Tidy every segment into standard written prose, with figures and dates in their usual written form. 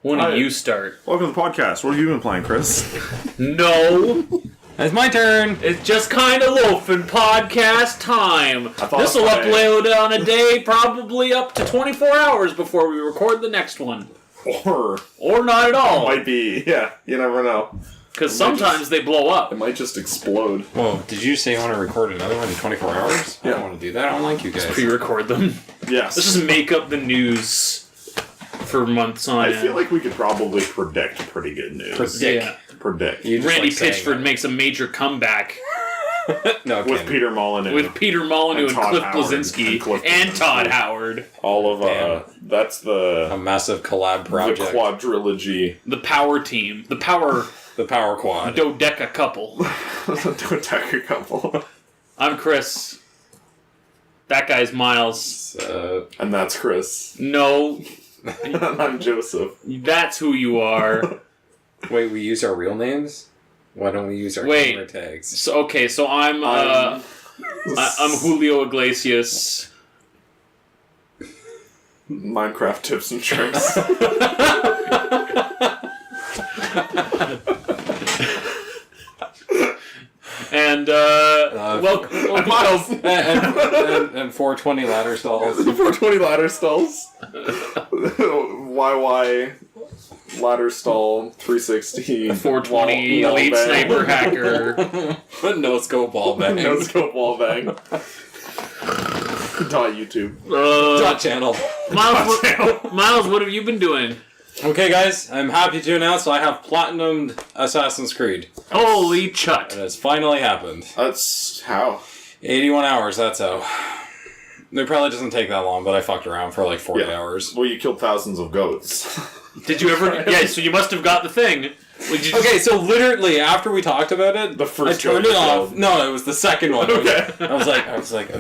When do you start? Welcome to the podcast. What have you been playing, Chris? No. It's my turn. It's just kind of Loafin podcast time. This will upload on a day probably up to 24 hours before we record the next one. Or not at all. Might be, yeah. You never know. Because sometimes they blow up. It might just explode. Whoa, did you say you want to record another one in 24 hours? Yeah. I don't want to do that. I don't like you guys. Let's pre-record them. Yes. Let's just make up the news for months on end. I feel like we could probably predict pretty good news. Predict. Randy Pitchford makes a major comeback. No, with Peter Molyneux. With Peter Molyneux and Cliff Howard Blazinski and Todd Howard. All of, that's a massive collab project. The quadrilogy. The power team. The power quad. Dodeca couple. Dodeca couple. I'm Chris. That guy's Miles. And that's Chris. No. I'm Joseph. That's who you are. Wait, we use our real names? Why don't we use our camera tags? So I'm Julio Iglesias. Minecraft tips and tricks. And welcome Miles. and 420 ladder stalls. 420 ladder stalls. YY ladder stall 360. 420 elite sniper hacker. No scope ball bang. No scope wall bang. YouTube. Channel. Miles, what have you been doing? Okay, guys, I'm happy to announce I have platinumed Assassin's Creed. Holy chut. It has finally happened. That's how? 81 hours, that's how. It probably doesn't take that long, but I fucked around for like 40 hours. Well, you killed thousands of goats. Did you ever... Yeah, so you must have got the thing. Okay, so literally, after we talked about it, I turned it off. No, it was the second one. Okay. I was like,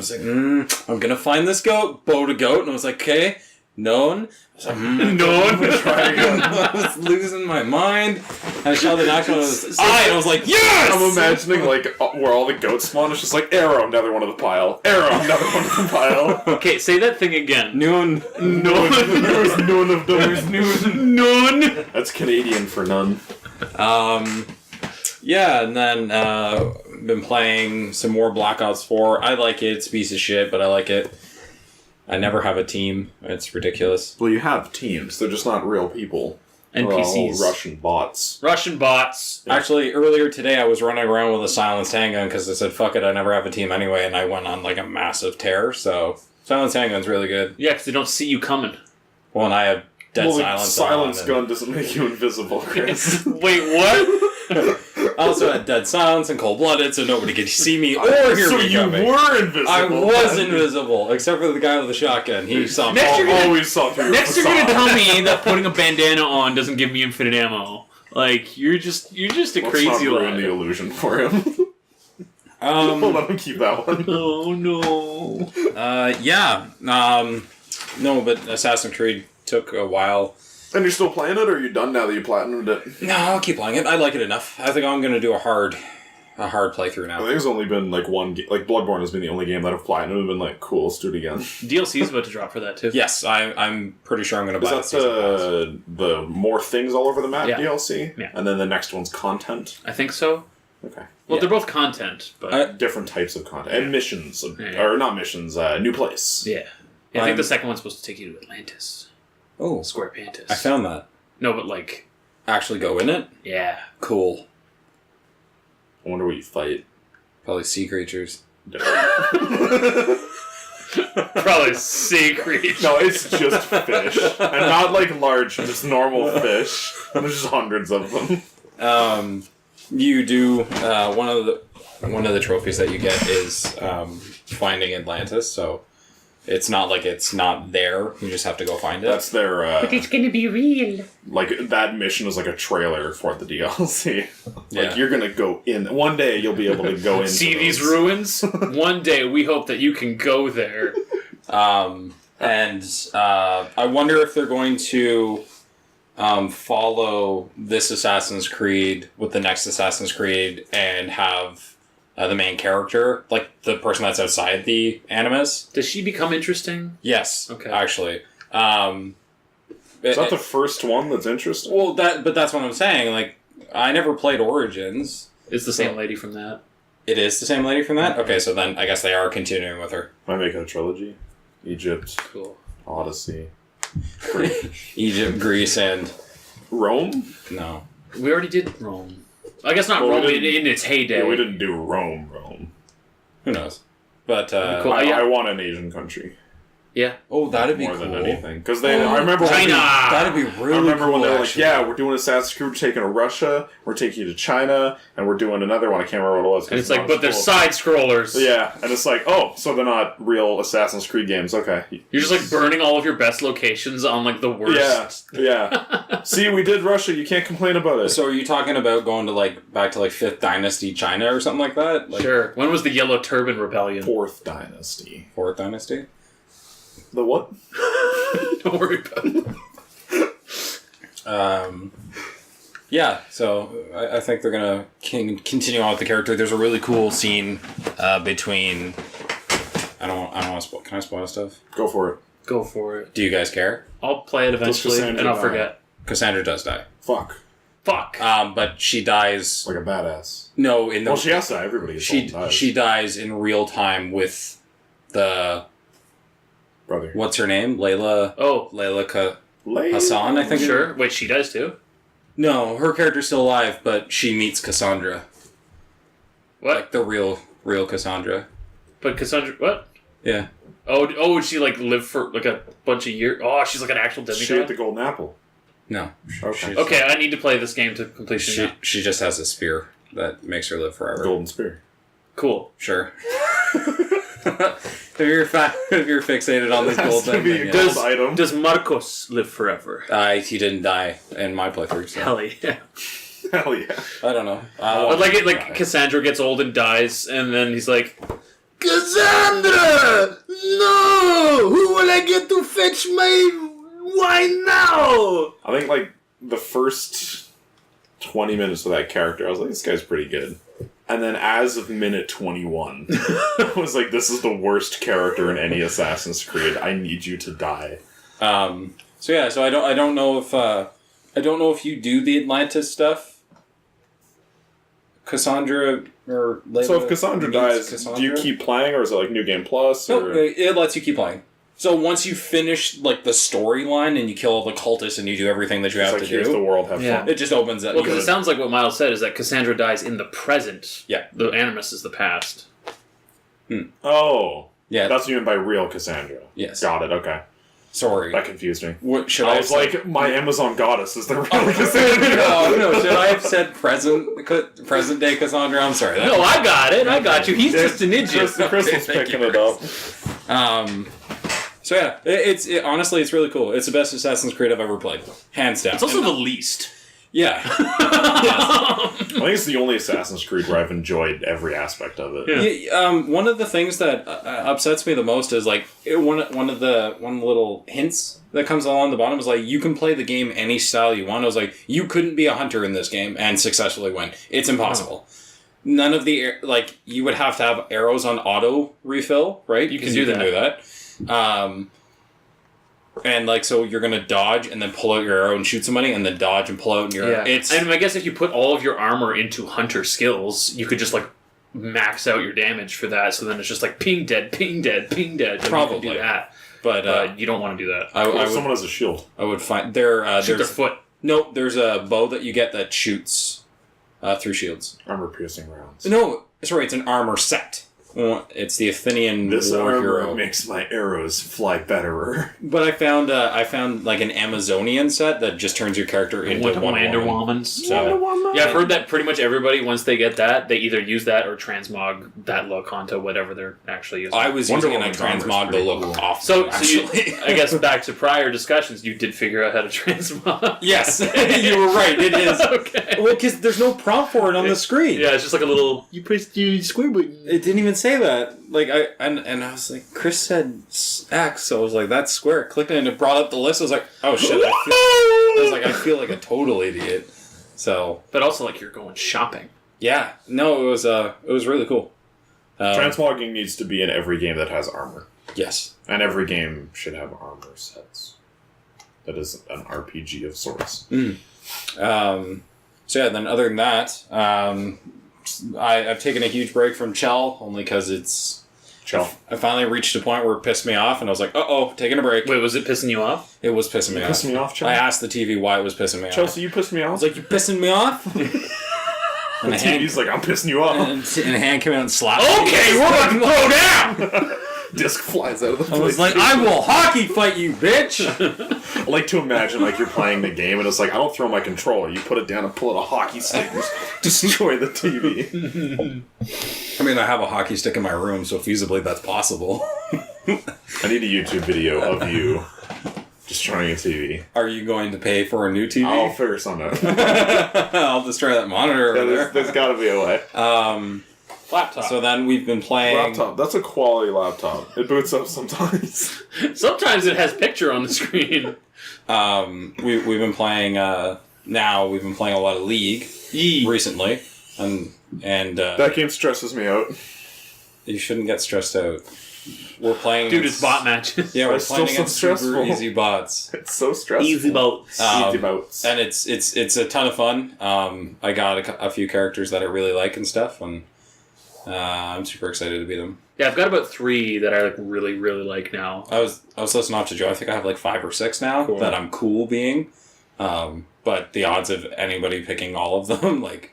I'm gonna find this goat, boat a goat, and I was like, okay, known. I was like, Try again. I was losing my mind. I shot the next one, and I was like, yes! I'm imagining, like, where all the goats spawn, it's just like, arrow, another one of the pile. Arrow, another one of the pile. Okay, say that thing again. Noon. There's none of those. None. That's Canadian for none. Yeah, and then been playing some more Black Ops 4. I like it. It's a piece of shit, but I like it. I never have a team. It's ridiculous. Well, you have teams. They're just not real people. NPCs. Russian bots. Yeah. Actually, earlier today I was running around with a silenced handgun because I said, fuck it, I never have a team anyway, and I went on like a massive tear, so silenced handgun's really good. Yeah, because they don't see you coming. Well, and I have dead silence. Silence gun doesn't make you invisible, Chris. Wait, what? I also had dead silence and cold-blooded, so nobody could see me or hear me coming. So you were invisible. I was invisible, except for the guy with the shotgun. He saw me. Always saw through. Next, you're gonna tell me that putting a bandana on doesn't give me infinite ammo. Like you're just a crazy not ruin liar. the illusion for him. We'll let him keep that one. Oh no. Yeah. No, but Assassin's Creed took a while. And you're still playing it, or are you done now that you platinumed it? No, I'll keep playing it. I like it enough. I think I'm going to do a hard playthrough now. I think there's only been like one game. Like Bloodborne has been the only game that I've platinumed and been like, cool, let's do it again. DLC's about to drop for that too. Yes, I'm pretty sure I'm going to buy Is that the more things all over the map DLC? Yeah. And then the next one's content? I think so. Okay. Well, they're both content, but... different types of content. And missions. Or not missions, new place. Yeah. I think the second one's supposed to take you to Atlantis. Oh. Square Pantis. I found that. No, but like... Actually go in it? Yeah. Cool. I wonder what you fight. Probably sea creatures. Probably sea creatures. No, it's just fish. And not like large, just normal fish. And there's just hundreds of them. You do... one of the trophies that you get is finding Atlantis, so... It's not like it's not there. You just have to go find it. That's their... but it's gonna be real. Like, that mission is like a trailer for the DLC. Yeah. Like, you're gonna go in... One day, you'll be able to go in. See these ruins? One day, we hope that you can go there. I wonder if they're going to follow this Assassin's Creed with the next Assassin's Creed and have... the main character, like the person that's outside the Animus. Does she become interesting? Yes, okay. Actually. Is that the first one that's interesting? Well, but that's what I'm saying. Like, I never played Origins. It's the same lady from that. It is the same lady from that? Okay, so then I guess they are continuing with her. Might make it a trilogy. Egypt. Cool. Odyssey. Egypt, Greece, and... Rome? No. We already did Rome. I guess not Rome in its heyday. Yeah, we didn't do Rome. Who knows? But, cool. I want an Asian country. Yeah. Oh, that'd be more cool. than anything. Because I remember China! That'd be really cool. I remember when they were actually. like, yeah, we're doing Assassin's Creed, we're taking to Russia, we're taking you to China, and we're doing another one. I can't remember what it was. And it's like, but they're side scrollers. Yeah, and it's like, oh, so they're not real Assassin's Creed games. Okay. You're just like burning all of your best locations on like the worst. Yeah. See, we did Russia. You can't complain about it. So are you talking about going to back to 5th Dynasty China or something like that? Sure. When was the Yellow Turban Rebellion? 4th Dynasty. 4th Dynasty? The what? Don't worry about it. Yeah, so I think they're going to continue on with the character. There's a really cool scene between... I don't want to spoil... Can I spoil stuff? Go for it. Go for it. Do you guys care? I'll play it eventually, and I'll forget. Cassandra does die. Fuck. But she dies... Like a badass. No, in the... Well, she has to. Everybody dies. She dies in real time with the... Brother. What's her name? Layla... Oh. Layla Hassan, I think. Sure. Wait, she does too? No, her character's still alive, but she meets Cassandra. What? Like the real Cassandra. But Cassandra... What? Yeah. Oh, would she live for a bunch of years? Oh, she's like an actual demigod? She ate the golden apple. No. Okay. Okay, I need to play this game to completion. She just has a spear that makes her live forever. Golden spear. Cool. Sure. if you're fixated on this gold thing, then yeah. Does Marcos live forever? He didn't die in my playthrough. So. Hell yeah. Hell yeah. I don't know. But Cassandra gets old and dies, and then he's like, Cassandra! No! Who will I get to fetch my wine now? I think the first 20 minutes of that character, I was like, this guy's pretty good. And then as of minute 21, I was like, this is the worst character in any Assassin's Creed. I need you to die. So I don't know if you do the Atlantis stuff. Cassandra or Layla. So if Cassandra dies, do you keep playing, or is it New Game Plus? No, it lets you keep playing. So once you finish the storyline and you kill all the cultists and you do everything that you have to do, the world, have fun. It just opens up. Well, because it sounds like what Miles said is that Cassandra dies in the present. Yeah. The Animus is the past. Oh. Yeah. That's what you mean by real Cassandra. Yes. Got it, okay. Sorry. That confused me. What should I was like, my Amazon goddess is the real Cassandra. No, should I have said present day Cassandra? I'm sorry. No, I got it. I got you. He's just an idiot. Crystal's picking it up. So yeah, honestly, it's really cool. It's the best Assassin's Creed I've ever played, hands down. It's also the least. Yeah. Yes. I think it's the only Assassin's Creed where I've enjoyed every aspect of it. Yeah. One of the things that upsets me the most is one of the little hints that comes along the bottom is you can play the game any style you want. I was like, you couldn't be a hunter in this game and successfully win. It's impossible. None of the you would have to have arrows on auto refill, right? You can do that. And so you're gonna dodge and then pull out your arrow and shoot somebody, and then dodge and pull out your arrow. And I guess if you put all of your armor into hunter skills, you could just max out your damage for that. So then it's just ping dead, ping dead, ping dead. Probably you can do that, but you don't want to do that. Someone has a shield. I would find shoot their foot. No, there's a bow that you get that shoots through shields. Armor piercing rounds. No, sorry, it's an armor set. It's the Athenian war hero. Makes my arrows fly betterer. But I found an Amazonian set that just turns your character into Wonder Womans. So, yeah, I've heard that pretty much everybody, once they get that, they either use that or transmog that look onto whatever they're actually using. I was using a transmog to look off. So you, I guess back to prior discussions, you did figure out how to transmog. Yes, you were right. It is okay. Well, because there's no prompt for it on the screen. Yeah, it's just a little. You press the square button. It didn't even say that. I was like, Chris said X, so I was like, that's square. Clicked it and it brought up the list. I was like, oh shit! I feel like a total idiot. So, but also you're going shopping. Yeah, no, it was really cool. Transmogging needs to be in every game that has armor. Yes, and every game should have armor sets. that is an RPG of sorts. So yeah, then other than that, I've taken a huge break from Chell, only because it's... Chell. I finally reached a point where it pissed me off, and I was like, uh-oh, taking a break. Wait, was it pissing you off? It was pissing me off. Pissing me off, Chell? I asked the TV why it was pissing me off. Chelsea, you pissed me off? I was like, you pissing me off? And the TV's like, I'm pissing you off. And a hand came out and slapped me. Okay, we're about to throw down! Disc flies out of the place. I was like, I will hockey fight you, bitch! I like to imagine like you're playing the game and it's like, I don't throw my controller. You put it down and pull out a hockey stick and just destroy the TV. I mean, I have a hockey stick in my room, so feasibly that's possible. I need a YouTube video of you destroying a TV. Are you going to pay for a new TV? I'll figure something out. I'll destroy that monitor over there. There's gotta be a way. Laptop. So then we've been playing... Laptop. That's a quality laptop. It boots up sometimes. Sometimes it has picture on the screen. We've been playing... now we've been playing a lot of League recently. And that game stresses me out. You shouldn't get stressed out. We're playing... Dude, it's bot matches. Yeah, we're It's playing still against so super stressful. easy bots. It's so stressful. Easy boats. Easy boats. And it's a ton of fun. I got a few characters that I really like and stuff, and I'm super excited to beat them. Yeah, I've got about 3 that I like really, really like now. I was listening off to Joe. I think I have like 5 or 6 now that I'm cool being. But the odds of anybody picking all of them, like...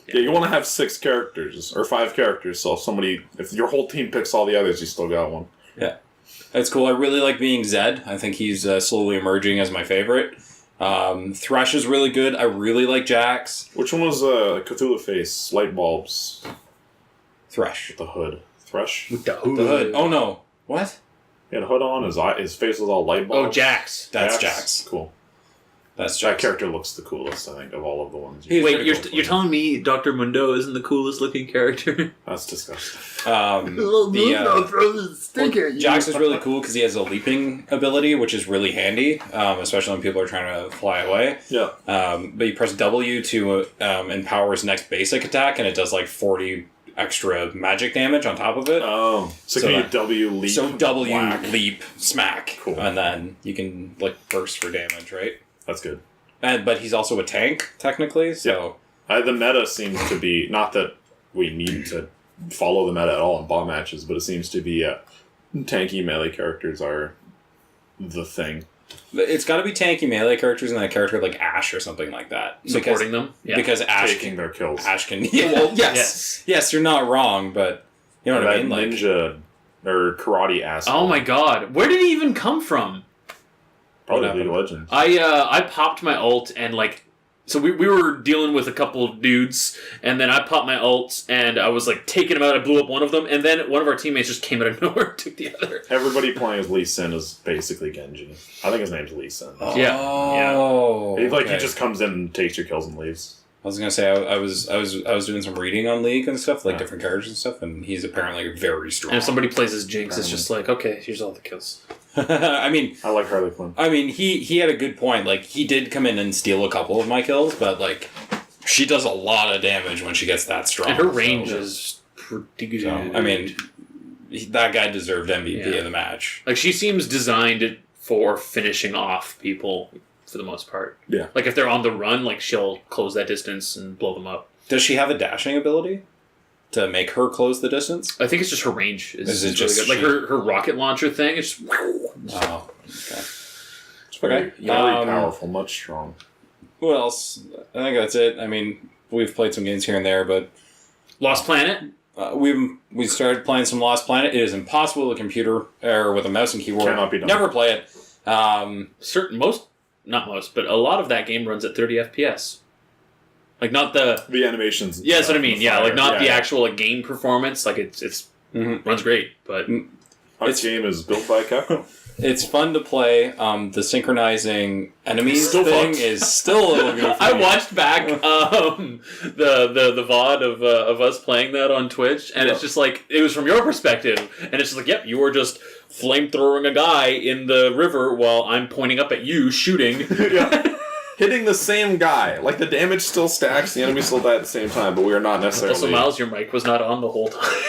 Yeah, you want to have 6 characters, or 5 characters, so if your whole team picks all the others, you still got one. Yeah. It's cool. I really like being Zed. I think he's slowly emerging as my favorite. Thresh is really good. I really like Jax. Which one was Cthulhu face? Light bulbs. Thresh. With the hood. Thresh? With the The hood. Oh no. What? He had a hood on, his face was all light bulbs. Oh, Jax. That's Jax. Cool. That's That Jax. character looks the coolest, I think, of all of the ones. He's Wait, pretty you're telling me Dr. Mundo isn't the coolest looking character? That's disgusting. Jax is really cool because he has a leaping ability, which is really handy, especially when people are trying to fly away. Yeah. But you press W to empower his next basic attack, and it does like 40 extra magic damage on top of it. Oh. So can you W, leap, So W, whack? leap, smack. Cool. And then you can like burst for damage, right? That's good. But he's also a tank, technically, so... The meta seems to be, not that we need to follow the meta at all in bot matches, but it seems to be tanky melee characters are the thing. It's got to be tanky melee characters and a character like Ashe or something like that. Supporting them? Yeah. Because Ashe Taking their kills. Ashe can... Yeah, well, yes, you're not wrong, but... You know what I mean? Like, ninja or karate ass. Oh my god. Where did he even come from? Probably League of Legends. I popped my ult and like... So we were dealing with a couple of dudes, and then I popped my ult, and I was like taking them out, I blew up one of them, and then one of our teammates just came out of nowhere and took the other. Everybody playing as Lee Sin is basically Genji. I think his name's Lee Sin. Oh, He just comes in and takes your kills and leaves. I was gonna say I was doing some reading on League and stuff, like different characters and stuff, and he's apparently very strong. And if somebody plays as Jinx, it's just like, okay, here's all the kills. I mean, I like Harley Quinn. I mean, he had a good point. Like, he did come in and steal a couple of my kills, but like, she does a lot of damage when she gets that strong. And her range is pretty good. So, I mean, that guy deserved MVP of the match. Like, she seems designed for finishing off people for the most part. Yeah. Like, if they're on the run, like, she'll close that distance and blow them up. Does she have a dashing ability to make her close the distance? I think it's just her range. Is it just really good. Like, her rocket launcher thing, it's just... Oh, okay. It's very powerful, much strong. What else? I think that's it. I mean, we've played some games here and there, but... Lost Planet? We started playing some Lost Planet. It is impossible with a computer or with a mouse and keyboard. Cannot be done. Never play it. Not most, but a lot lot of that game runs at 30 FPS. Like, not the... The animations. Yeah, that's what I mean. Yeah, like, not the yeah. actual like, game performance. Like, it's runs great, but... This game is built by Capcom. It's fun to play. The synchronizing enemies Still thing fucked. is still a little goofy. I watched back the VOD of us playing that on Twitch, and it's just like, it was from your perspective, and it's just like, yep, you were just flamethrowing a guy in the river while I'm pointing up at you, shooting. Yeah. Hitting the same guy. Like, the damage still stacks, the enemy still die at the same time, but we are not necessarily... Also, Miles, your mic was not on the whole time.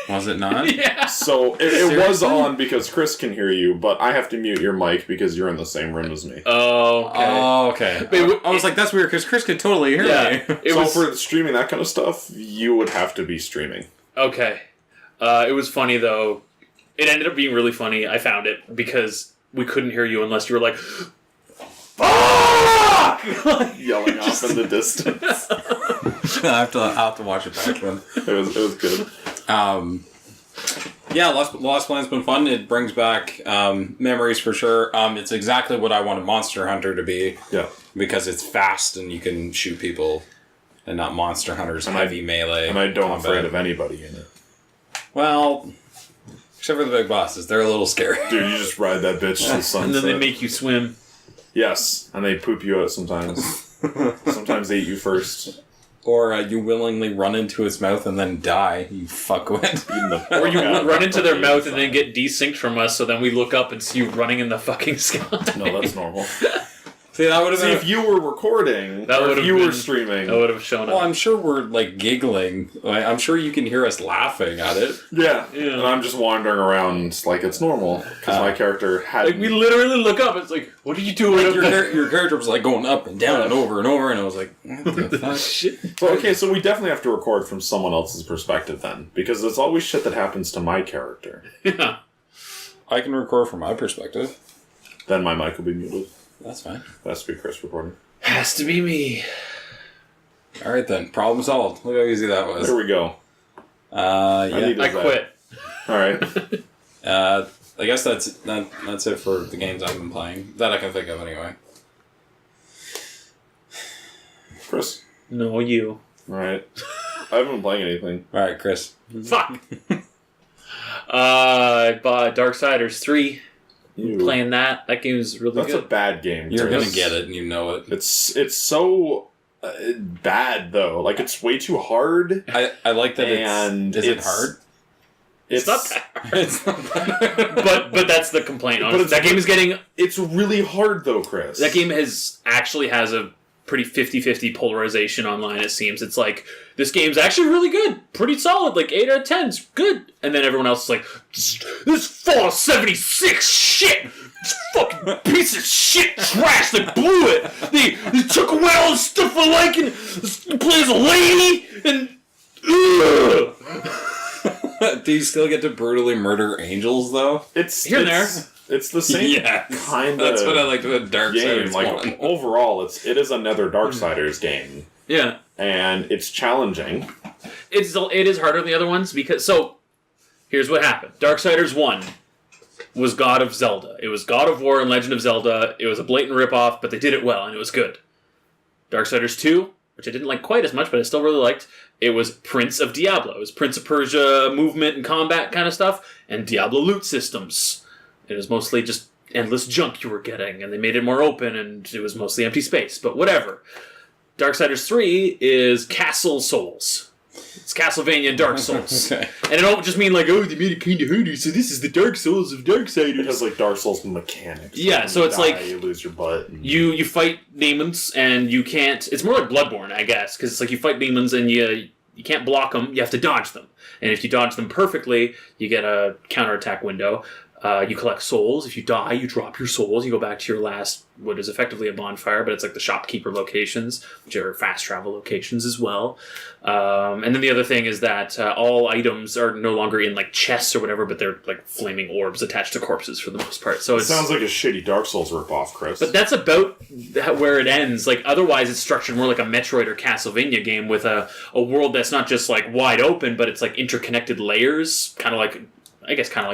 Was it not? Yeah. So it was on because Chris can hear you, but I have to mute your mic because you're in the same room as me. Oh, okay. Oh, okay. I was like, that's weird because Chris could totally hear me. For streaming that kind of stuff, you would have to be streaming. Okay. It was funny, though. It ended up being really funny. I found it because we couldn't hear you unless you were like, fuck! Yelling off in the distance. I'll have to watch it back then. It was good. Yeah, Lost Planet's been fun. It brings back memories for sure. It's exactly what I wanted Monster Hunter to be. Yeah. Because it's fast and you can shoot people and not Monster Hunter's heavy melee. And I don't combat. afraid of anybody in it. Well, except for the big bosses. They're a little scary. Dude, you just ride that bitch to the sunset. And then they make you swim. Yes, and they poop you out sometimes. Sometimes they eat you first. Or you willingly run into its mouth and then die, you fuckwit. Or you run into their mouth and then get desynced from us, so then we look up and see you running in the fucking sky. No, that's normal. See, that would have been... if you were recording, or if you were streaming... That would have shown up. Well, I'm sure we're, like, giggling. I'm sure you can hear us laughing at it. Yeah. And I'm just wandering around like it's normal, because my character had... Like, we literally look up, it's like, what are you doing? Like, your character was, like, going up and down and over, and I was like, what the fuck? Shit. So we definitely have to record from someone else's perspective then, because it's always shit that happens to my character. Yeah. I can record from my perspective. Then my mic will be muted. That's fine. That has to be Chris recording. Has to be me. Alright then, problem solved. Look how easy that was. There we go. Yeah. I quit. Alright. I guess that's it for the games I've been playing. That I can think of anyway. Chris? No, you. Alright. I haven't been playing anything. Alright, Chris. Fuck! I bought Darksiders 3. Ew. Playing that. That game is really That's good. a bad game. You're Chris. gonna get it, and you know it. It's so bad though. Like it's way too hard. I like that. And Is it hard? It's not that hard. It's not that but that's the complaint. Honestly. That game is getting... It's really hard though, Chris. That game has a pretty 50-50 polarization online, it seems. It's like, this game's actually really good. Pretty solid. Like, 8 out of 10's good. And then everyone else is like, this Fallout 76 shit! This fucking piece of shit trash! They blew it! They took away all the stuff I like and play as a lady! And... Do you still get to brutally murder angels, though? It's here and there. It's the same kind of. That's what I liked about Darksiders. Like overall, it is another Darksiders game. Yeah. And it's challenging. It is harder than the other ones because... So, here's what happened. Darksiders 1 was God of Zelda. It was God of War and Legend of Zelda. It was a blatant ripoff, but they did it well, and it was good. Darksiders 2, which I didn't like quite as much, but I still really liked, it was Prince of Diablo. It was Prince of Persia movement and combat kind of stuff, and Diablo loot systems. It was mostly just endless junk you were getting, and they made it more open, and it was mostly empty space, but whatever. Darksiders 3 is Castle Souls. It's Castlevania and Dark Souls. Okay. And it don't just mean like, oh, they made it kind of harder, so this is the Dark Souls of Darksiders. It has like Dark Souls mechanics. Yeah, When so you it's die, like... you lose your butt. You fight demons, and you can't... It's more like Bloodborne, I guess, because it's like you fight demons, and you can't block them, you have to dodge them. And if you dodge them perfectly, you get a counterattack window. You collect souls. If you die, you drop your souls. You go back to your last, what is effectively a bonfire, but it's like the shopkeeper locations, which are fast travel locations as well. And then the other thing is that all items are no longer in like chests or whatever, but they're like flaming orbs attached to corpses for the most part. So It sounds like a shitty Dark Souls ripoff, Chris. But that's about where it ends. Like otherwise, it's structured more like a Metroid or Castlevania game with a world that's not just like wide open, but it's like interconnected layers, kind of like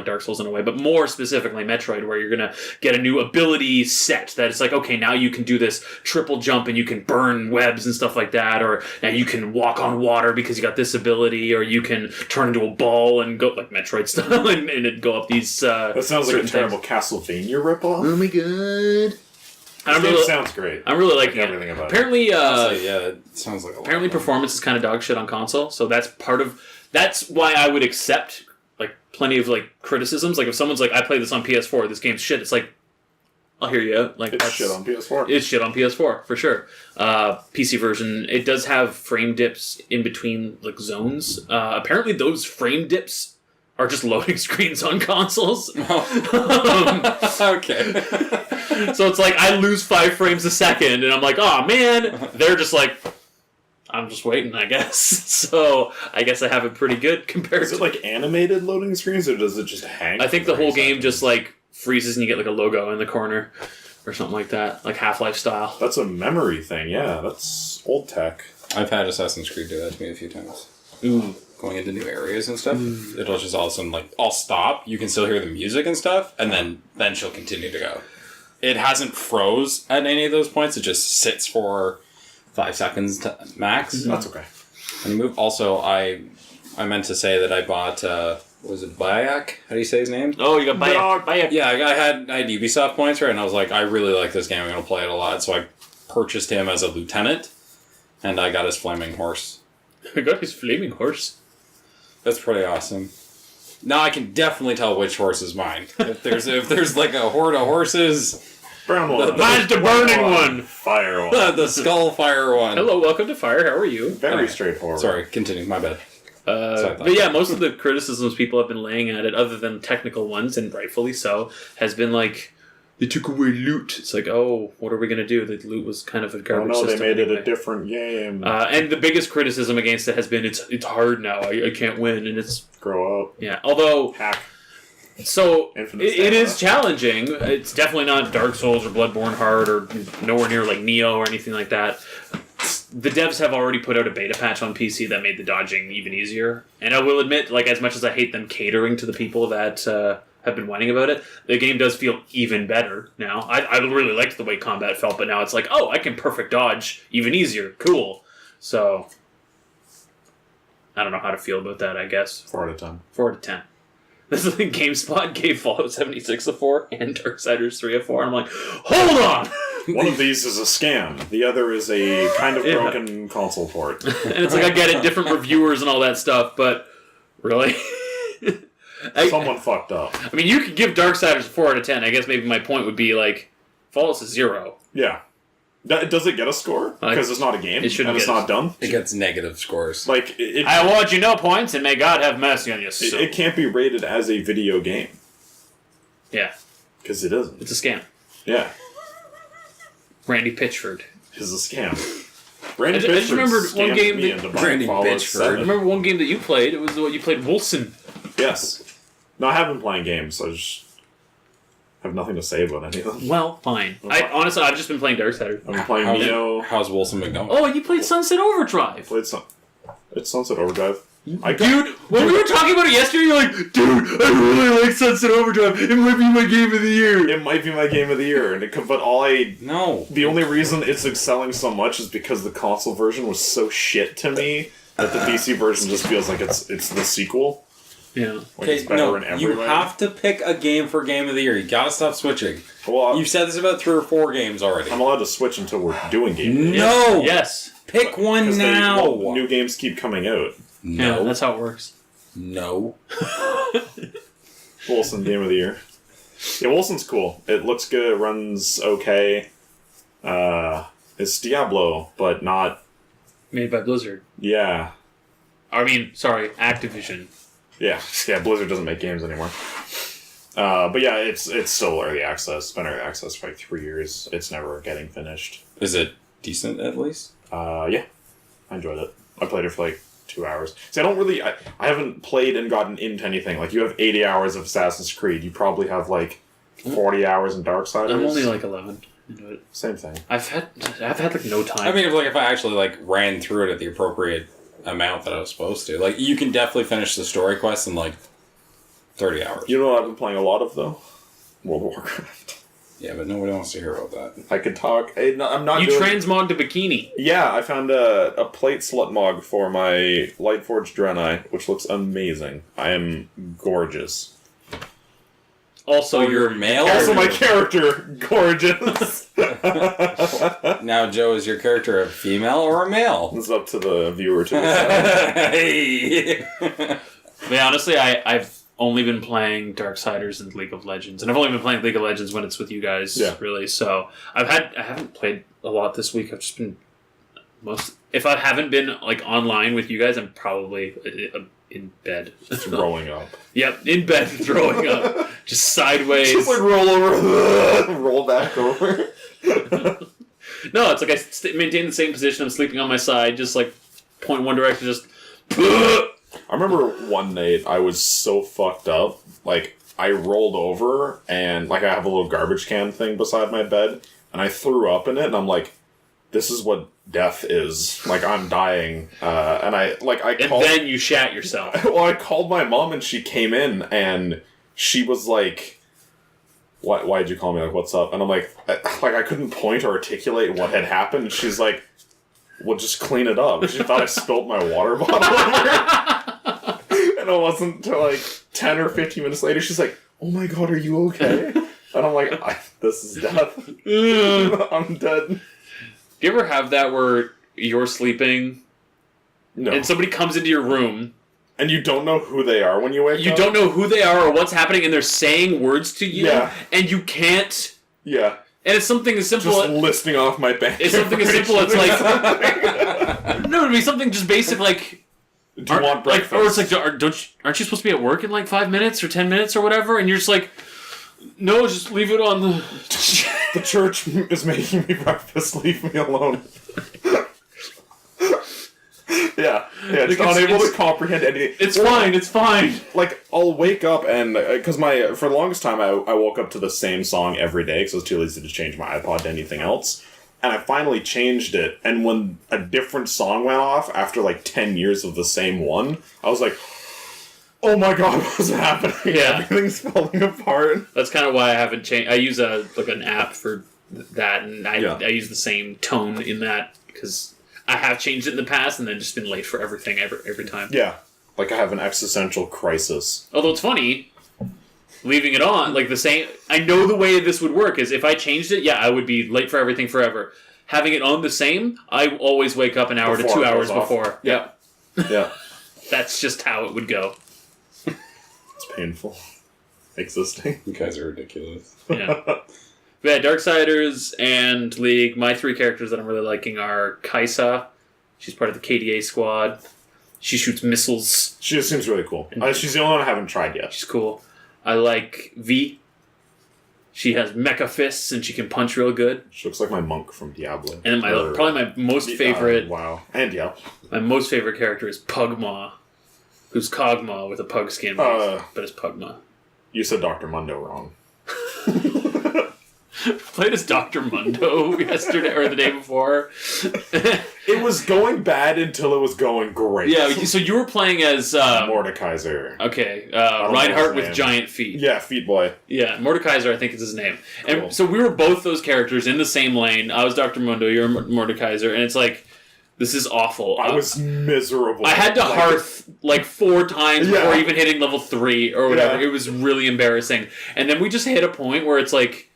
Dark Souls in a way, but more specifically Metroid, where you're gonna get a new ability set that it's like, okay, now you can do this triple jump and you can burn webs and stuff like that, or now you can walk on water because you got this ability, or you can turn into a ball and go like Metroid style and it'd go up these. That sounds like a terrible Castlevania ripoff. Oh my god! Sounds great. I'm really liking everything about apparently, it. It sounds like a lot apparently of fun. performance is kind of dog shit on console, so that's why I would accept plenty of like criticisms. Like if someone's like, I played this on PS4, this game's shit, it's like, I'll hear you out. Like, It's that's shit on PS4. It's shit on PS4 for sure. PC version, it does have frame dips in between like zones. Apparently, those frame dips are just loading screens on consoles. Okay. So it's like I lose 5 frames a second, and I'm like, oh man. They're just like, I'm just waiting, I guess. So I guess I have it pretty good compared Is to. it like animated loading screens, or does it just hang? I think the for whole 30 game seconds? just like freezes and you get like a logo in the corner or something like that, like Half-Life style. That's a memory thing, yeah. That's old tech. I've had Assassin's Creed do that to me a few times. Ooh. Going into new areas and stuff, it'll just all of a sudden, like, I'll stop, you can still hear the music and stuff, and then she'll continue to go. It hasn't froze at any of those points, it just sits for 5 seconds max. That's okay. And you move. Also, I meant to say that I bought, was it Bayak? How do you say his name? Oh, you got Bayak. Yeah, I had Ubisoft points, right? And I was like, I really like this game, I'm going to play it a lot, so I purchased him as a lieutenant, and I got his flaming horse. I got his flaming horse. That's pretty awesome. Now I can definitely tell which horse is mine. If there's like a horde of horses, Brown one. Mine's the burning one. Fire one. the Skullfire one. Hello, welcome to Fire. How are you? Very Okay. straightforward. Sorry, continue. My bad. But yeah, most of the criticisms people have been laying at it, other than technical ones, and rightfully so, has been like, they took away loot. It's like, oh, what are we going to do? The loot was kind of a Oh garbage no, they system made it anyway. a different game. And the biggest criticism against it has been it's hard now. I can't win, and it's Grow up. yeah. Although Hack. so Infinite it stamina. is challenging. It's definitely not Dark Souls or Bloodborne hard or nowhere near like Neo or anything like that. The devs have already put out a beta patch on PC that made the dodging even easier. And I will admit, like as much as I hate them catering to the people that have been whining about it, the game does feel even better now. I really liked the way combat felt, but now it's like, oh, I can perfect dodge even easier. Cool. So I don't know how to feel about that, I guess. 4 out of 10. 4 out of 10. This is like GameSpot gave Fallout 76 a 4 and Darksiders 3 a 4. I'm like, hold on! One of these is a scam. The other is a kind of Yeah. broken console port. And it's like, I get it, different reviewers and all that stuff, but really? Someone fucked up. I mean, you could give Darksiders a 4 out of 10. I guess maybe my point would be like, Fallout's a 0. Yeah. Does it get a score? Because it's not a game. It shouldn't and it's get not done. It gets negative scores. Like it I award you no points, and may God have mercy on your soul. it can't be rated as a video game. Yeah, Because it isn't. it's a scam. Yeah. Randy Pitchford. It's a scam. Randy I just Pitchford remembered one scammed game me that- into buying Randy Fallout Pitchford. I 7. remember one game that you played. It was what you played, Wolfson. Yes. No, I have been playing games, so I just have nothing to say about any of them. Well, fine. Honestly, I've just been playing Darksiders. I've been playing Neo. How's Wilson been going? Oh, and you played Sunset Overdrive. Played some. It's Sunset Overdrive. Dude, when we were talking about it yesterday, you're like, dude, I really like Sunset Overdrive. It might be my game of the year. It might be my game of the year, and but No. the only reason it's excelling so much is because the console version was so shit to me that the PC version just feels like it's the sequel. Yeah. Like Okay, it's better no, in every you way. have to pick a game for Game of the Year. You gotta stop switching. Well, You've said this about 3 or 4 games already. I'm allowed to switch until we're doing game. of the year. No! Yes. Pick one 'Cause now! new games keep coming out. Yeah, No. that's how it works. No. Wilson game of the year. Yeah, Wilson's cool. It looks good. It runs okay. It's Diablo, but not. Made by Blizzard. Yeah, I mean, sorry, Activision. yeah. Blizzard doesn't make games anymore. But yeah, it's still early access. It's been early access for like 3 years. It's never getting finished. Is it decent at least? Yeah, I enjoyed it. I played it for like 2 hours. See, I haven't played and gotten into anything. Like, you have 80 hours of Assassin's Creed. You probably have like 40 hours in Darksiders. I'm only like 11 into it. Same thing. I've had like no time. I mean, if I actually like ran through it at the appropriate amount that I was supposed to, like, you can definitely finish the story quest in like 30 hours. You know what I've been playing a lot of, though? World of Warcraft. Yeah, but nobody wants to hear about that. I could talk. I'm not you doing... transmogged a bikini. Yeah, I found a plate slut mog for my Lightforged Draenei, which looks amazing. I am gorgeous. Also, you're male? Also, my character, gorgeous. Now, Joe, is your character a female or a male? It's up to the viewer to decide. Hey! I mean, honestly, I've only been playing Darksiders and League of Legends, and I've only been playing League of Legends when it's with you guys, really. So I haven't played a lot this week. I've just been if I haven't been like online with you guys, I'm probably in bed throwing up. Yep, in bed throwing up, just sideways. Just like roll over, roll back over. No, it's like I maintain the same position. I'm sleeping on my side, just like point one direction, just. I remember one night I was so fucked up, like I rolled over and like I have a little garbage can thing beside my bed, and I threw up in it, and I'm like, this is what death is. Like, I'm dying. And I called... And then you shat yourself. Well, I called my mom, and she came in, and she was like, why'd you call me? Like, what's up? And I'm like, I couldn't point or articulate what had happened. And she's like, well, just clean it up. She thought I spilled my water bottle over. And it wasn't until like 10 or 15 minutes later, she's like, oh my god, are you okay? And I'm like, this is death. I'm dead. Do you ever have that where you're sleeping and somebody comes into your room and you don't know who they are when you wake up? You don't know who they are or what's happening, and they're saying words to you, and you can't... Yeah. And it's something as simple... Just listing off my bank. It's something as simple as like... No, it'd be something just basic like... Do you want breakfast? Or it's like, aren't you supposed to be at work in like 5 minutes or 10 minutes or whatever? And you're just like... No, just leave it on the... The church is making me breakfast. Leave me alone. Yeah, just unable to comprehend anything. It's fine. Like, I'll wake up and... Because for the longest time, I woke up to the same song every day because I was too lazy to change my iPod to anything else. And I finally changed it, and when a different song went off after like 10 years of the same one, I was like... Oh my god, what's happening? Yeah. Everything's falling apart. That's kind of why I haven't changed. I use an app for that, and I use the same tone in that, because I have changed it in the past and then just been late for everything every time. Yeah. Like I have an existential crisis. Although it's funny, leaving it on, like the same... I know the way this would work is if I changed it, I would be late for everything forever. Having it on the same, I always wake up an hour to 2 hours before. Yep. Yeah. That's just how it would go. It's painful. Existing. You guys are ridiculous. Yeah. But Darksiders and League, my three characters that I'm really liking are Kaisa. She's part of the KDA squad. She shoots missiles. She just seems really cool. She's the only one I haven't tried yet. She's cool. I like V. She has mecha fists and she can punch real good. She looks like my monk from Diablo. And probably my most favorite... wow. And yeah. My most favorite character is Pugma, who's Kog'Maw with a pug skin, but it's Pugma. You said Dr. Mundo wrong. Played as Dr. Mundo yesterday or the day before. It was going bad until it was going great. Yeah, so you were playing as... Mordekaiser. Okay, Reinhardt with giant feet. Yeah, feet boy. Yeah, Mordekaiser I think is his name. Cool. And so we were both those characters in the same lane. I was Dr. Mundo, you're Mordekaiser, and it's like... This is awful. I was miserable. I had to hearth like 4 times before even hitting level 3 or whatever. Yeah. It was really embarrassing. And then we just hit a point where it's like,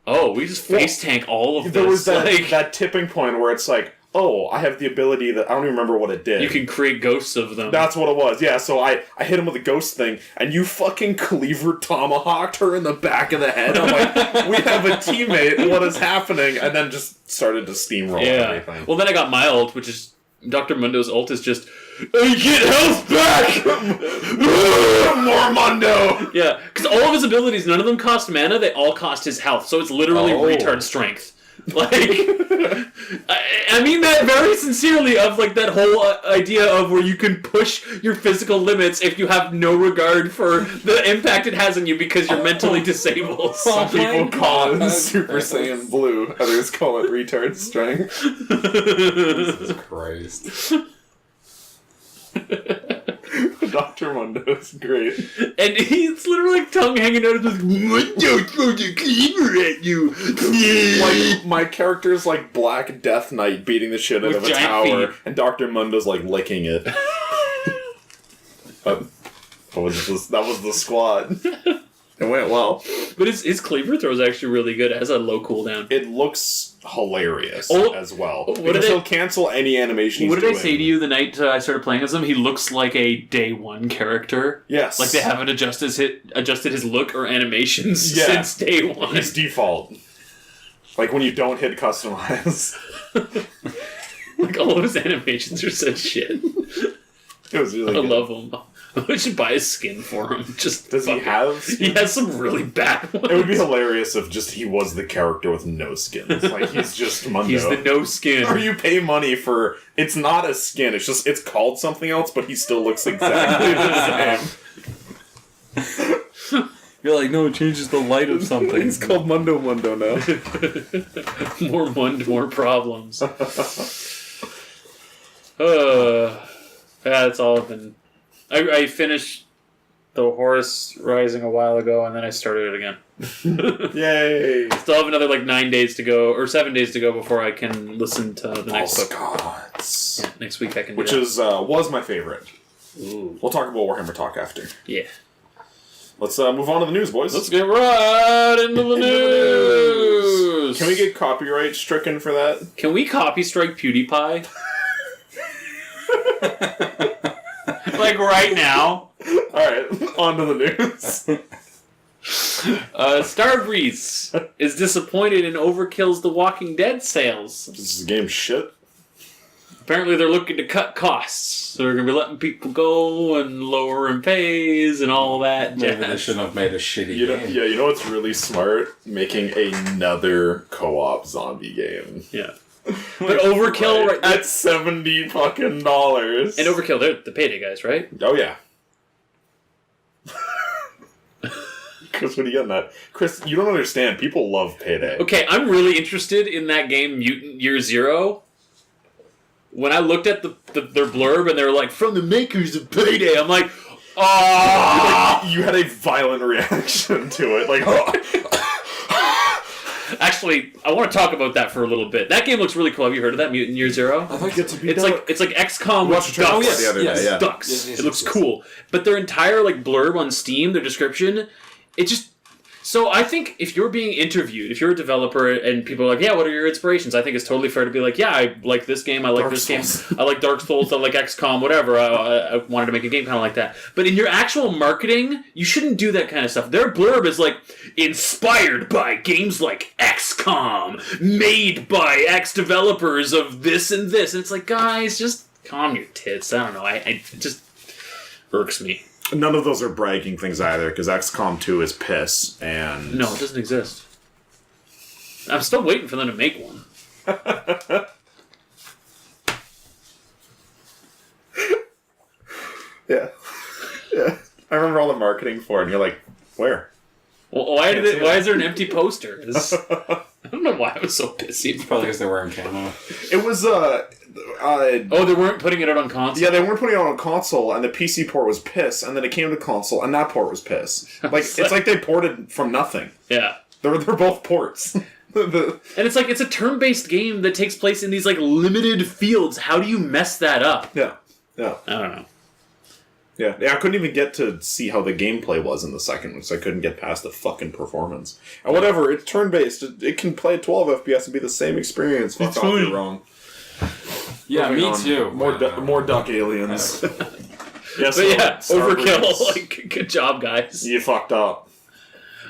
oh, we just face tank all of this. There was that tipping point where it's like, oh, I have the ability that I don't even remember what it did. You can create ghosts of them. That's what it was. Yeah, so I hit him with a ghost thing, and you fucking cleaver tomahawked her in the back of the head. I'm like, we have a teammate. What is happening? And then just started to steamroll everything. Well, then I got my ult, which is Dr. Mundo's ult is just, I get health back! More Mundo! Yeah, because all of his abilities, none of them cost mana, they all cost his health, so it's literally retard strength. Like, I mean that very sincerely of, like, that whole idea of where you can push your physical limits if you have no regard for the impact it has on you because you're mentally disabled. Some people call it Super Saiyan Blue, others call it retard strength. Jesus Christ. Dr. Mundo's great. And he's literally like tongue hanging out of his Mundo throws a cleaver at you. Like, my character's like Black Death Knight beating the shit out of a tower, and Dr. Mundo's like licking it. That was the squad. It went well. But his cleaver throw is actually really good. It has a low cooldown. It looks hilarious as well. What He'll cancel any animation he's What did doing. I say to you the night I started playing as him? He looks like a day one character. Yes. Like they haven't adjusted his look or animations since day one. He's default. Like when you don't hit customize. Like all of his animations are such shit. It was really I good. love him. I should buy a skin for him. Just Does he have skins? He has some really bad ones. It would be hilarious if just he was the character with no skins. Like he's just Mundo. He's the no skin. Or you pay money for it's not a skin, it's called something else, but he still looks exactly the same. You're like, no, it changes the light of something. He's called Mundo now. more problems. That's all I've been. I finished the Horus Rising a while ago, and then I started it again. Yay! Still have another 9 days to go, or 7 days to go before I can listen to the next book. Gods. Yeah, next week I can. Which do was my favorite. Ooh. We'll talk about Warhammer Talk after. Yeah. Let's move on to the news, boys. Let's get right into the news. Can we get copyright stricken for that? Can we copy strike PewDiePie? Right now. Alright, on to the news. Starbreeze is disappointed in Overkill's The Walking Dead sales. This game shit. Apparently they're looking to cut costs. So they're going to be letting people go and lowering pays and all that Maybe jazz. they shouldn't have made a shitty game. You know what's really smart? Making another co-op zombie game. Yeah. But Overkill... Right. At $70 fucking dollars. And Overkill, they're the Payday guys, right? Oh, yeah. Chris, what are you getting at? Chris, you don't understand. People love Payday. Okay, I'm really interested in that game, Mutant Year Zero. When I looked at their blurb and they were like, from the makers of Payday, I'm like, oh! You had a violent reaction to it. Like, oh. Actually, I want to talk about that for a little bit. That game looks really cool. Have you heard of that, Mutant Year Zero? I think it's It's like XCOM with ducks. Oh, yes, the other day, yeah. Ducks. Yes, it looks cool. But their entire blurb on Steam, their description, it just... So I think if you're being interviewed, if you're a developer and people are like, yeah, what are your inspirations? I think it's totally fair to be like, yeah, I like this game, I like Dark this Souls. game, I like Dark Souls, I like XCOM, whatever. I wanted to make a game kind of like that. But in your actual marketing, you shouldn't do that kind of stuff. Their blurb is like, inspired by games like XCOM, made by X developers of this and this. And it's like, guys, just calm your tits. I don't know. It just irks me. None of those are bragging things either, because XCOM 2 is piss, and... No, it doesn't exist. I'm still waiting for them to make one. Yeah. Yeah. I remember all the marketing for it, and you're like, where? Well, why is there an empty poster? I don't know why I was so pissy. Probably because they're wearing camo. It was, Oh, they weren't putting it out on console? Yeah, they weren't putting it on console, and the PC port was piss, and then it came to console, and that port was piss. Like, it's like they ported from nothing. Yeah. They're both ports. And it's like, it's a turn-based game that takes place in these, limited fields. How do you mess that up? Yeah. Yeah. I don't know. Yeah, I couldn't even get to see how the gameplay was in the second one, so I couldn't get past the fucking performance. And whatever, it's turn-based. It can play at 12 FPS and be the same experience. Fuck off, you're wrong. Yeah, Moving me on. too. More duck aliens. Yes, But yeah, Overkill. Starbreeze. Good job, guys. You fucked up.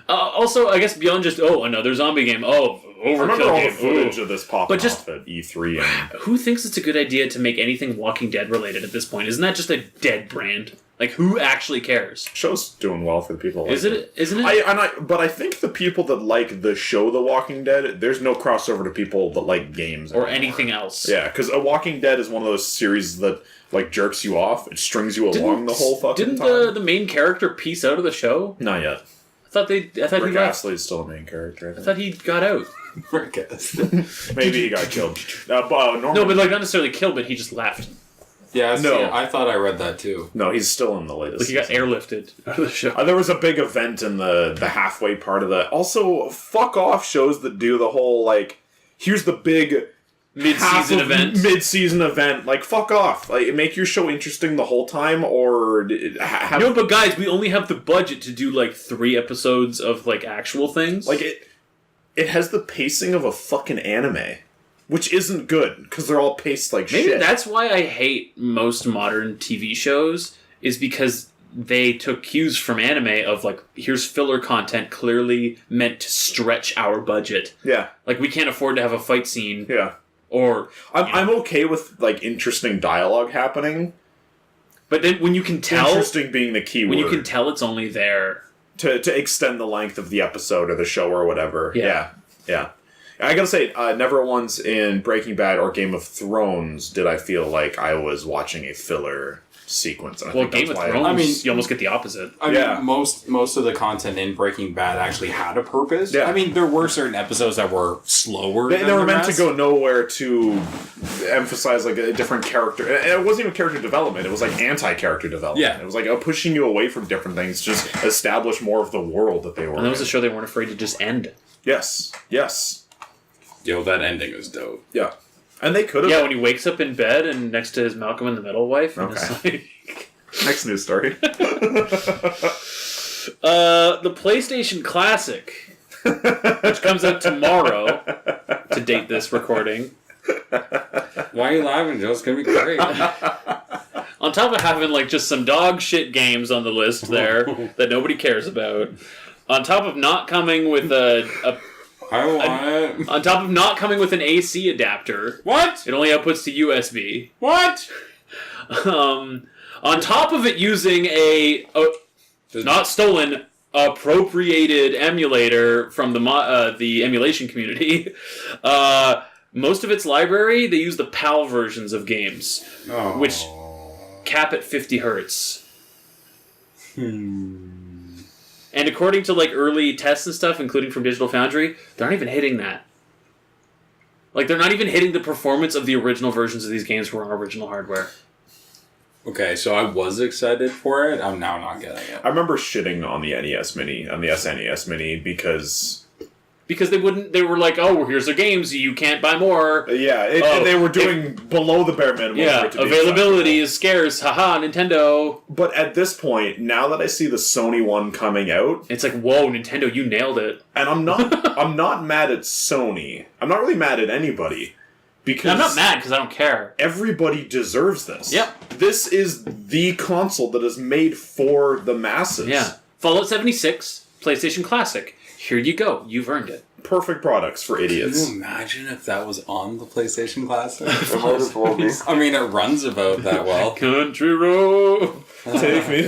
Also, I guess beyond just, another zombie game. Oh, I remember Overkill all game. the footage Ooh. of this popping But just- off at E3. And Who thinks it's a good idea to make anything Walking Dead related at this point? Isn't that just a dead brand? Who actually cares? show's doing well for the people. That like Isn't it? But I think the people that like the show The Walking Dead, there's no crossover to people that like games Or anymore. anything else. Yeah, because A Walking Dead is one of those series that jerks you off. It strings you along the whole fucking Didn't time. the main character piece out of the show? Not yet. I thought he Rick left. Astley is still a main character. I I think. thought he got out. Maybe he got killed. Norman, No, but not necessarily killed, but he just left. Yeah, No. I thought I read that too. no, he's still in the latest. He got season. airlifted out of the show. There was a big event in the halfway part of the. Also, fuck off shows that do the whole here's the big Mid-season event. Mid-season event. Like, fuck off. Like, make your show interesting the whole time, or have... No, but guys, we only have the budget to do, like, 3 episodes of, like, actual things. Like, it has the pacing of a fucking anime. Which isn't good, because they're all paced like shit. Maybe that's why I hate most modern TV shows, is because they took cues from anime of, like, here's filler content clearly meant to stretch our budget. Yeah. Like, we can't afford to have a fight scene. Yeah. Or... I'm okay with, like, interesting dialogue happening. But then when you can tell... Interesting being the key word. When you can tell it's only there... To extend the length of the episode or the show or whatever. Yeah. Yeah. I gotta say, never once in Breaking Bad or Game of Thrones did I feel like I was watching a filler sequence. And I think Game of that's why Thrones, you almost get the opposite. I mean, most of the content in Breaking Bad actually had a purpose. Yeah. I mean, there were certain episodes that were slower. They were meant to go nowhere to emphasize like a different character. And it wasn't even character development. It was like anti-character development. Yeah. It was like pushing you away from different things, just establish more of the world that they were in. And that was a show they weren't afraid to just end. Yes. Yo, that ending was dope. Yeah. And they could have... Yeah, when he wakes up in bed and next to his Malcolm in the Middle wife. And it's like... Next news story. The PlayStation Classic, which comes out tomorrow, to date this recording. Why are you laughing, Joe? It's going to be great. On top of having, like, just some dog shit games on the list there that nobody cares about. On top of not coming with on top of not coming with an AC adapter. What? It only outputs to USB. What? On top of it using not stolen, appropriated emulator from the emulation community. Most of its library, they use the PAL versions of games, which cap at 50 hertz. And according to like early tests and stuff, including from Digital Foundry, they're not even hitting that. Like, they're not even hitting the performance of the original versions of these games were on original hardware. Okay, so I was excited for it. I'm now not getting it. I remember shitting on the NES Mini, on the SNES Mini, because they were like, oh, well, here's the games, you can't buy more. They were doing below the bare minimum. Yeah, availability is scarce, haha, Nintendo. But at this point, now that I see the Sony one coming out... It's like, whoa, Nintendo, you nailed it. And I'm not mad at Sony. I'm not really mad at anybody. Because I'm not mad, because I don't care. Everybody deserves this. Yep. This is the console that is made for the masses. Yeah. Fallout 76, PlayStation Classic. Here you go. You've earned it. Perfect products for idiots. Can you imagine if that was on the PlayStation Classic? I mean, it runs about that well. Country road. Take me.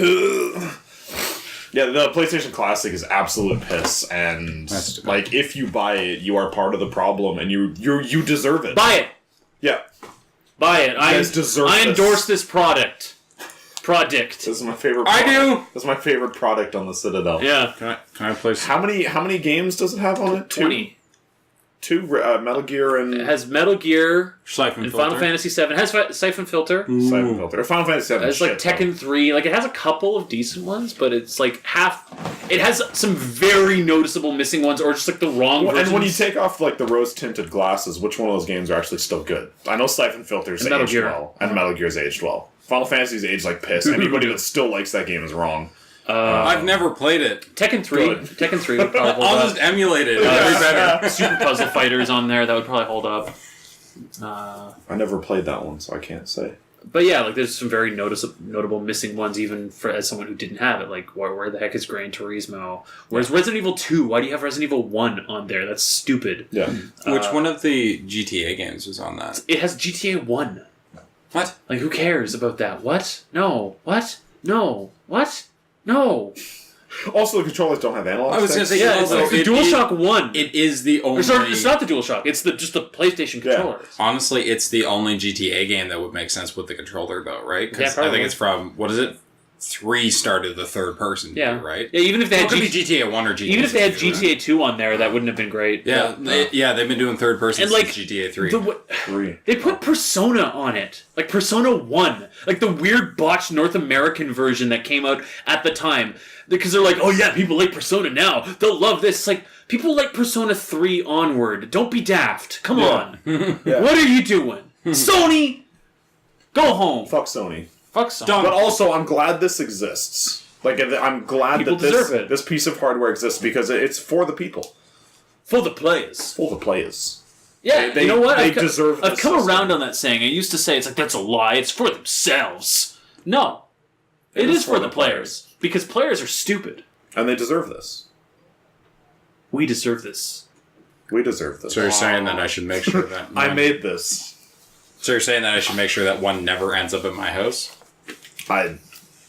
Yeah, the PlayStation Classic is absolute piss, and like if you buy it, you are part of the problem, and you deserve it. Buy it. Yeah, buy it. I endorse this product. This is my favorite. I do. This is my favorite product on the Citadel. Yeah. Can I play? How many games does it have on it? 20. Two Metal Gear and... It has Metal Gear Siphon and Filter. Final Fantasy VII. It has Siphon Filter. Siphon Filter. Final Fantasy VII. It's like Tekken 3. Like, it has a couple of decent ones, but it's like half... It has some very noticeable missing ones, or just like the wrong versions. And when you take off like the rose-tinted glasses, which one of those games are actually still good? I know Siphon Filter's aged well. And Metal Gear's aged well. Final Fantasy's aged like piss. Anybody that still likes that game is wrong. I've never played it. Tekken 3. Tekken 3 would probably hold up. I'll just emulate it. It'll be better. Super Puzzle Fighters on there. That would probably hold up. I never played that one, so I can't say. But yeah, like there's some very notable missing ones, even for as someone who didn't have it. Like, where the heck is Gran Turismo? Where's Resident Evil 2? Why do you have Resident Evil 1 on there? That's stupid. Yeah. Which one of the GTA games was on that? It has GTA 1. What? Like, who cares about that? What? No. What? No. What? No. Also, the controllers don't have analog sticks. I was going to say, yeah, it's the DualShock 1. It is the only... It's not the DualShock. It's just the PlayStation controllers. Yeah. Honestly, it's the only GTA game that would make sense with the controller, though, right? Because I think it's from, what is it? 3 started the third person, right? Yeah, even if they had it could be GTA 1 or GTA 2. Even if they had GTA 2 on there, that wouldn't have been great. Yeah, they've been doing third person since GTA 3. They put Persona on it. Like Persona 1. Like the weird botched North American version that came out at the time. Because they're like, oh yeah, people like Persona now. They'll love this. It's like, people like Persona 3 onward. Don't be daft. Come on. What are you doing? Sony! Go home. Fuck Sony. Fuck Sony. But also, I'm glad this exists. Like, I'm glad People that deserve it. this piece of hardware exists because it's for the people. For the players. For the players. Yeah, They- you know what? they deserve I've this come system. around on that saying. I used to say, it's like, that's a lie. It's for themselves. No. It is for the players. Because players are stupid. And they deserve this. We deserve this. We deserve this. So you're saying that I should make sure that... I made this. So you're saying that I should make sure that one never ends up at my house?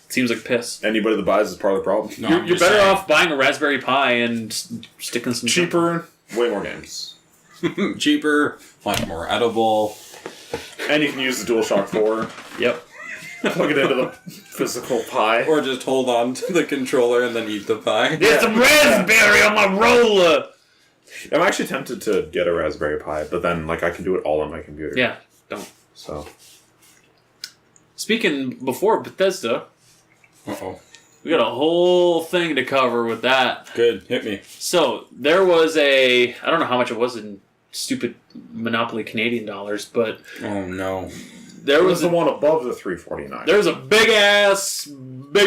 Seems like piss. Anybody that buys is part of the problem. No, You're better off buying a Raspberry Pi and sticking some... Cheaper, way more games. Cheaper, much more edible. And you can use the DualShock 4. Yep. Plug it into the physical Pi. Or just hold on to the controller and then eat the pie. There's some raspberry on my roller! I'm actually tempted to get a Raspberry Pi, but then I can do it all on my computer. Yeah, don't. So. Speaking before Bethesda, Uh-oh. we got a whole thing to cover with that. Good, hit me. So, there was I don't know how much it was in stupid Monopoly Canadian dollars, but Oh no. there It was was the one above the $349. There's a big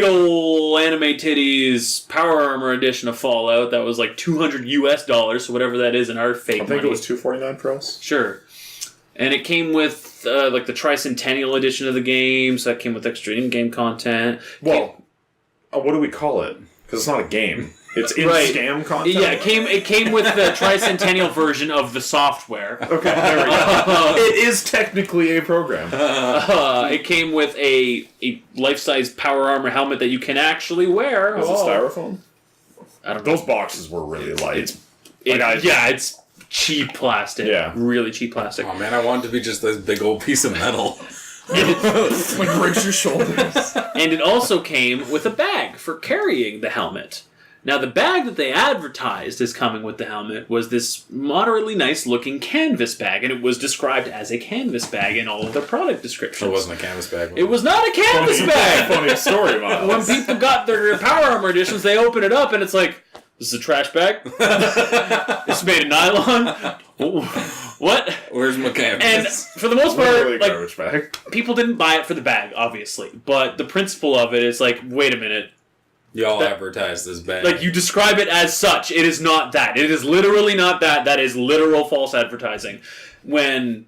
ol' anime titties Power Armor edition of Fallout that was like $200 US, so whatever that is in our fake I think money. it was $249 for us. Sure. And it came with the Tricentennial edition of the game, so that came with extra in-game content. Well, what do we call it? Because it's not a game. It's in-scam content? Yeah, it came with the Tricentennial version of the software. Okay, there we go. It is technically a program. It came with a life-size Power Armor helmet that you can actually wear. Was it styrofoam? I don't know. Those boxes were really light. It's cheap plastic. Yeah. Really cheap plastic. Oh man, I want it to be just this big old piece of metal. breaks your shoulders. And it also came with a bag for carrying the helmet. Now, the bag that they advertised as coming with the helmet was this moderately nice-looking canvas bag, and it was described as a canvas bag in all of their product descriptions. It wasn't a canvas bag. It was not a canvas bag! Funny story, Miles. When people got their Power Armor editions, they open it up, and it's like, this is a trash bag? It's made of nylon? What? Where's my canvas? And for the most part, Literally a garbage bag. people didn't buy it for the bag, obviously. But the principle of it is like, wait a minute. Y'all advertise this bag. Like, you describe it as such. It is not that. It is literally not that. That is literal false advertising. When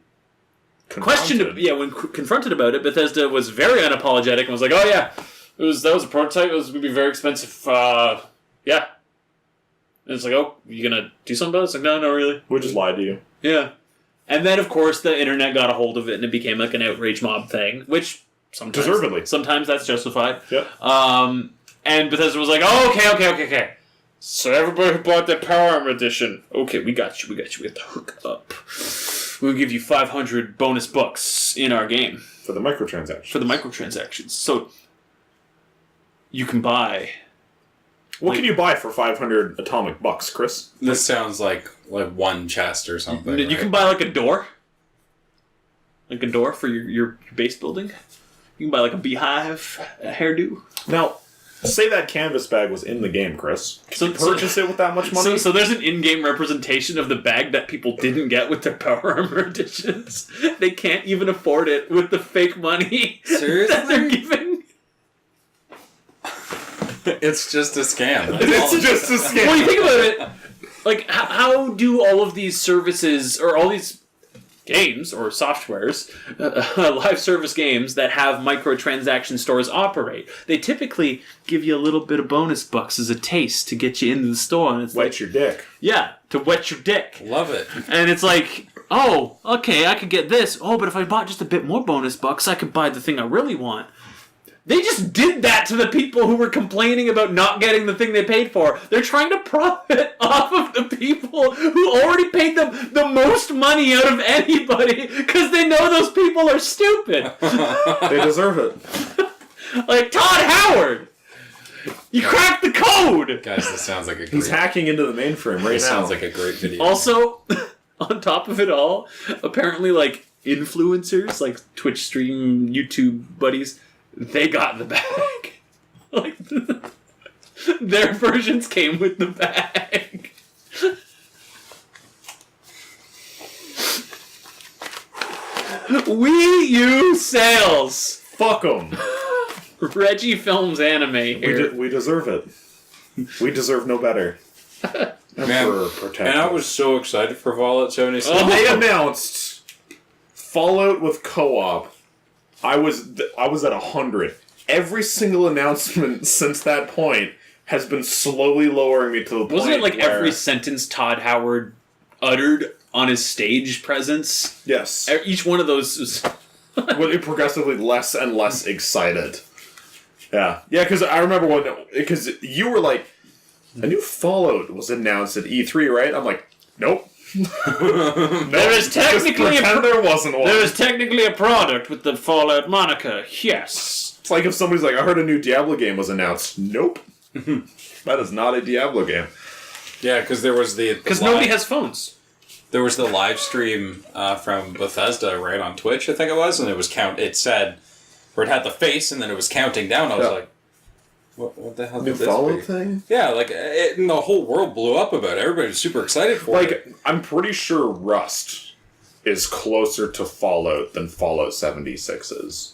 confronted about it, Bethesda was very unapologetic and was like, oh yeah, that was a prototype. It was going to be very expensive. Yeah. And it's like, oh, you going to do something about it? It's like, no, not really. We just lied to you. Yeah. And then, of course, the internet got a hold of it and it became like an outrage mob thing, which sometimes... Deservedly. Sometimes that's justified. Yep. And Bethesda was like, oh, okay. So everybody who bought that Power Armor edition, okay, we got you. We have to hook up. We'll give you 500 bonus bucks in our game. For the microtransactions. So you can buy... What can you buy for 500 atomic bucks, Chris? This sounds like one chest or something. You can buy like a door. Like a door for your base building. You can buy like a beehive, a hairdo. Now, say that canvas bag was in the game, Chris. Can you purchase it with that much money? So there's an in-game representation of the bag that people didn't get with their Power Armor editions. They can't even afford it with the fake money that they're giving. It's just a scam. It's just a scam. When you think about it, like, how do all of these services, or all these games, or softwares, live service games that have microtransaction stores operate? They typically give you a little bit of bonus bucks as a taste to get you into the store. And it's Wet your dick. Yeah, to wet your dick. Love it. And it's like, oh, okay, I could get this. Oh, but if I bought just a bit more bonus bucks, I could buy the thing I really want. They just did that to the people who were complaining about not getting the thing they paid for. They're trying to profit off of the people who already paid them the most money out of anybody because they know those people are stupid. They deserve it. Like, Todd Howard! You cracked the code! Guys, this sounds like a great... He's hacking into the mainframe right now. This sounds like a great video. Also, on top of it all, apparently, like, influencers, like Twitch stream, YouTube buddies, they got the bag. Like, their versions came with the bag. Wii U sales! Fuck them. Reggie Films anime here. We deserve it. We deserve no better. Man, and I was so excited for Fallout 76. When they announced Fallout with co-op, I was at 100. Every single announcement since that point has been slowly lowering me to the point. Wasn't it like where, every sentence Todd Howard uttered on his stage presence? Yes. Each one of those was... When it progressively less and less excited. Yeah. Yeah, because I remember when... Because you were like, a new Fallout was announced at E3, right? I'm like, nope. There is technically there wasn't one. There is technically a product with the Fallout moniker. Yes. It's like if somebody's like, I heard a new Diablo game was announced. Nope. That is not a Diablo game. Yeah, because there was the... Because nobody has phones. There was the live stream from Bethesda, right, on Twitch, I think it was, and it was it said, where it had the face, and then it was counting down. I was like, what the hell New did this Fallout be? thing? Yeah, like, and the whole world blew up about it. Everybody was super excited for it. Like, I'm pretty sure Rust is closer to Fallout than Fallout 76 is.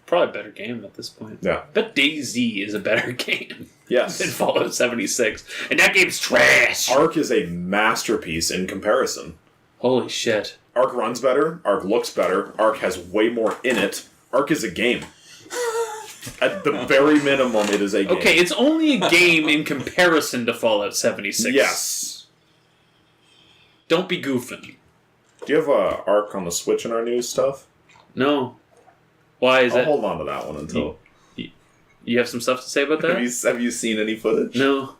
Probably a better game at this point. Yeah. But DayZ is a better game Yes. than Fallout 76. And that game's trash! Ark is a masterpiece in comparison. Holy shit. Ark runs better. Ark looks better. Ark has way more in it. Ark is a game. At the very minimum, it is a game. Okay, it's only a game in comparison to Fallout 76. Yes. Don't be goofing. Do you have Ark on the Switch in our news stuff? No. Why is I'll that? hold on to that one until... You have some stuff to say about that? Have you seen any footage? No.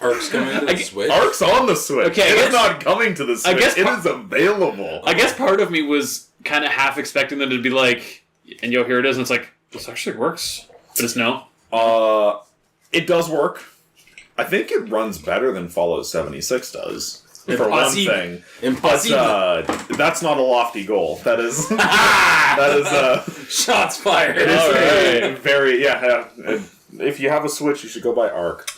Ark's coming to the Switch? Ark's on the Switch. Okay, it's not coming to the Switch. guess it is available. I guess part of me was kind of half expecting them to be like, and yo, here it is, and it's like, this actually works. But it's no. It does work. I think it runs better than Fallout 76 does. For one thing. Impossible. But that's not a lofty goal. That is... Shots fired. It is Alright. very... Yeah. If you have a Switch, you should go buy Ark.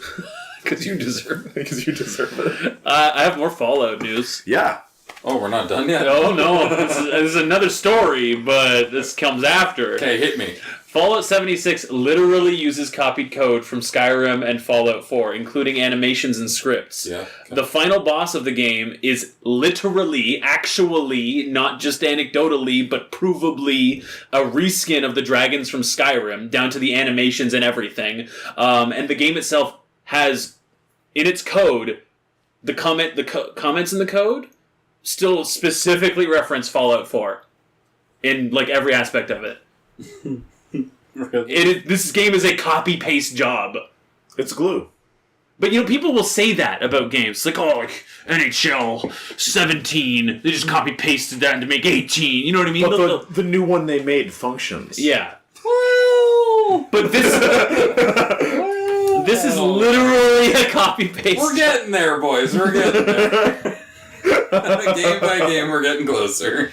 Because you deserve it. Because you deserve it. I have more Fallout news. Yeah. Oh, we're not done yet? No. This is another story, but this comes after. Okay, hit me. Fallout 76 literally uses copied code from Skyrim and Fallout 4, including animations and scripts. Yeah. Okay. The final boss of the game is literally, actually, not just anecdotally, but provably a reskin of the dragons from Skyrim, down to the animations and everything. And the game itself has, in its code, the comments in the code still specifically reference Fallout 4 in like every aspect of it. Really? This game is a copy-paste job. It's glue. But, people will say that about games. It's like, like, NHL 17, they just copy-pasted that to make 18. You know what I mean? But the new one they made functions. Yeah. Well, But this is literally a copy-paste. we're getting there, boys. We're getting there. Game by game, we're getting closer.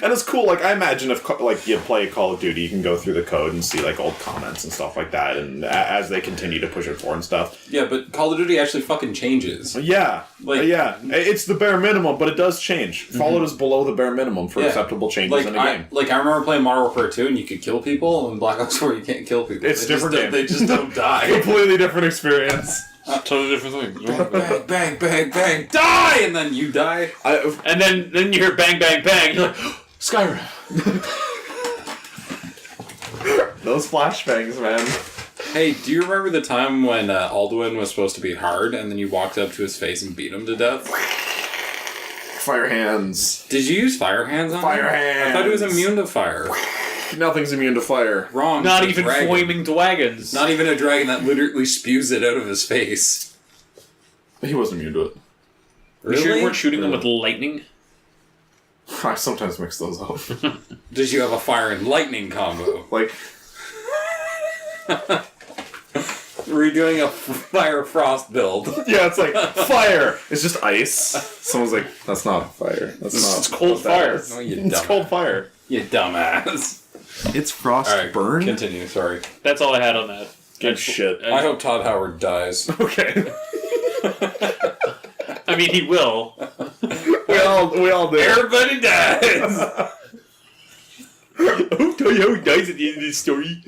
And it's cool, like, I imagine if, like, you play Call of Duty, you can go through the code and see, like, old comments and stuff like that, and as they continue to push it forward and stuff. Yeah, but Call of Duty actually fucking changes. Yeah. Yeah. It's the bare minimum, but it does change. Fallout is below the bare minimum for acceptable changes in a game. I remember playing Modern Warfare 2, and you could kill people, and Black Ops 4, you can't kill people. It's different game. They just don't die. Completely different experience. Totally different thing. Bang, bang, bang, bang, die! And then you die. And then you hear bang, bang, bang. You're like, Skyrim. Those flashbangs, man. Hey, do you remember the time when Alduin was supposed to be hard, and then you walked up to his face and beat him to death? Fire hands. Did you use fire hands on Fire him? hands. I thought he was immune to fire. Nothing's immune to fire. Wrong. Not it's a even dragon. flaming dragons. Not even a dragon that literally spews it out of his face. He wasn't immune to it. You sure you weren't shooting them with lightning? I sometimes mix those up. Did you have a fire and lightning combo? Like, Were you doing a fire frost build? yeah, it's like fire. It's just ice. Someone's like, that's not fire. It's cold fire. No, you It's dumbass. cold fire. You dumbass. It's frost All right, burn. continue. Sorry. That's all I had on that. Good shit. I hope Todd Howard dies. Okay. I mean, he will. we all do. Everybody dies. I'll tell you how he dies at the end of this story.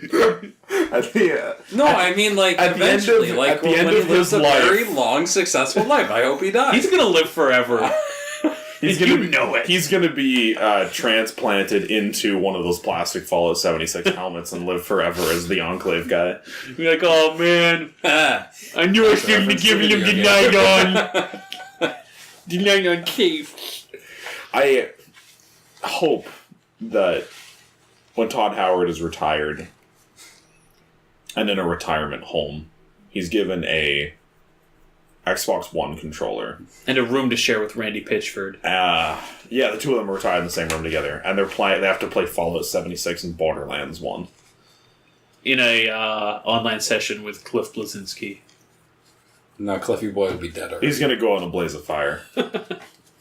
No, I mean like at the end eventually, of- like at the end when he of lives his a life. very long, successful life. I hope he dies. He's gonna live forever. He's You gonna know it. He's gonna be transplanted into one of those plastic Fallout 76 helmets and live forever as the Enclave guy. Be like, oh man, I knew I shouldn't be giving him the night on. The night on cave. I hope that when Todd Howard is retired and in a retirement home, he's given a Xbox One controller. And a room to share with Randy Pitchford. Yeah, the two of them are retired in the same room together, and they have to play Fallout 76 and Borderlands 1. In a online session with Cliff Blazinski. No, Cliffy Boy would be dead already. He's gonna go out in a blaze of fire.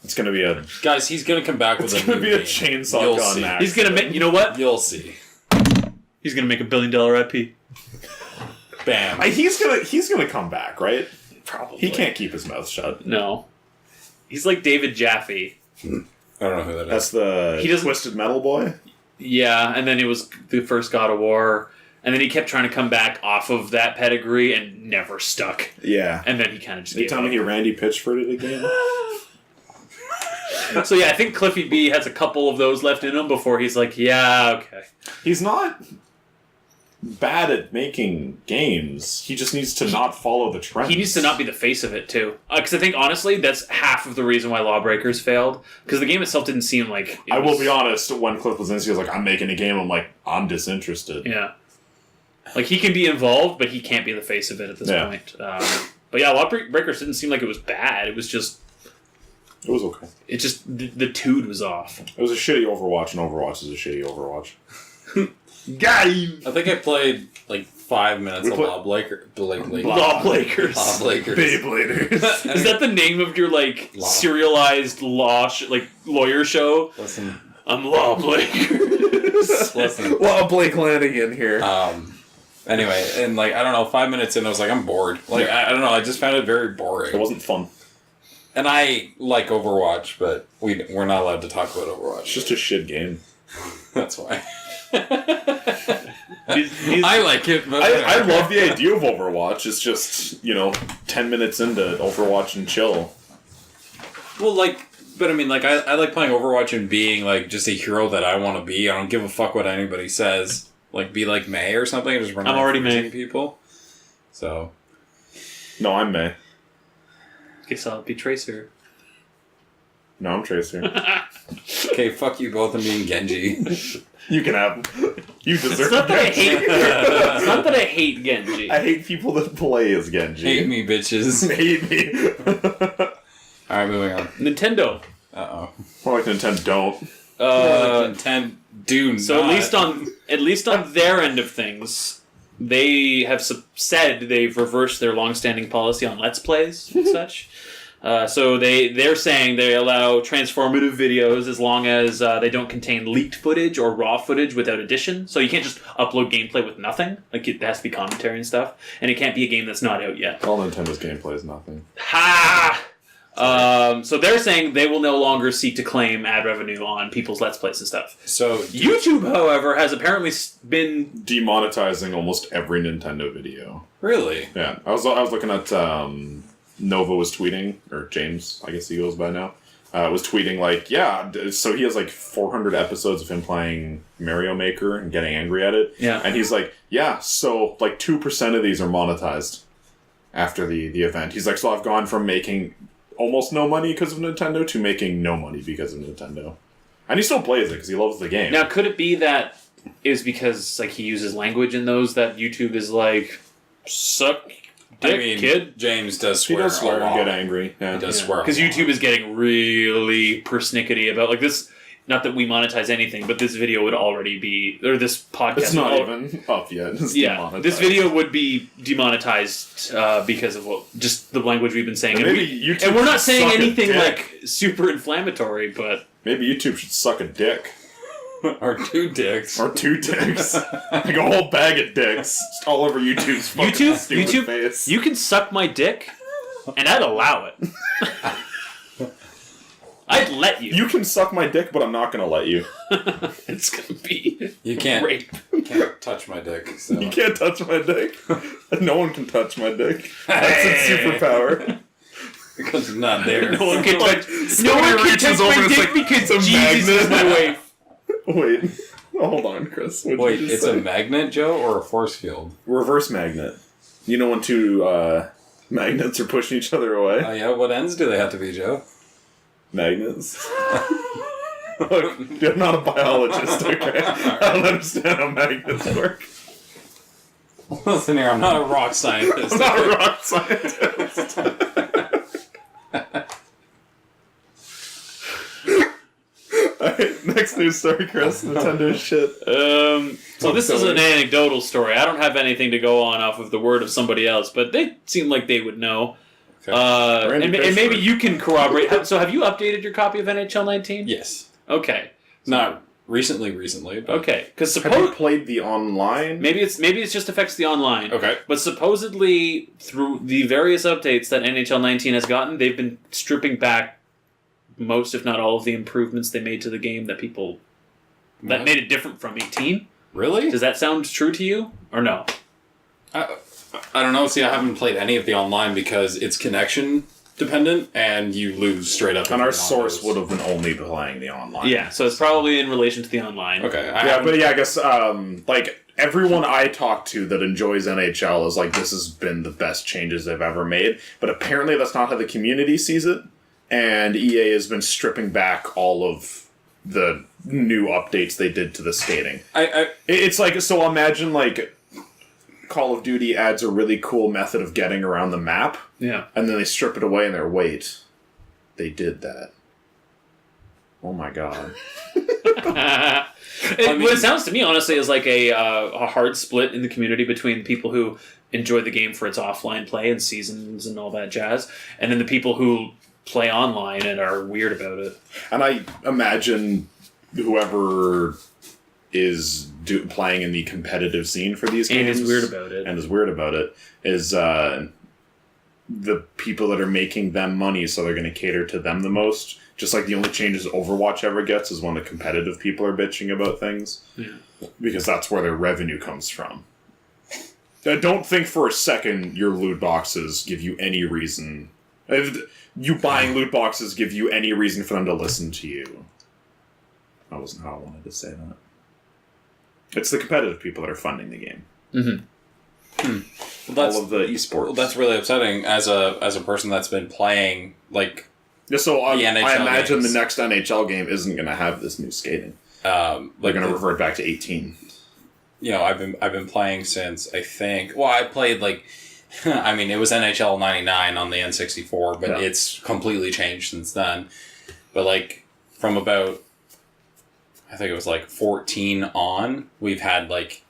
It's gonna be a Guys, he's gonna come back with it's a gonna new be a game. chainsaw You'll gun see. match. He's gonna make, you know what? You'll see. He's gonna make $1 billion IP. Bam. He's gonna come back, right? Probably. He can't keep his mouth shut. No. He's like David Jaffe. I don't know who that is. That's the He doesn't- Twisted Metal boy. Yeah, and then it was the first God of War. And then he kept trying to come back off of that pedigree and never stuck. Yeah. And then he kind of just Are you gave telling me he up. Randy Pitchford it again? So yeah, I think Cliffy B has a couple of those left in him before he's like, yeah, okay. He's not bad at making games. He just needs to not follow the trends. He needs to not be the face of it too. Because I think honestly, that's half of the reason why Lawbreakers failed. Because the game itself didn't seem like. I will be honest. When Cliff Blazinski was like, "I'm making a game," I'm like, "I'm disinterested." Yeah. Like he can be involved, but he can't be the face of it at this Yeah. point. But yeah, Lawbreakers didn't seem like it was bad. It was just. It was okay. It just the tude was off. It was a shitty Overwatch, and Overwatch is a shitty Overwatch. Got him. I think I played like 5 minutes of Lawbreakers. Lawbreakers. Beybladers. Is that the name of your like serialized lawyer show? Listen. I'm Lawbreakers. Listen. Well, Blake Lanigan here. Anyway, and like I don't know, 5 minutes in, I was like, I'm bored. Like I don't know, I just found it very boring. It wasn't fun. And I like Overwatch, but we're not allowed to talk about Overwatch. It's just a shit game. That's why. He's- I like it, but I love the idea of Overwatch. It's just, 10 minutes into Overwatch and chill. well, like, but I mean, like, I like playing Overwatch and being like just a hero that I want to be. I don't give a fuck what anybody says. Like, be like May or something. And just run. I'm around already freezing May. people. So No, I'm May. Guess I'll be Tracer. No, I'm Tracer. okay, fuck you both and being Genji. You can have. You deserve It's not that I hate. Genji. It's not that I hate Genji. I hate people that play as Genji. Hate me, bitches. Hate me. All right, moving on. Nintendo. More like Nintendo don't. Nintendo, do So not. at least on their end of things, they have said they've reversed their long-standing policy on Let's Plays and such. So they're saying they allow transformative videos as long as they don't contain leaked footage or raw footage without addition. So you can't just upload gameplay with nothing. Like it has to be commentary and stuff, and it can't be a game that's not out yet. All Nintendo's gameplay is nothing. Ha! So they're saying they will no longer seek to claim ad revenue on people's Let's Plays and stuff. So YouTube, however, has apparently been Demonetizing almost every Nintendo video. really, Yeah, I was looking at Nova was tweeting, or James, I guess he goes by now, was tweeting like, yeah, so he has like 400 episodes of him playing Mario Maker and getting angry at it. Yeah. And he's like, yeah, so like 2% of these are monetized after the event. He's like, so I've gone from making almost no money because of Nintendo to making no money because of Nintendo. And he still plays it because he loves the game. Now, could it be that is because like he uses language in those that YouTube is like suck dick, kid? James does he swear. does swear a and lot. get angry. Yeah. He does swear. Because YouTube is getting really persnickety about like this. not that we monetize anything, but this video would already be, or this podcast. It's not even up yet. It's demonetized. This video would be demonetized because of just the language we've been saying. And we're not saying anything like super inflammatory, but maybe YouTube should suck a dick. Or 2 dicks. Or 2 dicks. Like a whole bag of dicks just all over YouTube's fucking stupid face. You can suck my dick, and I'd allow it. I'd let you. You can suck my dick, but I'm not going to let you. It's going to be You can't touch my dick. So. You can't touch my dick. No one can touch my dick. That's its superpower. Because it's not there. No one can touch. No one can touch my dick because Jesus is my wife. Wait. Oh, hold on, Chris. Wait, it's a magnet, Joe, or a force field? Reverse magnet. You know when 2 magnets are pushing each other away? Oh, yeah? What ends do they have to be, Joe? Magnets. Look, I'm not a biologist, okay? I don't understand how magnets work. Listen here, I'm not a rock scientist. I'm not a rock scientist. Alright, next news story, Chris. Nintendo's shit. So this is an anecdotal story. I don't have anything to go on off of the word of somebody else, but they seem like they would know. Okay. And maybe you can corroborate. So have you updated your copy of NHL 19? Yes. Okay. Not recently, but... Okay. Because have you played the online? Maybe it's just affects the online. Okay. But supposedly, through the various updates that NHL 19 has gotten, they've been stripping back most, if not all, of the improvements they made to the game that made it different from 18. Really? Does that sound true to you? Or no? I don't know. See, I haven't played any of the online because it's connection dependent, and you lose straight up. And our source would have been only playing the online. Yeah, so it's probably in relation to the online. Okay. I guess, like, everyone I talk to that enjoys NHL is like, this has been the best changes they've ever made. But apparently that's not how the community sees it. And EA has been stripping back all of the new updates they did to the skating. It's like, so imagine, like, Call of Duty adds a really cool method of getting around the map. Yeah. And then they strip it away and they're, wait, they did that. Oh my god. What it sounds to me, honestly, is like a hard split in the community between people who enjoy the game for its offline play and seasons and all that jazz, and then the people who play online and are weird about it. And I imagine whoever is playing in the competitive scene for these games and is weird about it is the people that are making them money, so they're going to cater to them the most. Just like the only changes Overwatch ever gets is when the competitive people are bitching about things. Yeah. Because that's where their revenue comes from. I don't think for a second your loot boxes give you any reason. You buying loot boxes give you any reason for them to listen to you. That wasn't how I wanted to say that. It's the competitive people that are funding the game. Mm-hmm. Well, all of the esports. Well, that's really upsetting as a person that's been playing, like... Yeah, so I imagine games. the next NHL game isn't going to have this new skating. They're going to revert back to 18. You know, I've been playing since, I think... Well, I played, like... I mean, it was NHL 99 on the N64, but it's completely changed since then. But, like, from about... I think it was, like, 14 on, we've had, like...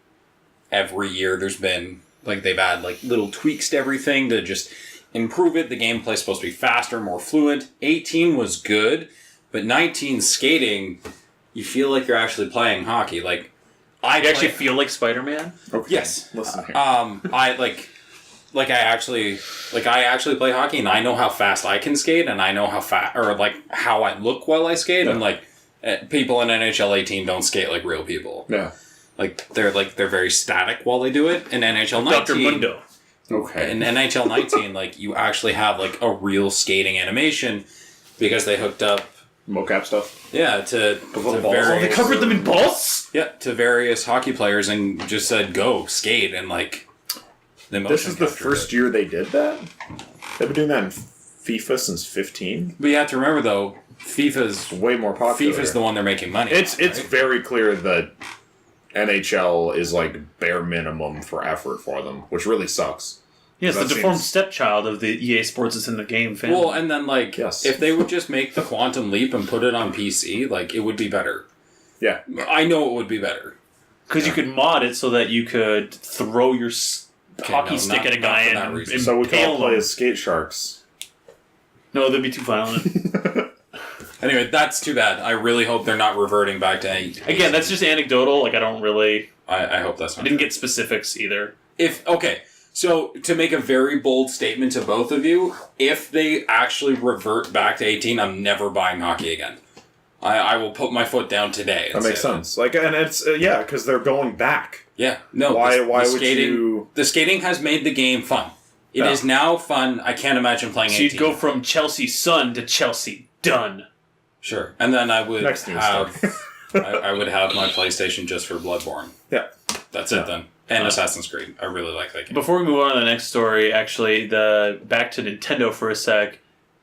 Every year there's been... Like, they've had, like, little tweaks to everything to just... improve it. The gameplay's supposed to be faster, more fluent. 18 was good, but 19 skating, you feel like you're actually playing hockey. Like, I actually feel like Spider-Man. Okay. Yes. Listen here. I actually play hockey, and I know how fast I can skate, and I know how fast or like how I look while I skate, and like people in NHL 18 don't skate like real people. Yeah. They're very static while they do it. In NHL 19, Dr. Mundo. Okay. In NHL 19, like, you actually have, like, a real skating animation because they hooked up... Mocap stuff? Yeah, to various... They covered them in balls? Yeah, to various hockey players and just said, go, skate, and, like... This is the first year they did that? They've been doing that in FIFA since 15? But you have to remember, though, FIFA's... way more popular. FIFA's the one they're making money on, It's right? very clear that... NHL is like bare minimum for effort for them, which really sucks. Yes, the That deformed seems- stepchild of the EA Sports that's in the game family. Well, and then like Yes. if they would just make the Quantum Leap and put it on PC, like it would be better. Yeah. I know it would be better. Because you could mod it so that you could throw your hockey stick at a guy not for that and reason. So we can all impale play him. as skate sharks. No, that'd be too violent. Anyway, that's too bad. I really hope they're not reverting back to 8. Again, that's just anecdotal. Like, I don't really... I hope that's I not didn't true. get specifics either. So to make a very bold statement to both of you, if they actually revert back to 18, I'm never buying hockey again. I will put my foot down today. That makes sense. Like, and it's because they're going back. Yeah, no. Why the would skating, you? The skating has made the game fun. It is now fun. I can't imagine playing 18. So you'd go from Chelsea Sun to Chelsea Done. Sure, and then I would Next news have I would have my PlayStation just for Bloodborne. Yeah. That's it then. And Assassin's Creed. I really like that game. Before we move on to the next story, actually, back to Nintendo for a sec.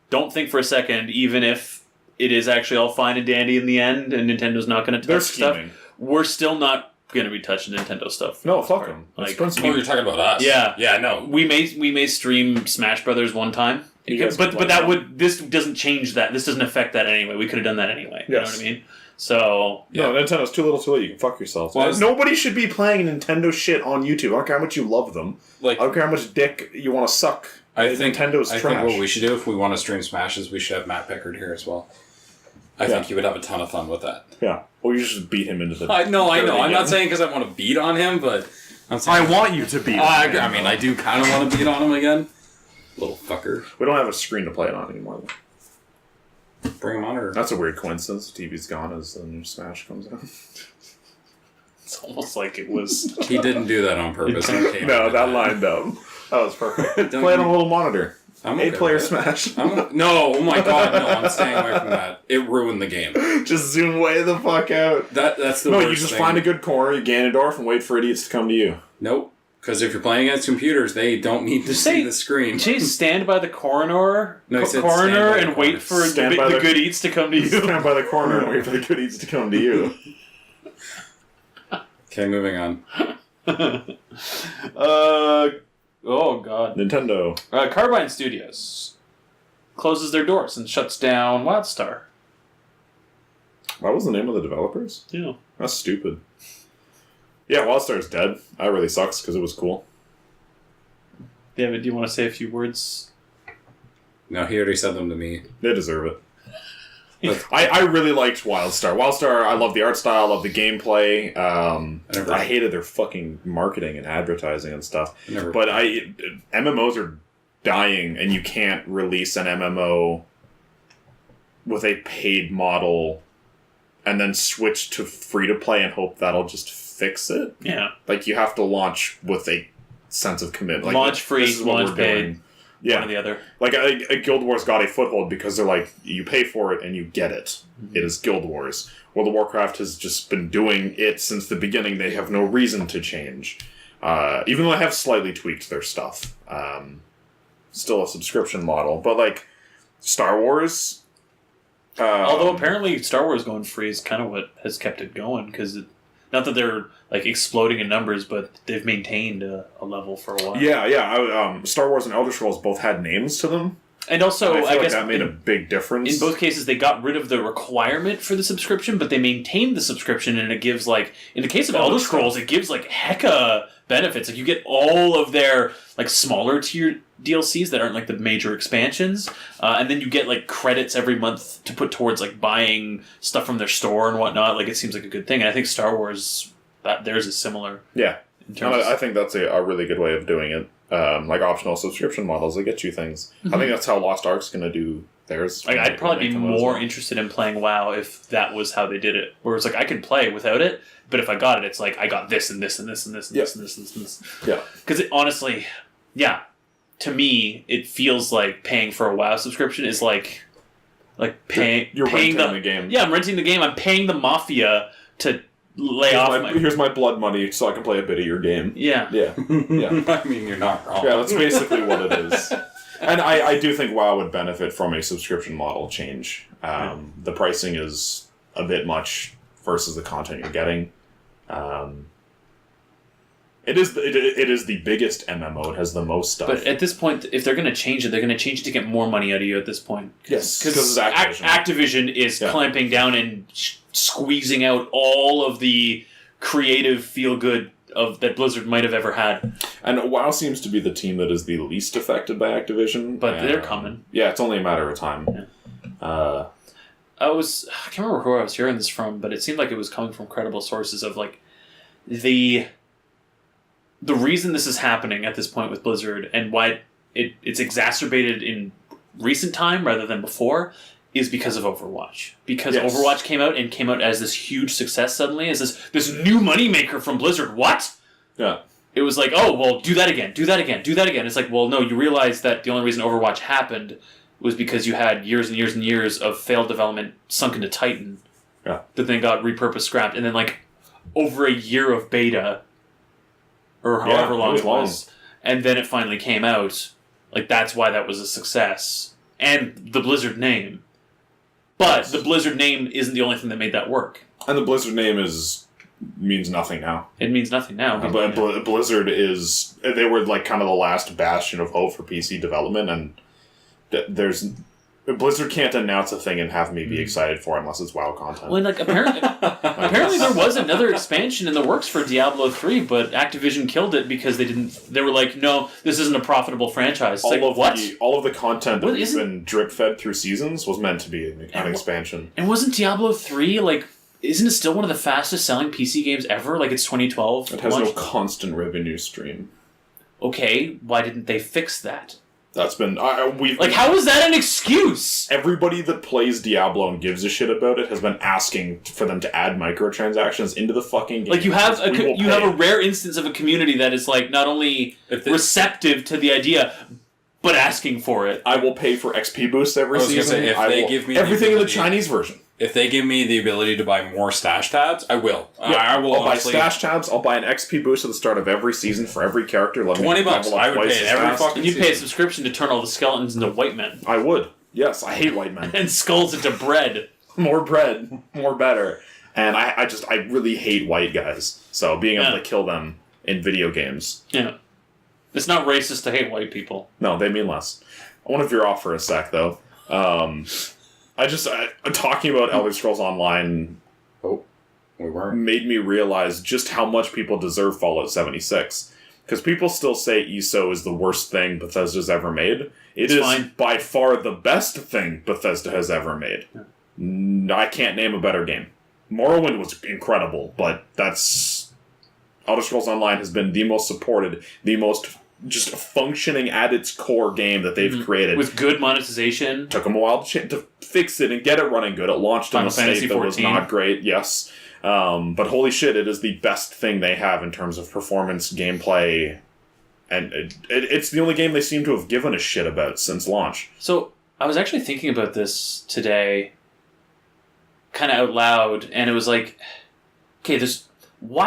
Don't think for a second, even if it is actually all fine and dandy in the end, and Nintendo's not going to They're touch stuff, scheming. we're still not going to be touching Nintendo stuff. No, fuck them. Like, Oh, you're talking about us? Yeah. Yeah, no. we may stream Smash Brothers one time, You guys but can play that that. would this doesn't change that. This doesn't affect that anyway. We could have done that anyway. You know Yes. what I mean? So No, Nintendo's too little, too late. You can fuck yourself. Well, Nobody should be playing Nintendo shit on YouTube. I don't care how much you love them. Like, I don't care how much dick you want to suck. I think Nintendo's I trash. think what we should do if we want to stream Smash is we should have Matt Pickard here as well. I think he would have a ton of fun with that. Yeah. Or you just beat him into the. I know. I'm again. not saying because I want to beat on him, but I'm saying want you to beat him. I mean, I do kind of want to beat on him again. Little fucker. We don't have a screen to play it on anymore. Though. Bring him on, or That's a weird coincidence. The TV's gone as the new Smash comes out. it's almost like it was. he didn't do that on purpose. Okay, No, that lined up. That was perfect. Don't Play it on you- a little monitor. I'm okay 8-player with it. Smash. No, oh my god, no! I'm staying away from that. It ruined the game. Just zoom way the fuck out. That's the No, worst you just thing. find a good corner, you Ganondorf, and wait for idiots to come to you. Nope. Because if you're playing against computers, they don't need to see the screen. Did you stand by the coroner? No, he said stand coroner by the and wait corner. for Stand the by the- good eats to come to you. Stand by the corner and wait for the goodies to come to you. Okay, moving on. Oh god. Nintendo. Carbine Studios closes their doors and shuts down WildStar. What was the name of the developers? Yeah. That's stupid. Yeah, WildStar's dead. That really sucks because it was cool. David, do you want to say a few words? No, he already said them to me. They deserve it. I really liked WildStar. WildStar, I love the art style, I love the gameplay. I hated their fucking marketing and advertising and stuff. But MMOs are dying, and you can't release an MMO with a paid model and then switch to free-to-play and hope that'll just fix it. Yeah. Like, you have to launch with a sense of commitment. Like, Launch free, this is what launch we're paid. doing. Yeah. One or the other. Like, Guild Wars got a foothold because they're like, you pay for it and you get it. Mm-hmm. It is Guild Wars. World of Warcraft has just been doing it since the beginning. They have no reason to change. Even though they have slightly tweaked their stuff. Still a subscription model. But, like, Star Wars... Although apparently Star Wars going free is kind of what has kept it going, because not that they're like exploding in numbers, but they've maintained a level for a while. Yeah. Star Wars and Elder Scrolls both had names to them. And also, And I feel guess that made a big difference. in both cases, they got rid of the requirement for the subscription, but they maintained the subscription, and it gives, like, in the case of Elder Scrolls, it gives, like, hecka benefits. Like, you get all of their, like, smaller tier DLCs that aren't, like, the major expansions, and then you get, like, credits every month to put towards, like, buying stuff from their store and whatnot. Like, it seems like a good thing, and I think Star Wars, theirs is similar. Yeah. In terms I think that's a really good way of doing it. Like optional subscription models that get you things. Mm-hmm. I think that's how Lost Ark's going to do theirs. Like, I'd probably be Make them as more well. interested in playing WoW if that was how they did it. Where it's like, I could play without it, but if I got it, it's like, I got this and this and this and this and this and this and this. Yeah. Because honestly, yeah, to me, it feels like paying for a WoW subscription is like paying... You're paying renting the game. Yeah, I'm renting the game. I'm paying the Mafia to lay off my... Here's my blood money so I can play a bit of your game. Yeah. Yeah. Yeah. I mean, you're not wrong. Yeah, that's basically what it is. And I do think WoW would benefit from a subscription model change. The pricing is a bit much versus the content you're getting. It is the biggest MMO. It has the most stuff. But at this point, if they're going to change it, they're going to change it to get more money out of you at this point. Yes, because Activision is clamping down and squeezing out all of the creative feel-good that Blizzard might have ever had. And WoW seems to be the team that is the least affected by Activision. But they're coming. Yeah, it's only a matter of time. Yeah. I can't remember who I was hearing this from, but it seemed like it was coming from credible sources of like the reason this is happening at this point with Blizzard and why it's exacerbated in recent time rather than before is because of Overwatch. Because Overwatch came out as this huge success suddenly, as this new moneymaker from Blizzard. What? Yeah. It was like, oh, well, do that again. It's like, well, no, you realize that the only reason Overwatch happened was because you had years and years and years of failed development sunk into Titan that then got repurposed, scrapped, and then like over a year of beta or however long it was. And then it finally came out. Like, that's why that was a success. And the Blizzard name. But the Blizzard name isn't the only thing that made that work. And the Blizzard name means nothing now. It means nothing now. But Blizzard they were like kind of the last bastion of hope for PC development, and Blizzard can't announce a thing and have me be excited for it unless it's WoW content. Well, like apparently there was another expansion in the works for Diablo 3, but Activision killed it because they were like, no, this isn't a profitable franchise. It's all of the content that has been drip fed through seasons was meant to be an expansion. And wasn't Diablo 3 like? Isn't it still one of the fastest selling PC games ever? Like it's 2012. It has no constant revenue stream. Okay, why didn't they fix that? That's been how is that an excuse? Everybody that plays Diablo and gives a shit about it has been asking for them to add microtransactions into the fucking game. Like you have a rare instance of a community that is like not only receptive to the idea, but asking for it. I will pay for XP boosts every season. If they give me everything in the Chinese version. If they give me the ability to buy more stash tabs, I will. Yeah, I'll buy stash tabs. I'll buy an XP boost at the start of every season for every character. $20. I would pay it every fucking And you pay a subscription to turn all the skeletons into white men. I would. Yes, I hate white men. And skulls into bread. More bread. More better. And I really hate white guys. So being able to kill them in video games. Yeah. It's not racist to hate white people. No, they mean less. I want to veer off for a sec, though. Talking about Elder Scrolls Online made me realize just how much people deserve Fallout 76. Because people still say ESO is the worst thing Bethesda's ever made. It's by far the best thing Bethesda has ever made. Yeah. I can't name a better game. Morrowind was incredible, but Elder Scrolls Online has been the most supported, the most just functioning at its core game that they've created. With good monetization. Took them a while to fix it and get it running good. It launched in a state that was not great, yes. But holy shit, it is the best thing they have in terms of performance, gameplay, and it's the only game they seem to have given a shit about since launch. So, I was actually thinking about this today, kind of out loud, and it was like, okay,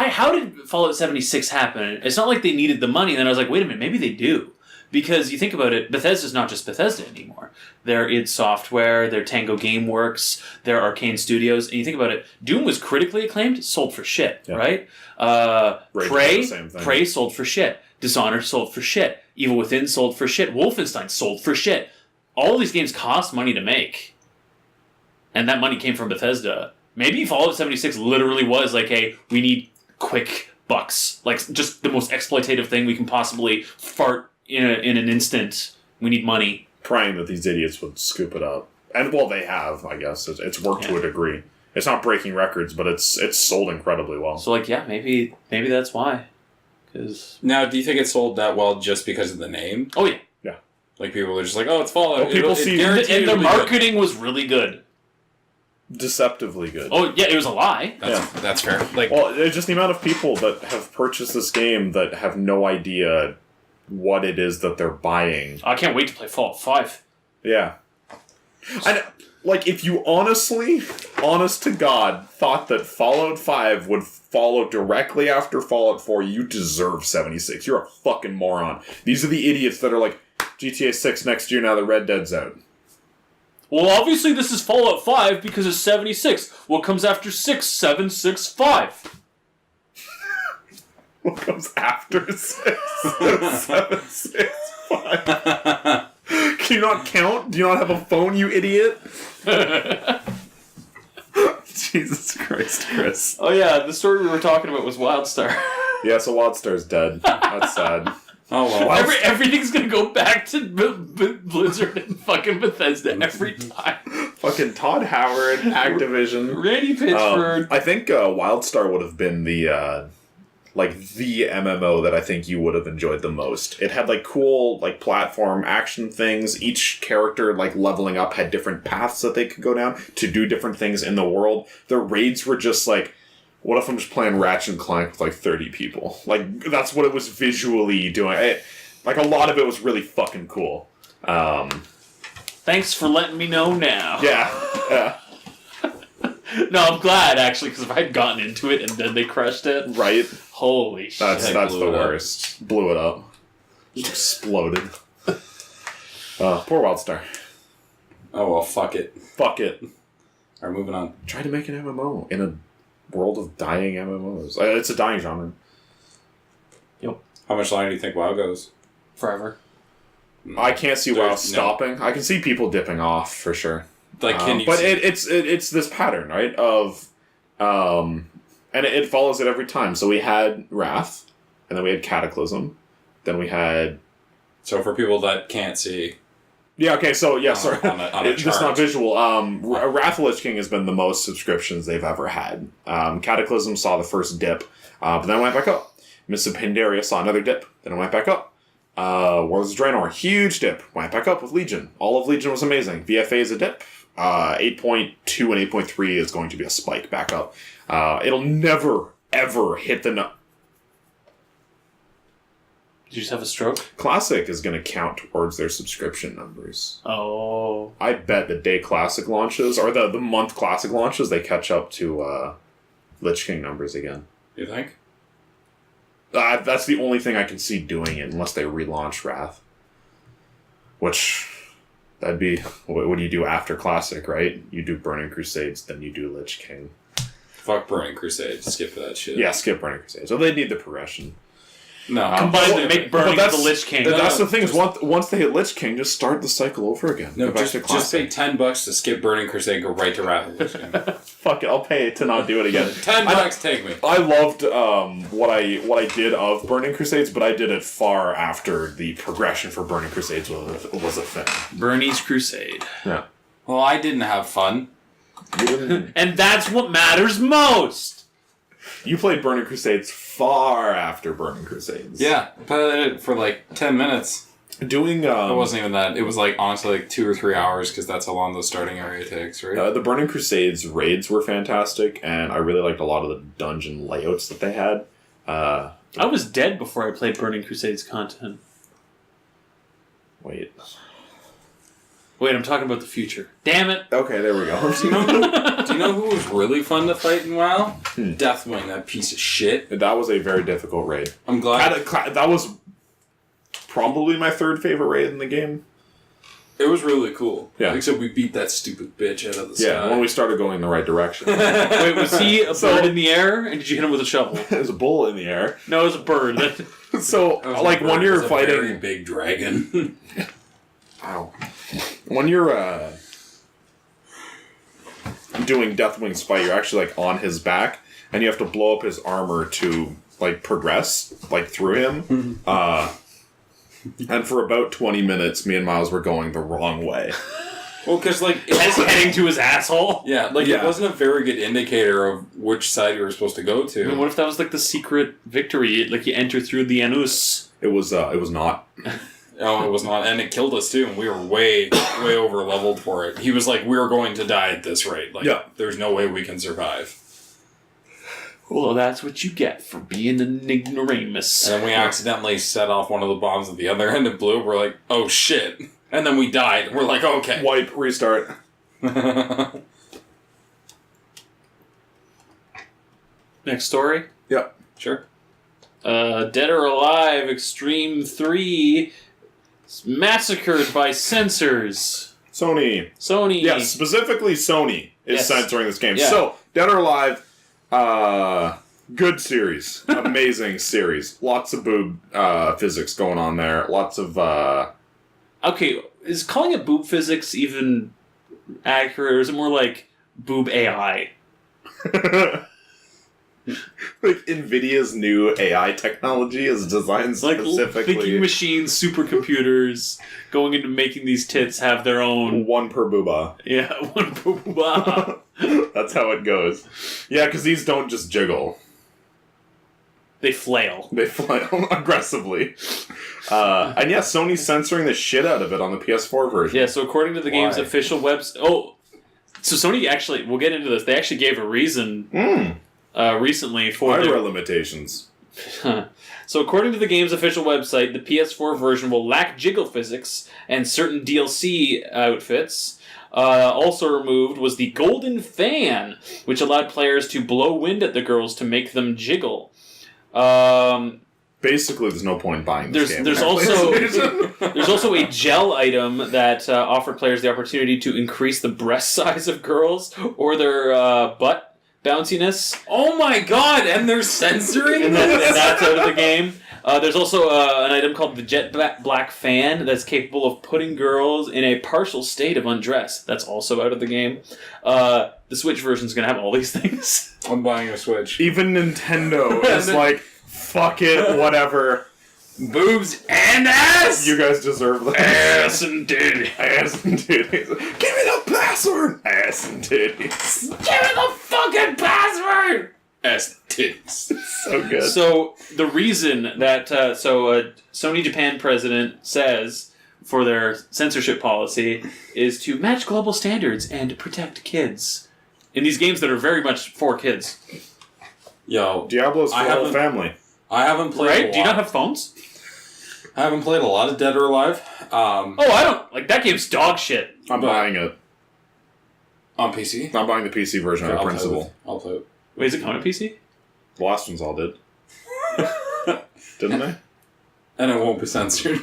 how did Fallout 76 happen? It's not like they needed the money, and then I was like, wait a minute, maybe they do. Because you think about it, Bethesda's not just Bethesda anymore. They're id Software, they're Tango Gameworks, they're Arcane Studios, and you think about it, Doom was critically acclaimed, sold for shit, right? Prey sold for shit. Dishonored sold for shit. Evil Within sold for shit. Wolfenstein sold for shit. All these games cost money to make. And that money came from Bethesda. Maybe Fallout 76 literally was like, hey, we need quick bucks. Like, just the most exploitative thing we can possibly fart in an instant. We need money. Praying that these idiots would scoop it up. And, well, they have, I guess. It's worked to a degree. It's not breaking records, but it's sold incredibly well. So, like, yeah, maybe that's why. Now, do you think it sold that well just because of the name? Oh, yeah. Yeah. Like, people are just like, oh, it's Fallout. Well, people see... And their marketing was really good. Deceptively good. Oh, yeah, it was a lie. That's fair. Like, well, it's just the amount of people that have purchased this game that have no idea what it is that they're buying. I can't wait to play Fallout 5. Yeah. And, like, if you honest to God, thought that Fallout 5 would follow directly after Fallout 4, you deserve 76. You're a fucking moron. These are the idiots that are like, GTA 6 next year now that Red Dead's out. Well, obviously this is Fallout 5 because it's 76. What comes after 6? 7, 6, 5. What comes after 6? 7, 6, 5. Can you not count? Do you not have a phone, you idiot? Jesus Christ, Chris. Oh yeah, the story we were talking about was Wildstar. Yeah, so Wildstar's dead. That's sad. Oh well. Everything's gonna go back to Blizzard and fucking Bethesda every time. Fucking Todd Howard, Activision. Randy Pitchford. I think Wildstar would have been the MMO that I think you would have enjoyed the most. It had like cool like platform action things. Each character like leveling up had different paths that they could go down to do different things in the world. The raids were just like, what if I'm just playing Ratchet and Clank with like 30 people? Like that's what it was visually doing. Like a lot of it was really fucking cool. Thanks for letting me know now. Yeah. No, I'm glad actually, because if I'd gotten into it and then they crushed it, Right. Holy shit! That's the worst. Blew it up. Just exploded. Poor Wildstar. Oh well, fuck it. Fuck it. Alright, moving on. Try to make an MMO in a world of dying MMOs. It's a dying genre. Yep. How much longer do you think WoW goes? Forever. I can't see WoW stopping. I can see people dipping off for sure. Like, can you? But it's this pattern, right? Of, and it follows it every time. So we had Wrath, and then we had Cataclysm, then we had. So for people that can't see. Yeah. Okay. So yeah. Sorry. On a It's not visual. Wrath of Lich King has been the most subscriptions they've ever had. Cataclysm saw the first dip, but then it went back up. Mists of Pandaria saw another dip, then it went back up. Warlords of Draenor, huge dip, went back up with Legion. All of Legion was amazing. VFA is a dip. 8.2 and 8.3 is going to be a spike back up. It'll never, ever hit the... Did you just have a stroke? Classic is going to count towards their subscription numbers. Oh. I bet the day Classic launches, or the month Classic launches, they catch up to Lich King numbers again. You think? That's the only thing I can see doing it, unless they relaunch Wrath. Which... That'd be... What do you do after Classic, right? You do Burning Crusades, then you do Lich King. Fuck Burning Crusade. Skip that shit. Yeah, skip Burning Crusade. So they need the progression. No. Combine them, make Burning the Lich King. That's the thing, is once they hit Lich King, just start the cycle over again. No, just pay $10 to skip Burning Crusade, go right to Wrath of Lich King. Fuck it, I'll pay to not do it again. $10, take me. I loved what I did of Burning Crusades, but I did it far after the progression for Burning Crusades was a thing. Bernie's Crusade. Yeah. Well, I didn't have fun. And that's what matters most! You played Burning Crusades far after Burning Crusades. Yeah, played it for like 10 minutes. Doing It wasn't even that. It was like honestly like 2 or 3 hours because that's how long the starting area takes, right? the Burning Crusades raids were fantastic, and I really liked a lot of the dungeon layouts that they had. I was dead before I played Burning Crusades content. Wait, I'm talking about the future. Damn it! Okay, there we go. Do you know who was really fun to fight in WoW? Deathwing, that piece of shit. That was a very difficult raid. I'm glad. That was probably my third favorite raid in the game. It was really cool. Yeah. Except we beat that stupid bitch out of the sky. Yeah, when we started going in the right direction. Wait, was he a bird in the air, and did you hit him with a shovel? There's a bull in the air. No, it was a bird. So, like, when you're fighting... a very big dragon. Ow. When you're doing Deathwing's fight, you're actually like on his back, and you have to blow up his armor to like progress like through him. And for about 20 minutes, me and Miles were going the wrong way. Well, because like It was heading to his asshole. yeah, it wasn't a very good indicator of which side you were supposed to go to. I mean, what if that was like the secret victory? Like you enter through the anus. It was not. Oh, it was not, and it killed us too. And we were way over leveled for it. He was like, "We are going to die at this rate. Like, Yeah. there's no way we can survive." Well, that's what you get for being an ignoramus. And then we accidentally set off one of the bombs at the other end. It blew. We're like, "Oh shit!" And then we died. We're like, "Okay." Wipe, restart. Next story. Yep. Sure. Dead or Alive Extreme 3 massacred by censors. Sony. Sony. Specifically Sony is Yes. censoring this game. Yeah. So, Dead or Alive, Good series. Amazing series. Lots of boob physics going on there. Lots of... Okay, is calling it boob physics even accurate, or is it more like boob AI? Like NVIDIA's new AI technology is designed Like specifically... thinking machines, supercomputers, going into making these tits have their own... One per booba. Yeah, one booba. That's how it goes. Yeah, because these don't just jiggle. They flail. They flail aggressively. And yeah, Sony's censoring the shit out of it on the PS4 version. Yeah, so according to the game's official website... Oh, so Sony actually... We'll get into this. They actually gave a reason recently for hardware limitations. So according to the game's official website, the PS4 version will lack jiggle physics, and certain DLC outfits. Also removed was the Golden Fan, which allowed players to blow wind at the girls to make them jiggle. Basically, there's no point in buying this game. There's also a gel item that offered players the opportunity to increase the breast size of girls or their butt bounciness. Oh my god, and they're censoring and that's out of the game. There's also an item called the Jet Black Fan that's capable of putting girls in a partial state of undress. That's also out of the game. The Switch version's going to have all these things. I'm buying a Switch. Even Nintendo is like, fuck it, whatever. Boobs and ass! You guys deserve this. Ass and titties. Ass and titties. Give me the password! Ass and titties. Give me the fucking password! Ass and titties. So good. So, the reason that... Sony Japan president says for their censorship policy is to match global standards and protect kids. In these games that are very much for kids. Yo, Diablo's for the whole family. I haven't played Right? a lot. Do you not have phones? I haven't played a lot of Dead or Alive. I don't... Like, that game's dog shit. I'm buying it. On PC? I'm buying the PC version out of principle. I'll play it. Wait, is it coming to PC? The last ones all did. Didn't they? And it won't be censored.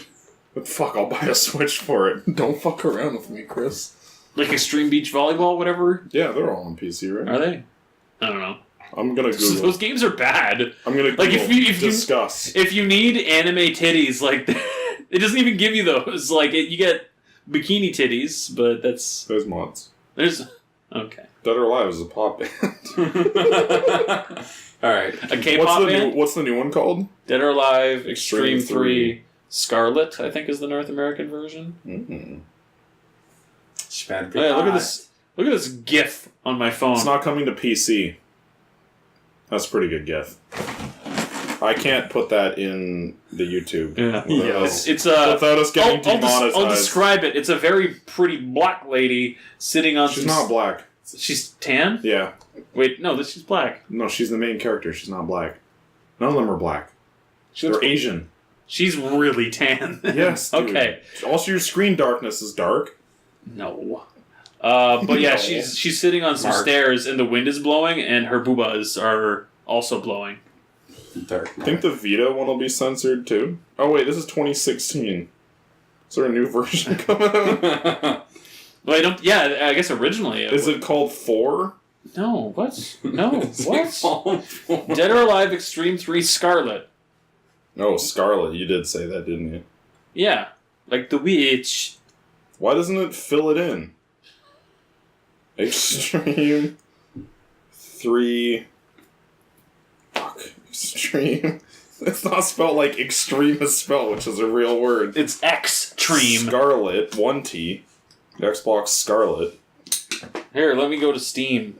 But fuck, I'll buy a Switch for it. Don't fuck around with me, Chris. Like Extreme Beach Volleyball, whatever? Yeah, they're all on PC, right? Are they? I don't know. I'm gonna Google. Those games are bad. I'm gonna Google. Like, if you discuss. If you need anime titties, like, it doesn't even give you those. Like, you get bikini titties, but that's... There's mods. There's... Okay. Dead or Alive is a pop band. Alright. A K-pop band? What's the new one called? Dead or Alive, Extreme Extreme 3, Scarlet, I think is the North American version. Mm-hmm. Oh, yeah, look at this. Look at this GIF on my phone. It's not coming to PC. That's a pretty good GIF. I can't put that in the YouTube. Yeah. Without, It's without us getting demonetized. I'll describe it. It's a very pretty black lady sitting on... She's not black. She's tan? Yeah. Wait, no, she's black. No, she's the main character. She's not black. None of them are black. She They're looks- Asian. She's really tan. Yes, dude. Okay. Also, your screen darkness is dark. No. But yeah, No. she's sitting on some Mark. stairs and the wind is blowing and her boobas are also blowing. Dark. I think the Vita one will be censored too. Oh wait, this is 2016. Is there a new version coming out? Well, I don't... Yeah, I guess originally... Is it called 4? No, what? No, what? Dead or Alive Extreme 3 Scarlet. Oh, Scarlet. You did say that, didn't you? Yeah, like the witch. Why doesn't it fill it in? Extreme 3... Fuck. Extreme... It's not spelled like extreme is spelled, which is a real word. It's Extreme. Scarlet, 1T. Xbox Scarlet. Here, let me go to Steam.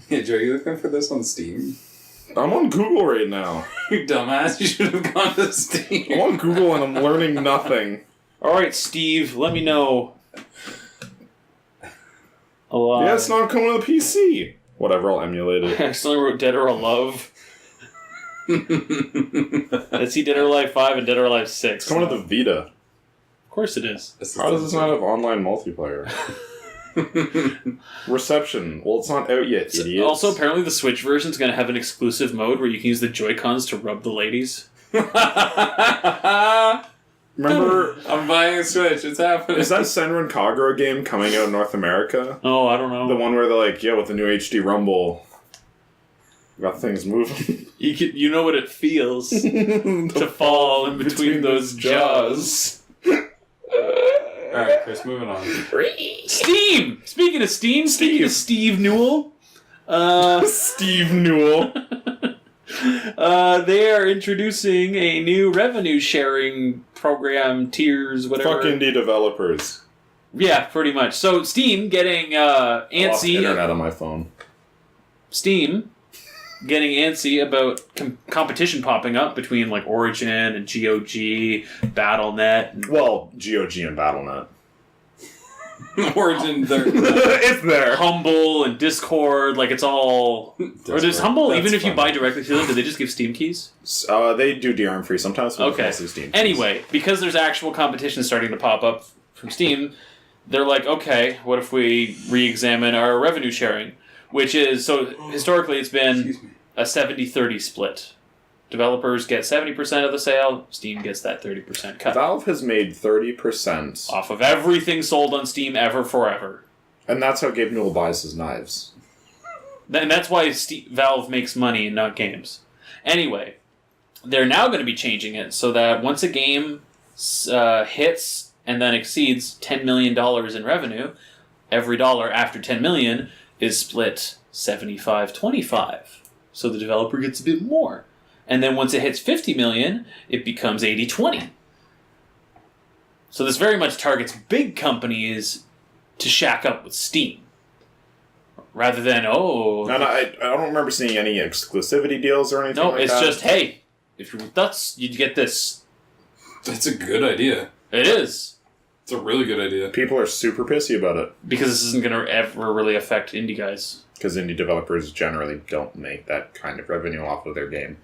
Hey, Joe, you looking for this on Steam? I'm on Google right now. You dumbass, you should have gone to Steam. I'm on Google and I'm learning nothing. Alright, Steve, let me know. Alive. Yeah, it's not coming to the PC. Whatever, I'll emulate I it. accidentally wrote Dead or Alive. Let's see Dead or Alive 5 and Dead or Alive 6. It's coming to the Vita. Of course it is. How does this not have online multiplayer? Reception. Well, it's not out yet, idiots. Also, apparently the Switch version is going to have an exclusive mode where you can use the Joy-Cons to rub the ladies. Remember... I'm buying a Switch, it's happening. Is that Senran Kagura game coming out in North America? Oh, I don't know. The one where they're like, yeah, with the new HD Rumble. Got things moving. You know what it feels to fall in between those jaws. Alright, Chris, moving on. Steam! Speaking of Steam, speaking of Steve Newell. Steve Newell. They are introducing a new revenue sharing program, tiers, whatever. Fuck indie developers. Yeah, pretty much. So Steam getting Lost antsy. internet on my phone. Steam getting antsy about competition popping up between like Origin and GOG, BattleNet. And Well, GOG and BattleNet. Origin, It's there. Humble and Discord, like it's all. Or does Humble, That's even if you funny. buy directly to them, do they just give Steam keys? They do DRM free sometimes. But Okay. mostly Steam. Anyway, because there's actual competition starting to pop up from Steam, they're like, okay, what if we re-examine our revenue sharing? Which is, so historically it's been a 70-30 split. Developers get 70% of the sale, Steam gets that 30% cut. Valve has made 30%. Off of everything sold on Steam ever, forever. And that's how Gabe Newell buys his knives. And that's why Valve makes money and not games. Anyway, they're now going to be changing it so that once a game hits and then exceeds $10 million in revenue, every dollar after $10 million is split 75-25. So the developer gets a bit more. And then once it hits 50 million, it becomes 80-20. So this very much targets big companies to shack up with Steam. Rather than, And I don't remember seeing any exclusivity deals or anything no, like it's that. just, hey, if you're with us, you get this. That's a good idea. It is. It's a really good idea. People are super pissy about it. Because this isn't going to ever really affect indie guys. Because indie developers generally don't make that kind of revenue off of their game.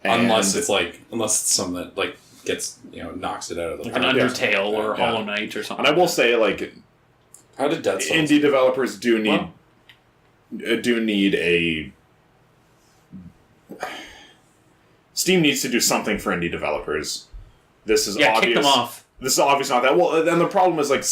And Unless it's something that like gets knocks it out of the Like an park. Undertale or Yeah. Hollow Knight or something. And I will say, like, How did Dead Cells? indie developers do need a... Steam needs to do something for indie developers. This is obvious. Kick them off. This is obviously not that. Well, then the problem is, like,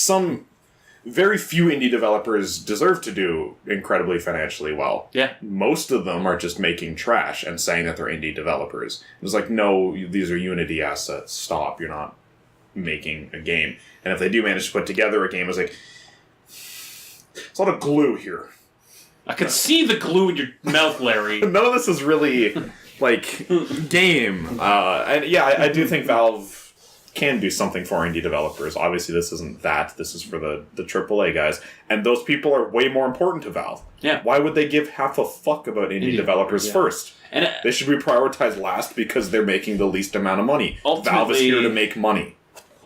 very few indie developers deserve to do incredibly financially well. Yeah. Most of them are just making trash and saying that they're indie developers. It's like, no, these are Unity assets. Stop. You're not making a game. And if they do manage to put together a game, it's like, it's a lot of glue here. I could see the glue in your mouth, Larry. None of this is really, like, game. And yeah, I do think Valve can do something for indie developers. Obviously, this isn't that. This is for the AAA guys. And those people are way more important to Valve. Yeah. Why would they give half a fuck about indie developers yeah. first? And They should be prioritized last because they're making the least amount of money. Valve is here to make money.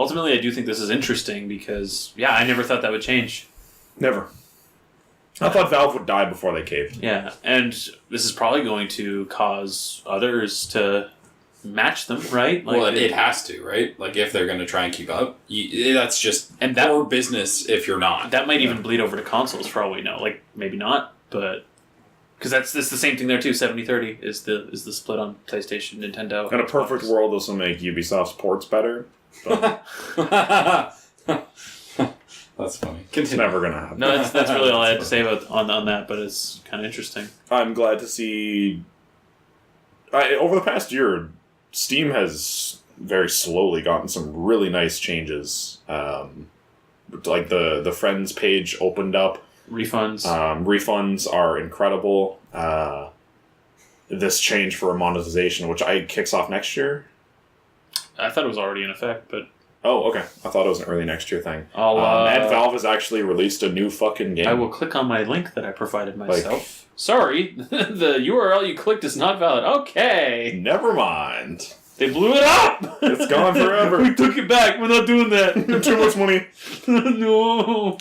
ultimately, I do think this is interesting because, yeah, I never thought that would change. Never. I thought Valve would die before they caved. Yeah, and this is probably going to cause others to match them, right? Well, it has to, right? Like, if they're going to try and keep up, that's just poor business if you're not. That might even bleed over to consoles for all we know. Like, maybe not, but... Because that's the same thing there, too. 70-30 is the split on PlayStation, Nintendo. In a perfect world, this will make Ubisoft's ports better. But That's funny. it's never going to happen. No, that's really all I had to say about on that, but it's kind of interesting. I'm glad to see... over the past year, Steam has very slowly gotten some really nice changes. Like the Friends page opened up. Refunds. Refunds are incredible. This change for monetization, which kicks off next year. I thought it was already in effect, but... Oh, okay. I thought it was an early next year thing. I'll, and Valve has actually released a new fucking game. I will click on my link that I provided myself. Sorry, the URL you clicked is not valid. Okay. Never mind. They blew it up! It's gone forever. We took it back. We're not doing that. Too much money. No.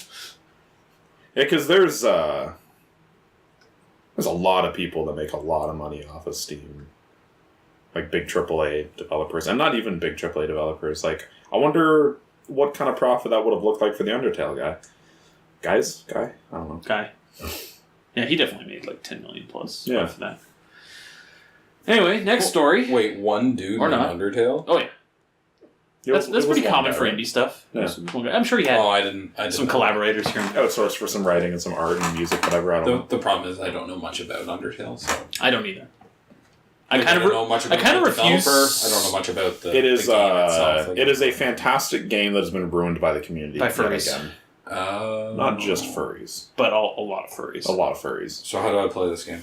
Yeah, because there's a lot of people that make a lot of money off of Steam. Like big AAA developers. And not even big AAA developers. Like, I wonder what kind of profit that would have looked like for the Undertale guy. Guy? I don't know. Guy. Yeah, he definitely made like 10 million plus Yeah. for that. Anyway, next story. Wait, one dude Or in not. Undertale? Oh, yeah. That's It was pretty one common guy, for right? indie stuff. Yeah. I'm sure he had I didn't some know. collaborators here and there. Outsourced for some writing and some art and music, whatever. I don't know. The problem is I don't know much about Undertale, so... I don't either. I kind of don't know much about the refuse. developer. I don't know much about the. It is the game itself. it is a fantastic game that has been ruined by the community. By furries. Again. Not just furries, but a lot of furries. A lot of furries. So how do I play this game?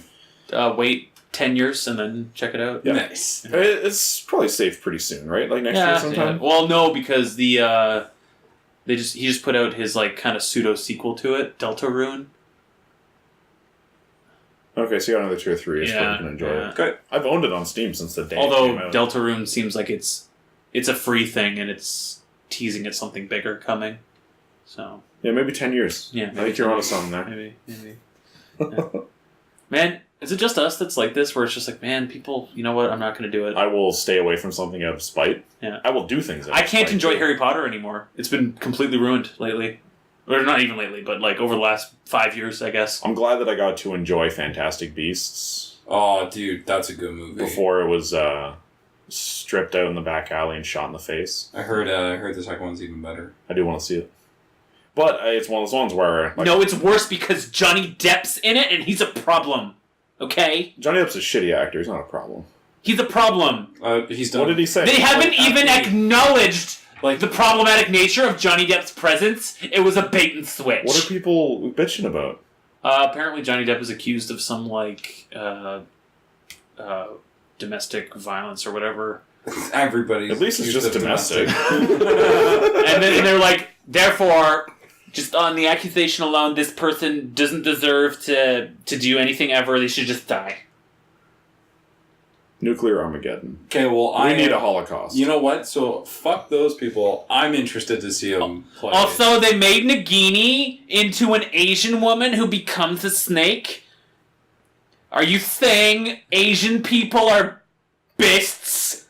Wait 10 years and then check it out. Yeah. Nice. It's probably safe pretty soon, right? Like next year sometime. Yeah. Well, no, because he just put out his like kind of pseudo sequel to it, Deltarune. Okay, so you got another 2 or 3 years before you can enjoy it. Good. I've owned it on Steam since the day. Although it came out. Deltarune seems like it's a free thing and it's teasing at something bigger coming. So yeah, maybe 10 years. Yeah, I think you're onto something there. Maybe. Yeah. Man, is it just us that's like this, where it's just like, man, people, you know what? I'm not going to do it. I will stay away from something out of spite. Yeah, I will do things. I can't enjoy Harry Potter anymore. It's been completely ruined lately. Or not even lately, but like over the last 5 years, I guess. I'm glad that I got to enjoy Fantastic Beasts. Oh, dude, that's a good movie. Before it was stripped out in the back alley and shot in the face. I heard the second one's even better. I do want to see it. But it's one of those ones where... Like, no, it's worse because Johnny Depp's in it and he's a problem. Okay? Johnny Depp's a shitty actor. He's not a problem. He's a problem. He's done. What did he say? They haven't even acknowledged the problematic nature of Johnny Depp's presence. It was a bait and switch. What are people bitching about? Apparently Johnny Depp is accused of some, domestic violence or whatever. Everybody. At least it's just domestic. and they're like, therefore, just on the accusation alone, this person doesn't deserve to do anything ever. They should just die. Nuclear Armageddon. Okay, well, we need a Holocaust. You know what? So, fuck those people. I'm interested to see them play. Also, they made Nagini into an Asian woman who becomes a snake. Are you saying Asian people are beasts?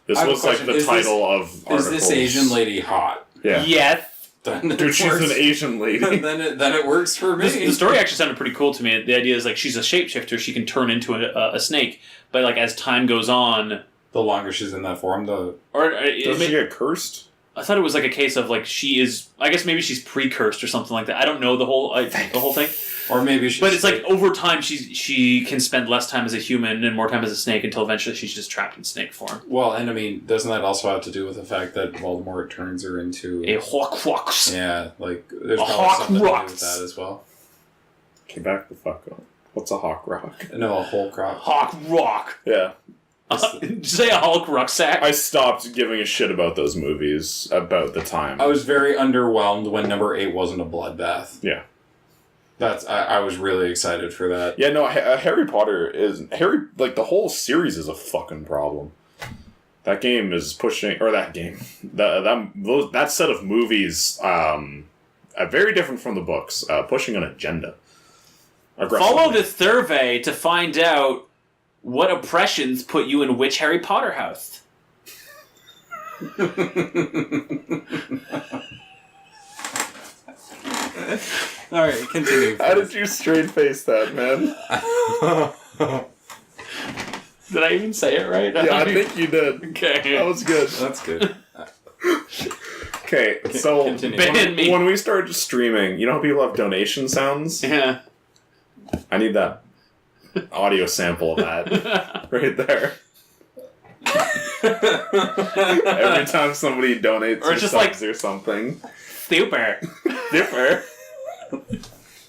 This was like the title of articles. Is this Asian lady hot? Yeah. Yes. Dude, she's an Asian lady. then it works for me. The story actually sounded pretty cool to me. The idea is like she's a shapeshifter. She can turn into a snake. But like as time goes on, the longer she's in that form, does she get cursed? I thought it was like a case of like she is. I guess maybe she's pre-cursed or something like that. I don't know the whole thing. Or maybe she's... But it's like over time she can spend less time as a human and more time as a snake until eventually she's just trapped in snake form. Well, and I mean, doesn't that also have to do with the fact that Voldemort turns her into a Horcrux? Yeah, like there's probably something to do with that as well. Okay, back the fuck up. What's a Hawk Rock? No, a Hulk-Rock. Hawk Rock. Yeah. Did you say a Hulk rucksack? I stopped giving a shit about those movies about the time. I was very underwhelmed when number 8 wasn't a bloodbath. Yeah. I was really excited for that. Yeah, no, Harry Potter is... Like, the whole series is a fucking problem. That game is pushing... Or that game. That set of movies, very different from the books, pushing an agenda. Follow the survey to find out what oppressions put you in which Harry Potter house. Alright, continue. How did you straight face that, man? Did I even say it right? Yeah, I think you did. Okay. That was good. That's good. Okay, so continue. When we started streaming, you know how people have donation sounds? Yeah. I need that audio sample of that right there. Every time somebody donates or just like or something. Super.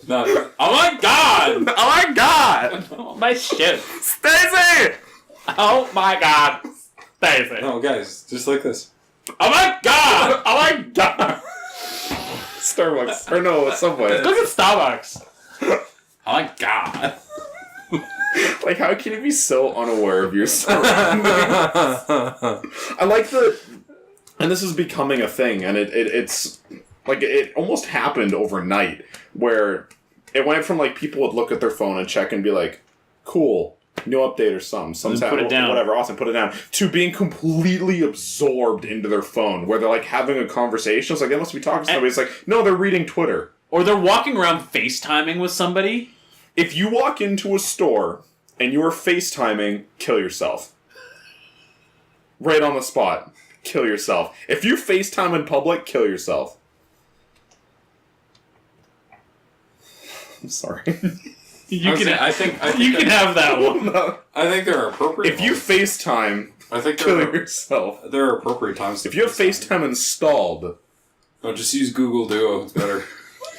No. Oh my god! Oh my god! Oh, my shit. Stacy! Oh my god. Stacy. No, guys, just like this. Oh my god! Oh my god! Starbucks. Or no, Subway. Look at Starbucks. Oh my god. Like, how can you be so unaware of your surroundings? I like and this is becoming a thing, and it's like it almost happened overnight, where it went from like people would look at their phone and check and be like, "Cool, new update or something, put it down, whatever, awesome, put it down," to being completely absorbed into their phone, where they're like having a conversation. It's like they must be talking to somebody. It's like, no, they're reading Twitter, or they're walking around FaceTiming with somebody. If you walk into a store and you are FaceTiming, kill yourself. Right on the spot. Kill yourself. If you FaceTime in public, kill yourself. I'm sorry. You can. I think You can have that one. No. I think there are appropriate. If you ones. FaceTime, I think kill yourself. there are appropriate times. If you have FaceTime installed, just use Google Duo. It's better.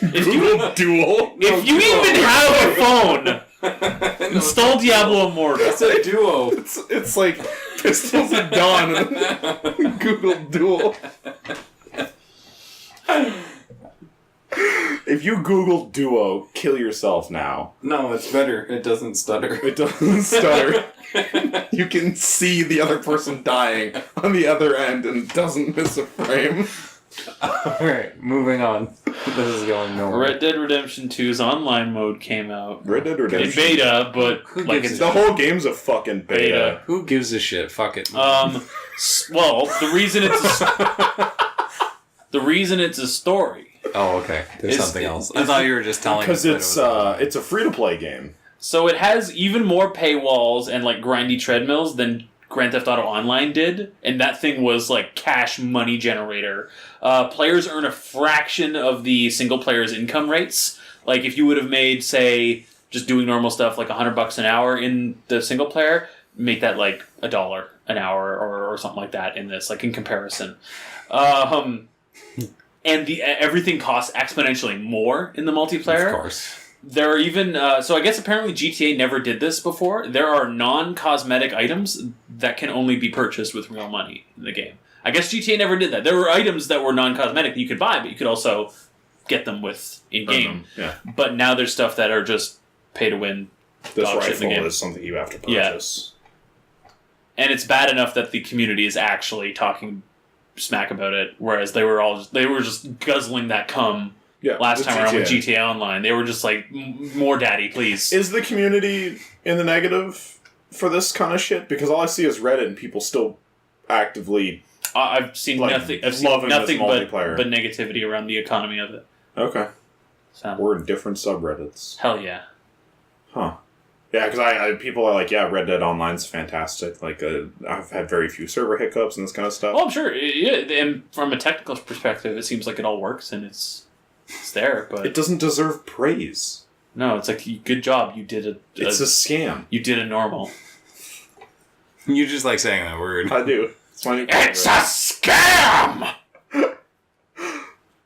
Google Duel. If you even have a phone, install Diablo Immortal. I said Duo. It's like Pistols at Dawn and Google Duel. If you Google Duo, kill yourself now. No, it's better. It doesn't stutter. It doesn't stutter. You can see the other person dying on the other end and doesn't miss a frame. Alright, moving on. This is going nowhere. Red Dead Redemption 2's online mode came out. Red Dead Redemption. In beta, but Who like gives it's The whole game's a fucking beta. Who gives a shit? Fuck it. well, the reason it's a story. Oh, okay. There's It's- something else. I thought you were just telling Because us that it's a free-to-play game. So it has even more paywalls and like grindy treadmills than Grand Theft Auto Online did, and that thing was like cash money generator. Players earn a fraction of the single player's income rates. Like if you would have made, say, just doing normal stuff like $100 an hour in the single player, make that like $1 an hour or something like that in this, like in comparison. And everything costs exponentially more in the multiplayer. Of course. There are even so I guess apparently GTA never did this before. There are non-cosmetic items that can only be purchased with real money in the game. I guess GTA never did that. There were items that were non-cosmetic that you could buy, but you could also get them with in-game. Yeah. But now there's stuff that are just pay to win. This dog shit in the rifle game. is something you have to purchase. And it's bad enough that the community is actually talking smack about it, whereas they were just guzzling that cum. Yeah, Last time around with GTA Online, they were just like, more daddy, please. Is the community in the negative for this kind of shit? Because all I see is Reddit and people still actively... I've seen like, nothing. I've seen loving nothing this but multiplayer. negativity around the economy of it. Okay. So We're in different subreddits. hell yeah. Huh. Yeah, because people are like, yeah, Red Dead Online's fantastic. Like, I've had very few server hiccups and this kind of stuff. Well, I'm sure. Yeah, and from a technical perspective, it seems like it all works and it's there. But It doesn't deserve praise. no, it's like good job. You did It's a scam. you did a normal. You just like saying that word. I do. It's my new It's a scam.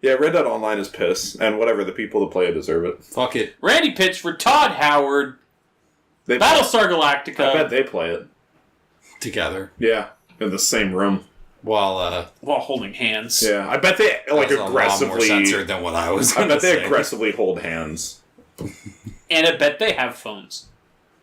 Yeah, Red Dead Online is piss, and whatever, the people that play it deserve it. Fuck it. Randy pitched for Todd Howard. They Battlestar Galactica. I bet they play it. Together. Yeah, in the same room. While, while holding hands. Yeah, I bet they like that was aggressively. a lot more censored than what I was I gonna bet they say. aggressively hold hands. And I bet they have phones.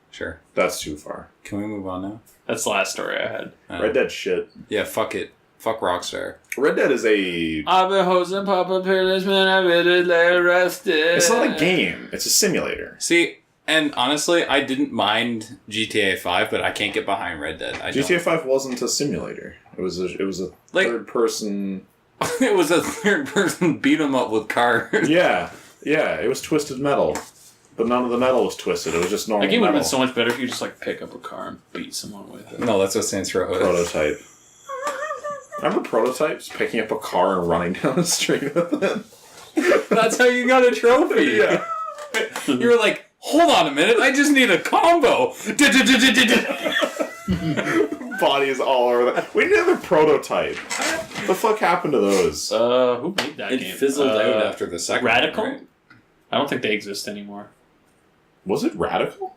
Sure. That's too far. Can we move on now? That's the last story I had. Red Dead shit. Yeah, fuck it. Fuck Rockstar. Red Dead is a. I've been hosting Papa Punishment. I've been arrested. It's not a game. It's a simulator. See, and honestly, I didn't mind GTA 5, but I can't get behind Red Dead. GTA 5 wasn't a simulator. It was a Like- third person. It was a third-person beat-em-up with cars. Yeah, it was twisted metal, but none of the metal was twisted. It was just normal That game would have metal. been so much better if you just like pick up a car and beat someone with it. No, that's what Saints Row is. Prototype. Remember Prototypes? Picking up a car and running down the street with it? That's how you got a trophy. Yeah. You were like, hold on a minute, I just need a combo. Bodies all over that. We need another Prototype. The fuck happened to those? Who made that It game? fizzled out after the second Radical? one, right? I don't think they exist anymore. Was it Radical?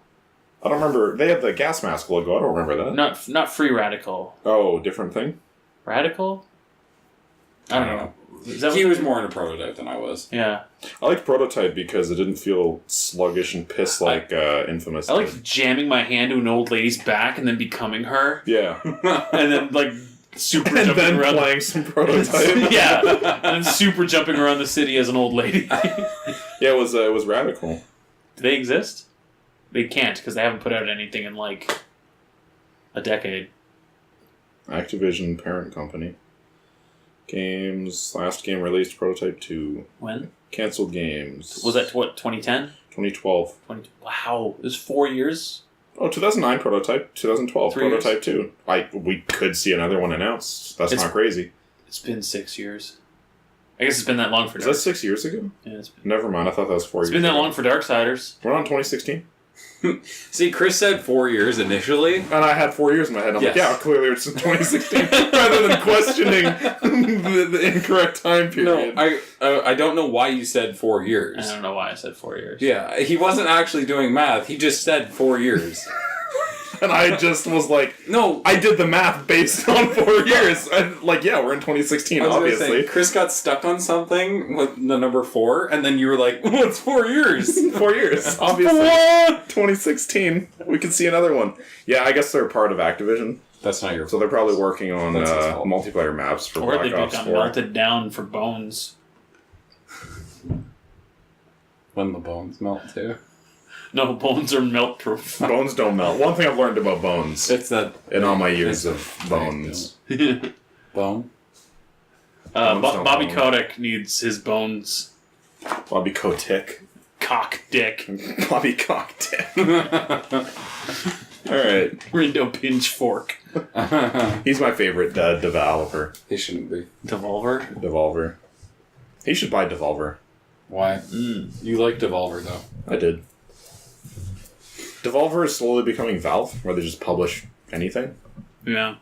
I don't remember. They had the gas mask logo. I don't remember that. Not Free Radical. Oh, different thing? Radical? I don't know. Is that He what was more in a prototype than I was. Yeah. I liked Prototype because it didn't feel sluggish and piss like Infamous I did. like jamming my hand to an old lady's back and then becoming her. Yeah. And then like super And jumping then around. playing some Prototype. Yeah. And then super jumping around the city as an old lady. Yeah, it was Radical. Do they exist? They can't because they haven't put out anything in like a decade. Activision parent company. Games. Last game released Prototype 2. When? Cancelled games. Was that what, 2010? 2012. Wow, it was 4 years? Oh, 2009 Prototype. 2012 3 years. Prototype 2. We could see another one announced. That's not crazy. It's been 6 years. I guess it's been that long for Is Dark. that 6 years ago? Yeah, Never mind. I thought that was 4 it's years been that ago. long for Darksiders. We're on 2016? See, Chris said 4 years initially. And I had 4 years in my head. I'm Yes. like, yeah, clearly it's in 2016. Rather than questioning the incorrect time period. No, I don't know why you said 4 years. I don't know why I said 4 years. Yeah, he wasn't actually doing math. He just said 4 years. And I just was like, No, I did the math based on 4 years. And like, yeah, we're in 2016, I was gonna obviously. say, Chris got stuck on something with the number 4, and then you were like, "Oh, it's 4 years." 4 years, obviously. 2016. We could see another one. Yeah, I guess they're part of Activision. That's not your So they're probably working on That's his fault. multiplayer maps for Or they Black Ops got 4. melted down for bones. when the bones melt too. No, bones are melt proof. Bones don't melt. One thing I've learned about bones It's that in all my years of bones. bone. Bobby don't Kotick needs his bones Bobby Kotick. cock dick. Bobby Cocktick. Alright. Rindo Pinchfork. He's my favorite developer. He shouldn't be. Devolver. Devolver. He should buy Devolver. Why? You like Devolver though. I did. Devolver is slowly becoming Valve, where they just publish anything. Yeah.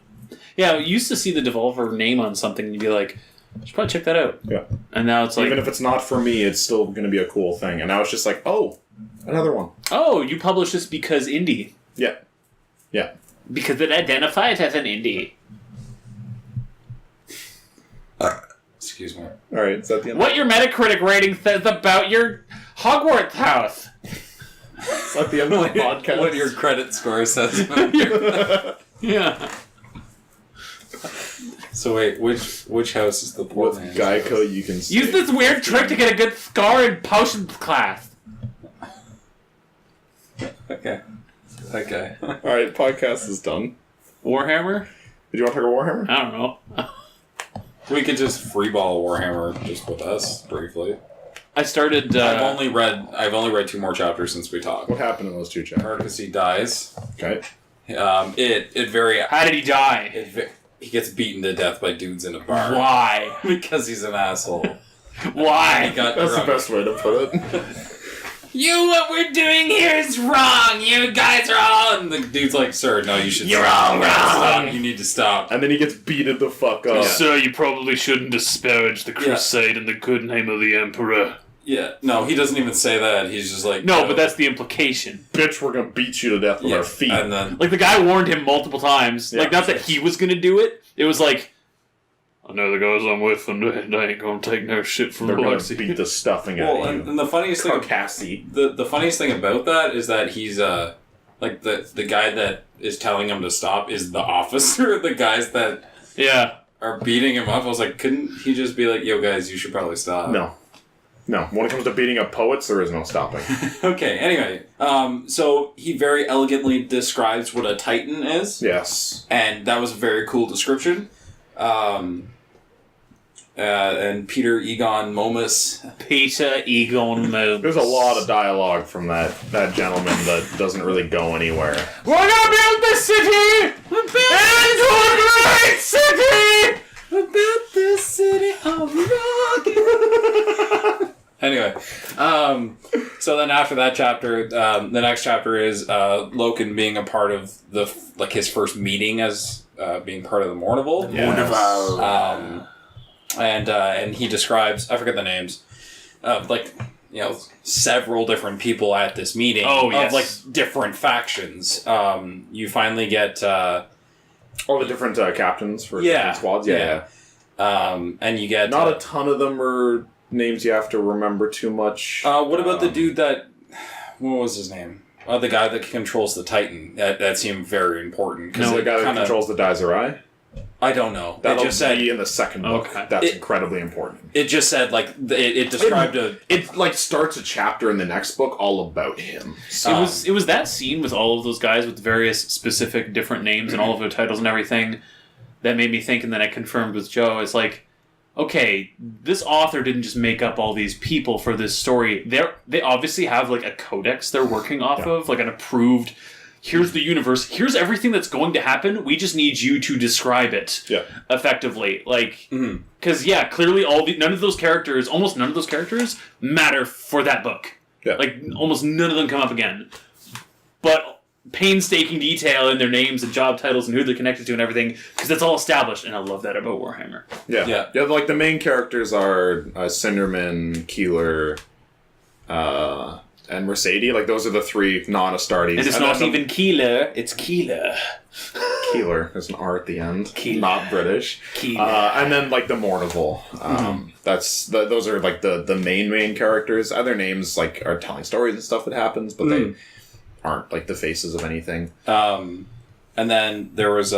Yeah, you used to see the Devolver name on something and you'd be like, I should probably check that out. Yeah. And now it's like, Even if it's not for me, it's still going to be a cool thing. And now it's just like, oh, another one. oh, you publish this because indie. Yeah. Yeah. Because it identifies as an indie. Excuse me. Alright, is that the end? What your Metacritic rating says about your Hogwarts house. Is that the end of the podcast? What your credit score says. Yeah. So wait, which house is the poor With man's Geico, house? you can Use say- this weird trick to get a good score in potions class. Okay. Alright, podcast is done. Warhammer? Did you want to talk about Warhammer? I don't know. We could just freeball Warhammer just with us briefly. I started. I've only read 2 more chapters since we talked. What happened in those 2 chapters? Arcasy dies. Okay. How did he die? He gets beaten to death by dudes in a bar. Why? Because he's an asshole. Why? He got That's the drunk. best way to put it. What we're doing here is wrong. You guys are all. And the dude's like, "Sir, no, you should. You're stop. all Stop. wrong." You need to stop." And then he gets beaten the fuck up. Sir, you probably shouldn't disparage the crusade in the good name of the Emperor. Yeah, no, he doesn't even say that. He's just like, No, but that's the implication. Bitch, we're gonna beat you to death with our feet. And then Like, the guy warned him multiple times. Yeah. Like, not that he was gonna do it. It was like, I know the guys I'm with, and they ain't gonna take no shit from They're gonna Lexi. beat the stuffing out well, of you. and the funniest thing, Cassie. the funniest thing about that is that he's like the guy that is telling him to stop is the officer. The guys that Yeah. are beating him up. I was like, couldn't he just be like, "Yo, guys, you should probably stop"? No. When it comes to beating up poets, there is no stopping. Okay. Anyway, so he very elegantly describes what a Titan is. Yes. And that was a very cool description. And Peter Egon Momus. Peter Egon Momus. There's a lot of dialogue from that gentleman that doesn't really go anywhere. We're gonna build the city! Into a great city! About the city of rock. Anyway, so then after that chapter, the next chapter is Loken being a part of his first meeting as being part of the Mournival. Yes. And he describes, I forget the names, several different people at this meeting of different factions. You finally get All the different captains for Yeah. different squads. Yeah. and you get Not a ton of them are names you have to remember too much. what about the dude that? What was his name? The guy that controls the Titan. That seemed very important. No, the guy that controls the Daiserai? I don't know. That'll It just said be in the second book. Okay. That's incredibly important. it just said it described It like starts a chapter in the next book all about him. It was that scene with all of those guys with various specific different names and all of their titles and everything that made me think, and then I confirmed with Joe, it's like, okay, this author didn't just make up all these people for this story. They obviously have like a codex they're working off of, like an approved, here's the universe, here's everything that's going to happen, we just need you to describe it effectively. Like, because clearly almost none of those characters matter for that book. Yeah. Like, almost none of them come up again. but painstaking detail in their names and job titles and who they're connected to and everything, because that's all established, and I love that about Warhammer. Yeah. Like the main characters are Cinderman, Keeler, and Mercedes. Like those are the 3 non-Astartes. And it's not even Keeler, it's Keeler. Keeler. There's an R at the end. Keeler. Not British. Keeler. And then like the Mournival. Those are like the main characters. Other names like are telling stories and stuff that happens, but they aren't like the faces of anything. And then there was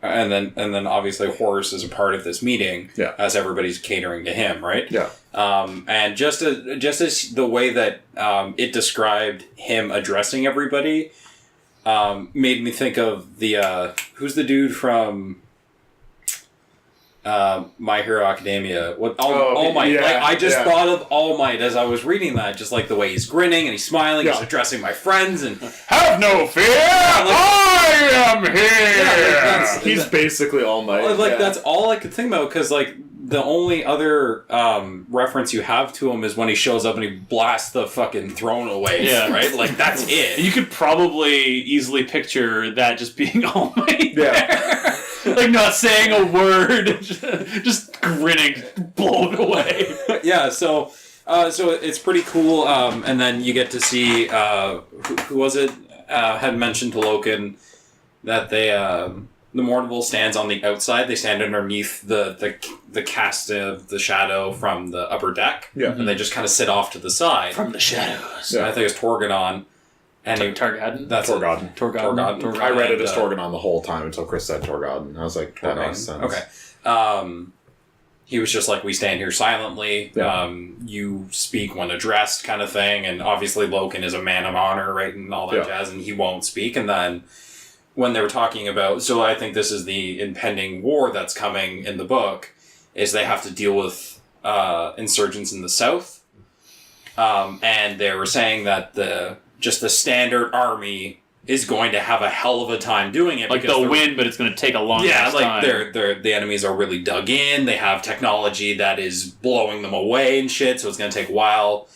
and then obviously Horus is a part of this meeting, as everybody's catering to him, right? Yeah. And just as the way that it described him addressing everybody made me think of the who's the dude from My Hero Academia? All Might. Yeah, like, I just thought of All Might as I was reading that, just like the way he's grinning and he's smiling, he's addressing my friends, and have no fear, I am here. He's basically All Might. Like that's all I could think about, because like the only other reference you have to him is when he shows up and he blasts the fucking throne away. Yeah. Right. Like that's it. You could probably easily picture that just being All Might. Yeah. Like not saying a word, just grinning, blown away. Yeah, so it's pretty cool, and then you get to see who was it had mentioned to Loken that they the Mournival stands on the outside. They stand underneath the cast of the shadow from the upper deck, and they just kind of sit off to the side From the shadows. I think it's Torgadon. And Torgadon? That's Torgadon. Torgadon. I read it as Torgadon the whole time until Chris said Torgadon. I was like, that makes sense. Okay. He was just like, we stand here silently. You speak when addressed, kind of thing. And obviously Loken is a man of honor, right, and all that jazz, and he won't speak. And then when they were talking about, so I think this is the impending war that's coming in the book, is they have to deal with insurgents in the south. And they were saying that the standard army is going to have a hell of a time doing it. Like they'll win, but it's going to take a long time. Like the enemies are really dug in. They have technology that is blowing them away and shit, so it's going to take a while.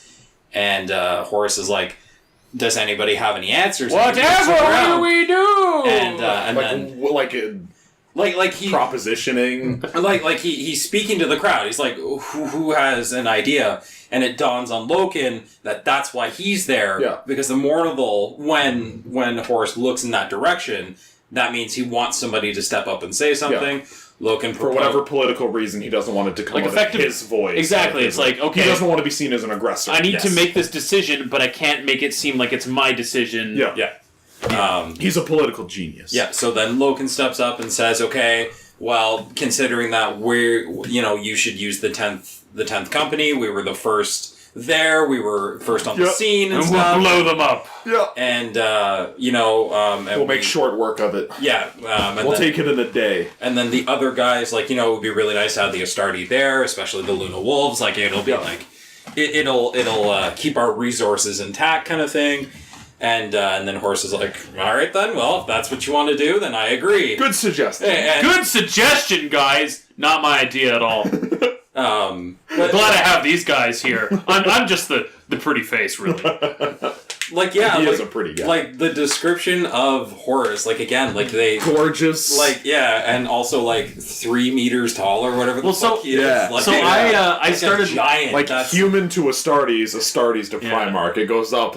And Horus is like, does anybody have any answers? Whatever do we do? And he propositioning. Like he's speaking to the crowd. He's like, who has an idea? And it dawns on Loken that that's why he's there. Yeah. Because the Mournival, when Horus looks in that direction, that means he wants somebody to step up and say something. Yeah. Loken for whatever political reason, he doesn't want it to come out of his voice. Exactly. It's like, okay, he doesn't want to be seen as an aggressor. I need to make this decision, but I can't make it seem like it's my decision. Yeah. He's a political genius. Yeah. So then Loken steps up and says, "Okay, well, considering that you should use the 10th company. We were the first there. We were first on the scene and stuff. We'll blow them up. Yeah. And and we'll make short work of it. Yeah. And we'll take it in a day. And then the other guys, it would be really nice to have the Astarte there, especially the Luna Wolves. Like it'll be it'll keep our resources intact, kind of thing. And then Horus is like, all right then, well, if that's what you want to do, then I agree. Good suggestion. Good suggestion, guys. Not my idea at all. Glad I have these guys here. I'm just the pretty face, really. He is a pretty guy. Like the description of Horus, they gorgeous, and also 3 meters tall or whatever. I started giant, human to Astartes to Primarch. It goes up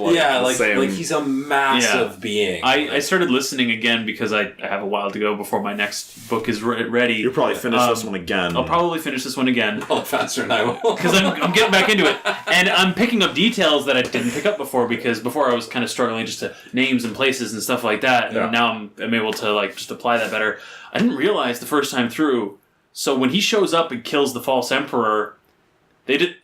same. He's a massive being. I started listening again because I have a while to go before my next book is ready. You'll probably finish this one again. I'll probably finish this one again. A lot faster than I will. Because I'm getting back into it. And I'm picking up details that I didn't pick up before, because before I was kind of struggling just to names and places and stuff like that. And now I'm able to just apply that better. I didn't realize the first time through. So when he shows up and kills the false emperor, they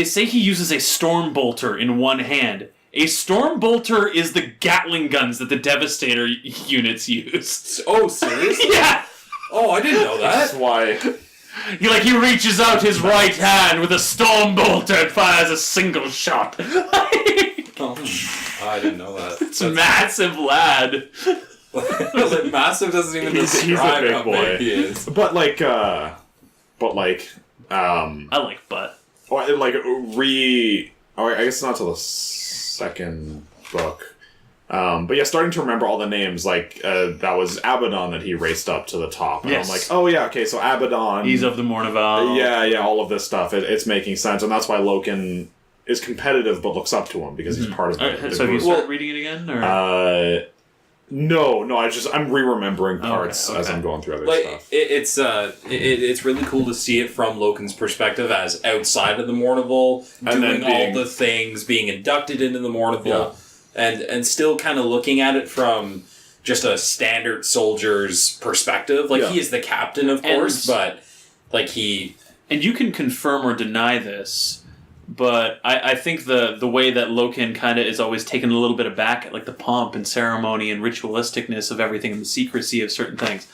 say he uses a stormbolter in one hand. A stormbolter is the Gatling guns that the Devastator units use. Oh, seriously? Yeah! Oh, I didn't know that. That's why... He reaches out his right hand with a stormbolter and fires a single shot. I didn't know that. It's a massive lad. Massive doesn't even describe he's a big how boy. big he is. I like butt. I guess not till the second book. But yeah, starting to remember all the names, like, that was Abaddon that he raced up to the top. And Yes. I'm like, oh yeah, okay, so Abaddon. He's of the Mournival. Yeah, all of this stuff. It's making sense. And that's why Loken is competitive but looks up to him, because he's part of the, Alright, the so have you group. started reading it again? Or? No, I'm re-remembering parts okay. as I'm going through other stuff. It's really cool to see it from Loken's perspective as outside of the Mournival, And doing then all the things, being inducted into the Mournival, and still kind of looking at it from just a standard soldier's perspective. Like, he is the captain, of course, but like he... And you can confirm or deny this, but I think the way that Loken kind of is always taken a little bit aback at, like, the pomp and ceremony and ritualisticness of everything and the secrecy of certain things,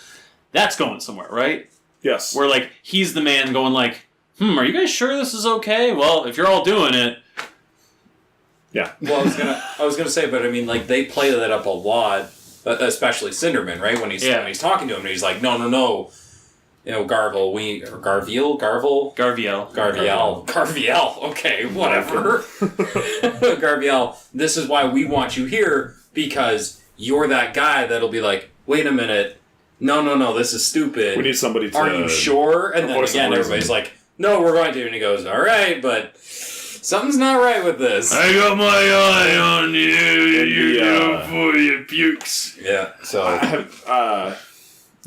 that's going somewhere, right? Yes. Where, like, he's the man going, like, are you guys sure this is okay? Well, if you're all doing it... Yeah. Well, I was gonna say, but I mean, like, they play that up a lot, especially Cinderman, right? When he's talking to him, and he's like, no. You know, Garviel. Okay, whatever. Garviel, this is why we want you here, because you're that guy that'll be like, wait a minute, no, this is stupid. We need somebody to... Are you sure? And then voice again, of everybody's reason. like, no, we're going to. And he goes, all right, but something's not right with this. I got my eye on you. You go for your pukes. Yeah, so...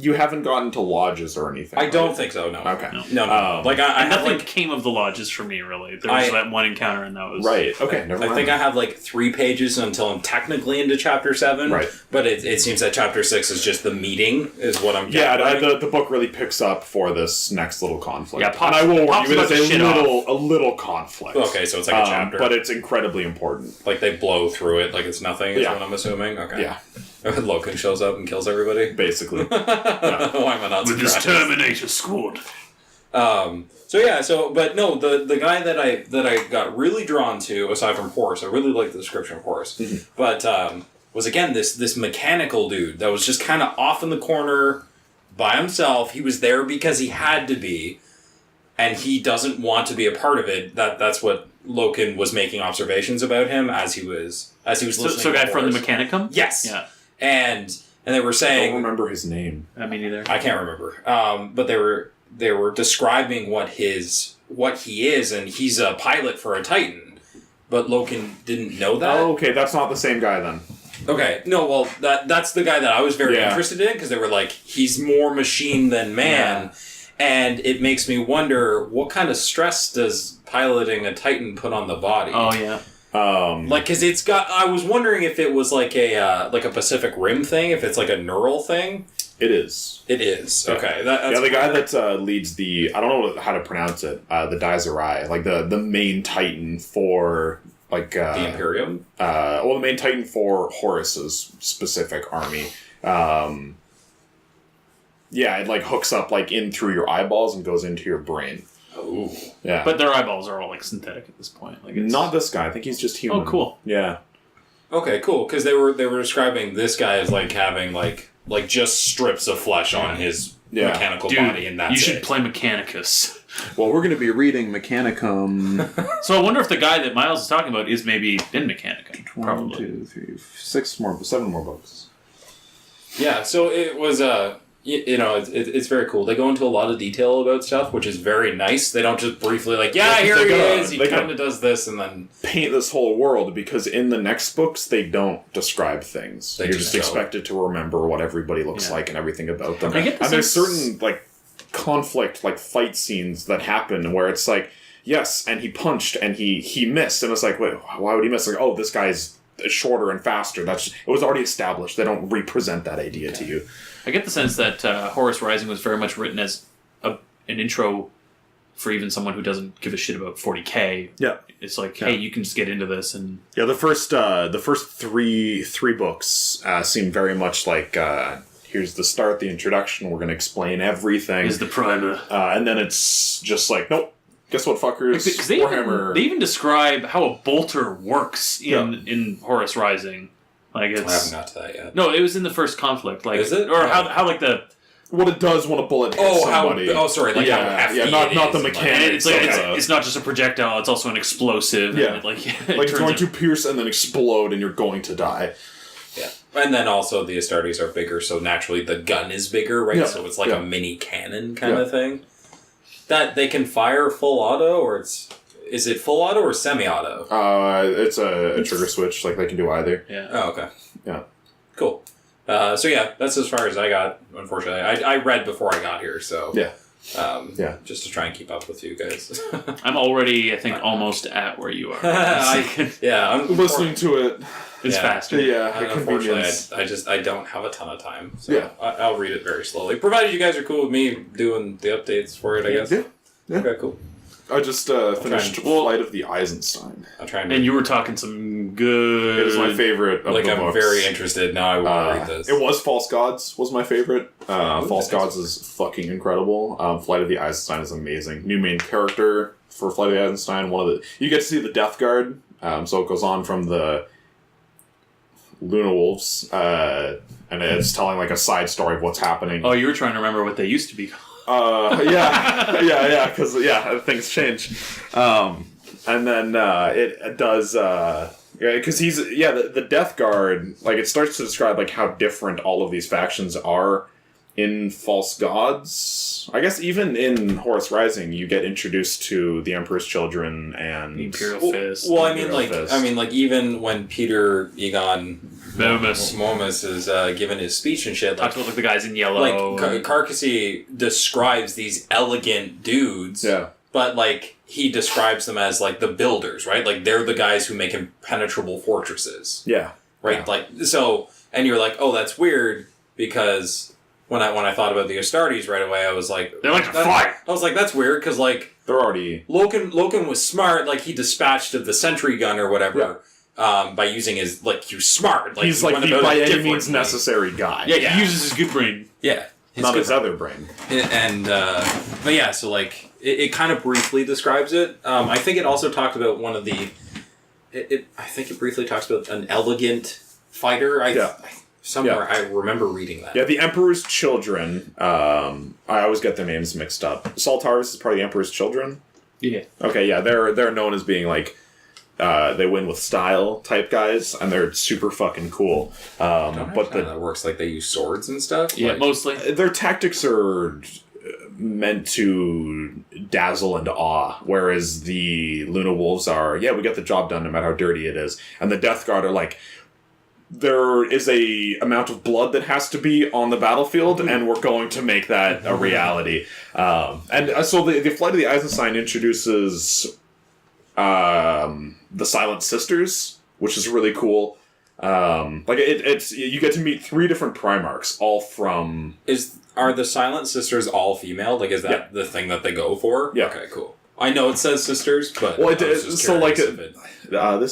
you haven't gotten to lodges or anything, I right? don't think so, no. Okay. No. Like, I have, nothing like... came of the lodges for me, really. There was that one encounter, and that was... Right, okay, never mind. I think I have, like, 3 pages until I'm technically into Chapter 7. Right. But it seems that Chapter 6 is just the meeting, is what I'm Yeah, getting. the book really picks up for this next little conflict. Yeah, and I will warn Pop's you, about it to is shit a little conflict. Okay, so it's like a chapter. But it's incredibly important. Like, they blow through it like it's nothing, is what I'm assuming? Okay. Yeah. Loken shows up and kills everybody? Basically. Why am I not With this surprised? Terminator squad. But no, the guy that I got really drawn to, aside from Horus, I really liked the description of Horus, but was again this mechanical dude that was just kind of off in the corner by himself. He was there because he had to be, and he doesn't want to be a part of it. That's what Loken was making observations about him as he was listening. So to guy from the Horus. Mechanicum? Yes. Yeah. And they were I saying, don't remember his name. Me neither. I can't remember. But they were describing what he is, and he's a pilot for a Titan. But Loken didn't know that. Oh, okay, that's not the same guy then. Okay, no, well, that's the guy that I was very interested in, because they were like, he's more machine than man, and it makes me wonder, what kind of stress does piloting a Titan put on the body? Oh, yeah. Like, because it's got, I was wondering if it was like a Pacific Rim thing, if it's like a neural thing. It is. It is. Yeah. Okay. That's the guy that leads the... I don't know how to pronounce it. The Daiserai. Like, the main Titan for... Like, the Imperium? The main Titan for Horus's specific army. It, like, hooks up, like, in through your eyeballs and goes into your brain. Oh. Yeah. But their eyeballs are all, like, synthetic at this point. Like, it's... Not this guy. I think he's just human. Oh, cool. Yeah. Okay, cool. Because they were describing this guy as, like, having, like just strips of flesh on his mechanical body, and that's you should it. play Mechanicus. Well, we're going to be reading Mechanicum. So I wonder if the guy that Miles is talking about is maybe in Mechanicum. Probably. 1, 2, 3, 7 more books. Yeah, so it was it's very cool. They go into a lot of detail about stuff, which is very nice. They don't just briefly here he is. He kind of does this, and then paint this whole world, because in the next books they don't describe things. You're just expected to remember what everybody looks like and everything about them. I get the and there's sense... certain conflict, fight scenes that happen where it's like, yes, and he punched and he missed, and it's like, wait, why would he miss? Like, oh, this guy's shorter and faster. It was already established. They don't represent that idea to you. I get the sense that Horus Rising was very much written as an intro for even someone who doesn't give a shit about 40K. Yeah, it's like, hey, you can just get into this, and the first three books seem very much like here's the start, the introduction. We're going to explain everything. Is the primer, and then it's just like, nope. Guess what, fuckers? Because they even describe how a bolter works in Horus Rising. Like, it's... I haven't got to that yet. No, it was in the first conflict. Like, is it? Or how like the... What it does when a bullet hits somebody. How hefty not the mechanics. It's not just a projectile, it's also an explosive. Yeah. And it's going to pierce and then explode and you're going to die. Yeah. And then also the Astartes are bigger, so naturally the gun is bigger, right? Yeah. So it's like a mini cannon kind of thing. That they can fire full auto, or is it full auto or semi-auto? It's a trigger switch, like they can do either. Yeah. Oh, okay. Yeah. Cool. So yeah, that's as far as I got, unfortunately. I read before I got here, so... Yeah. Just to try and keep up with you guys. I'm already, I think, almost at where you are. I'm Listening to it. It's faster. Yeah, unfortunately, convenience. I don't have a ton of time. So Yeah. I'll read it very slowly. Provided you guys are cool with me doing the updates for it, I guess. Yeah. Okay, cool. I just finished Flight of the Eisenstein. I'll try and And you were talking some good... It is my favorite of the I'm books. very interested. Now I want to read this. It was False Gods was my favorite. False Gods is fucking incredible. Flight of the Eisenstein is amazing. New main character for Flight of the Eisenstein. You get to see the Death Guard. So it goes on from the Luna Wolves, and it's telling like a side story of what's happening. Oh, you were trying to remember what they used to be. Because things change. And then it does, because the Death Guard, like it starts to describe like how different all of these factions are in False Gods. I guess even in Horus Rising, you get introduced to the Emperor's Children and The Imperial Fist. Well, Fist. I mean, like even when Peter Egon Momus is given his speech and shit, like, talks about like the guys in yellow. like Carcassy describes these elegant dudes, but like he describes them as like the builders, right? Like they're the guys who make impenetrable fortresses, right? Like so, and you're like, oh, that's weird because. When I thought about the Astartes right away, I was like... They like to fight! I was like, that's weird, because, like... They're already... Loken was smart, like, he dispatched the sentry gun or whatever, by using his... Like, he was smart. Like, he's like the by any means necessary guy. Yeah, he uses his good brain. Yeah. Not his other brain. And, but yeah, so, like, it kind of briefly describes it. I think it also talked about one of the... I think it briefly talks about an elegant fighter. Somewhere I remember reading that. Yeah, the Emperor's Children. I always get their names mixed up. Saltarvis is part of the Emperor's Children. Yeah. Okay, yeah, they're known as being like they win with style type guys, and they're super fucking cool. But that works like they use swords and stuff. Yeah, like, mostly. Their tactics are meant to dazzle and awe, whereas the Luna Wolves are, we get the job done no matter how dirty it is, and the Death Guard are like. There is a amount of blood that has to be on the battlefield, and we're going to make that a reality. And so the Flight of the Eisenstein introduces the Silent Sisters, which is really cool. It's you get to meet 3 different Primarchs, all from... Are the Silent Sisters all female? Like, is that the thing that they go for? Yeah. Okay, cool. I know it says sisters, but this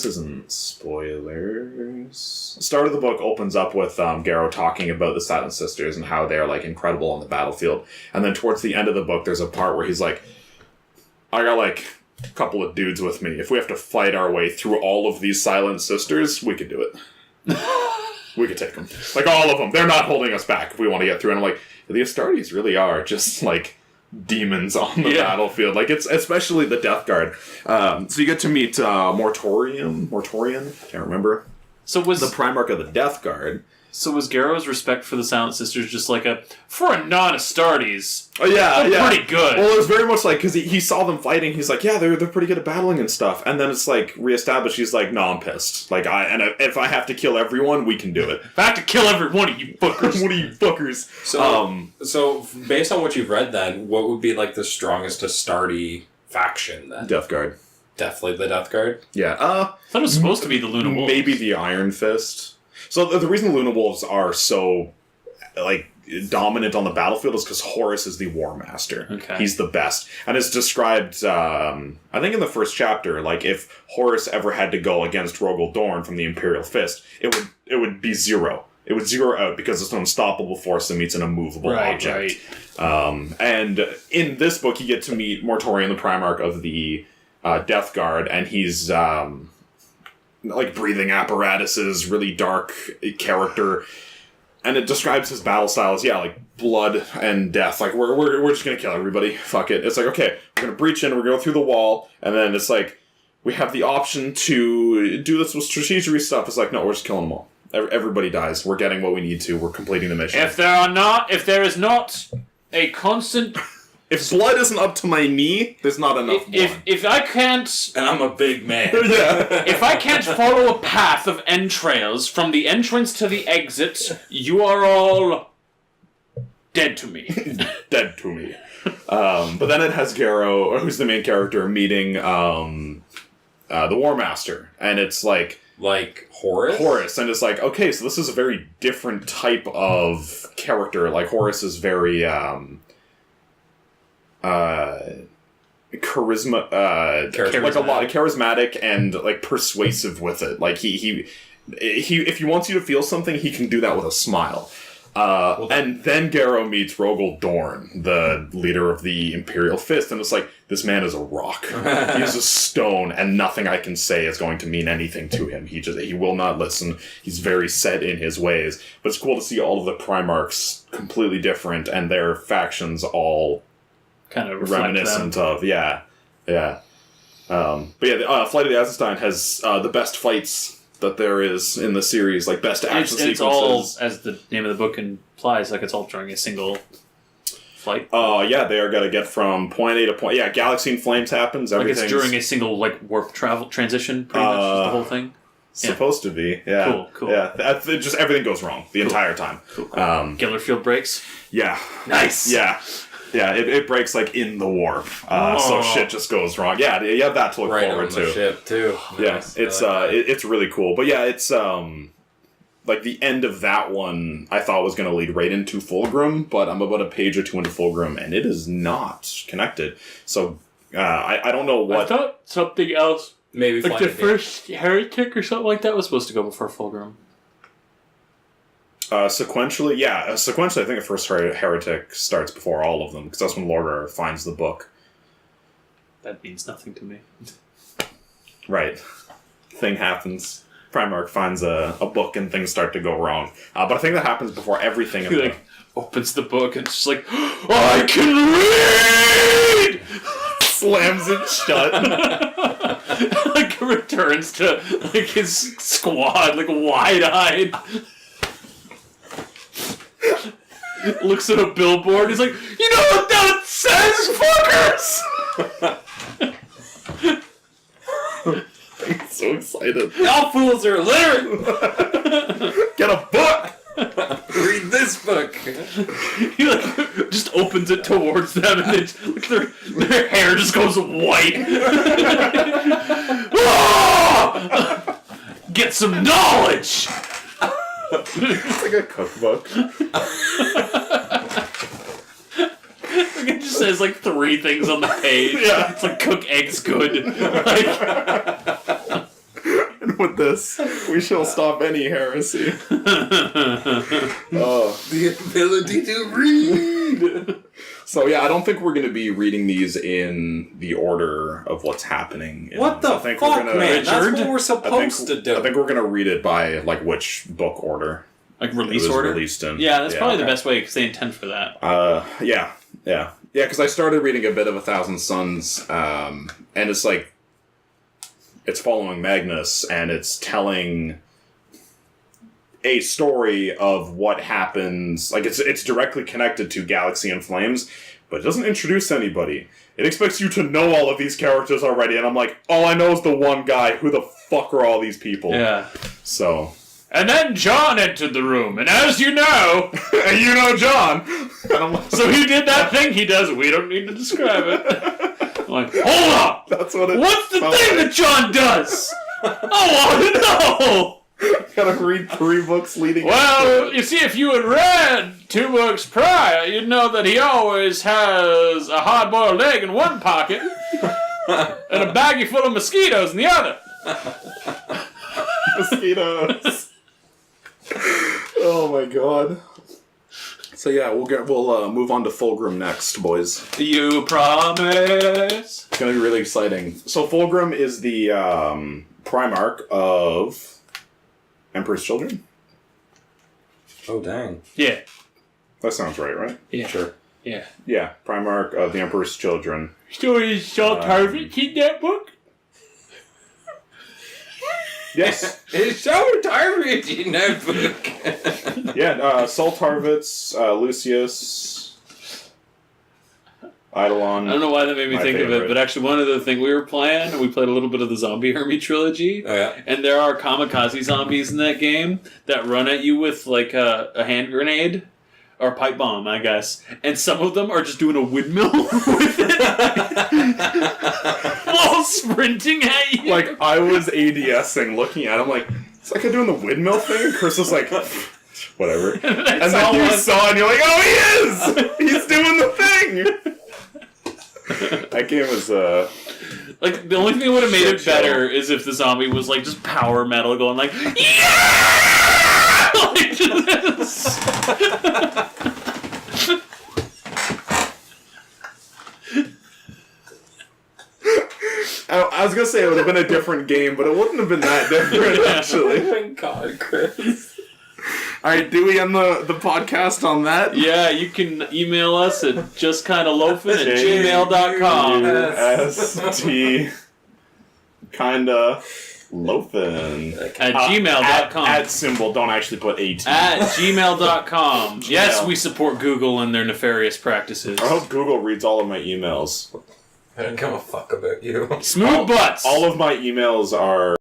isn't spoilers. Start of the book opens up with Garrow talking about the Silent Sisters and how they're like incredible on the battlefield, and then towards the end of the book, there's a part where he's like, "I got like a couple of dudes with me. If we have to fight our way through all of these Silent Sisters, we could do it. We could take them, like all of them. They're not holding us back if we want to get through." And I'm like, the Astartes really are just like. Demons on the battlefield, like it's especially the Death Guard. So you get to meet Mortorian, can't remember. So was the Primarch of the Death Guard. So was Garrow's respect for the Silent Sisters just like for a non-Astartes? Oh yeah, they're pretty good. Well, it was very much like because he saw them fighting. He's like, yeah, they're pretty good at battling and stuff. And then it's like reestablished. He's like, no, I'm pissed. Like if I have to kill everyone, we can do it. If I have to kill every one of you fuckers, one of you fuckers. So based on what you've read, then what would be like the strongest Astarte faction then? Death Guard. Definitely the Death Guard. Yeah. I thought it was supposed to be the Luna Wolves. Maybe the Iron Fist. So the reason the Luna Wolves are so, like, dominant on the battlefield is because Horus is the War Master. Okay. He's the best. And it's described, I think in the first chapter, like, if Horus ever had to go against Rogel Dorn from the Imperial Fist, it would be 0. It would 0 out because it's an unstoppable force that meets an immovable object. Right. And in this book, you get to meet Mortorian, the Primarch of the Death Guard, and he's... like breathing apparatuses, really dark character, and it describes his battle style as like blood and death. Like we're just gonna kill everybody. Fuck it. It's like okay, we're gonna breach in, we're gonna go through the wall, and then it's like we have the option to do this with strategery stuff. It's like no, we're just killing them all. everybody dies. We're getting what we need to. We're completing the mission. If there is not a constant... If blood isn't up to my knee, there's not enough blood. If I can't... And I'm a big man. Yeah. If I can't follow a path of entrails from the entrance to the exit, you are all dead to me. Dead to me. But then it has Garrow, who's the main character, meeting the War Master. And it's like Horus? And it's like, okay, so this is a very different type of character. Like, Horus is very... charismatic. like a lot of charismatic and like persuasive with it. Like he if he wants you to feel something, he can do that with a smile. And then Garrow meets Rogel Dorn, the leader of the Imperial Fist, and it's like, this man is a rock. He's a stone, and nothing I can say is going to mean anything to him. He will not listen. He's very set in his ways. But it's cool to see all of the Primarchs completely different, and their factions all Kind of reminiscent of, yeah. But yeah, Flight of the Eisenstein has the best fights that there is in the series, like best action sequences. It's all, as the name of the book implies, like it's all during a single flight. Yeah, they are gonna get from point A to point. Yeah, Galaxy in Flames happens. Like it's during a single warp travel transition. Pretty much is the whole thing. Supposed to be. Yeah. Cool. Yeah, just everything goes wrong the entire time. Cool. Giller field breaks. Yeah. Nice. Yeah. Yeah, it breaks like in the warp, so shit just goes wrong. Yeah, you have that to look forward to. Right on the ship too. Nice. Yeah, it's really cool. But yeah, it's like the end of that one I thought was going to lead right into Fulgrim, but I'm about a page or two into Fulgrim, and it is not connected. So I don't know what. I thought something else. Maybe like the first Heretic or something like that was supposed to go before Fulgrim. Sequentially, I think the first Heretic starts before all of them, because that's when Lorgar finds the book. That means nothing to me. Right. Thing happens. Primarch finds a book and things start to go wrong. But I think that happens before everything. He like opens the book and it's just like, I can read! Slams it shut. Like returns to like his squad, like wide-eyed. Looks at a billboard. He's like, you know what that says, fuckers? I'm so excited. Y'all fools are illiterate! Get a book! Read this book! He like just opens it towards them and it's, like, their hair just goes white. Ah! Get some knowledge! It's like a cookbook. It just says like 3 things on the page. Yeah. It's like cook eggs good. Like, and with this, we shall stop any heresy. The ability to read! So yeah, I don't think we're going to be reading these in the order of what's happening. What the fuck, man? That's what we're supposed to do. I think we're going to read it by like which book order. Like release order? Released in. Yeah, that's probably the best way because they intend for that. Yeah, because I started reading a bit of A Thousand Suns, and it's like, it's following Magnus, and it's telling a story of what happens. Like, it's directly connected to Galaxy in Flames, but it doesn't introduce anybody. It expects you to know all of these characters already, and I'm like, all I know is the one guy. Who the fuck are all these people? Yeah. So... And then John entered the room, and as you know... and you know John! So he did that thing he does. We don't need to describe it. I'm like, hold up! That's what it What's the thing that John does? I want to know! Gotta read 3 books leading Well, you see, if you had read 2 books prior, you'd know that he always has a hard-boiled egg in one pocket and a baggie full of mosquitoes in the other. Mosquitoes. Oh my god. So yeah, we'll move on to Fulgrim next, boys. You promise? It's gonna be really exciting. So Fulgrim is the Primarch of Emperor's Children. Oh dang. Yeah. That sounds right? Yeah. Sure. Yeah. Yeah, Primarch of the Emperor's Children. So is Saul Tarvik in that book? Yes. It's so RPG notebook. Yeah, Sol Tarvitz, Lucius, Eidolon. I don't know why that made me My think of favorite. it, but actually one other thing we were playing, we played a little bit of the Zombie Army trilogy. Oh, yeah? And there are kamikaze zombies in that game that run at you with like a hand grenade. Or a pipe bomb, I guess. And some of them are just doing a windmill with it while sprinting at you. Like, I was ADSing, looking at him like, is that guy doing the windmill thing? And Chris was like, whatever. And then you saw it and you're like, oh, he is! He's doing the thing! That game was, like, the only thing that would have made it Shit better is if the zombie was, like, just power metal going like, yeah! Like this. I was gonna say it would have been a different game, but it wouldn't have been that different, actually. Oh my god, Chris. Alright, do we end the podcast on that? Yeah, you can email us at justkindaloafin@gmail.com. JUST kinda loafin. At gmail.com. At symbol, don't actually put AT. At gmail.com. Gmail. Yes, we support Google and their nefarious practices. I hope Google reads all of my emails. I don't give a fuck about you. Smooth butts! All of my emails are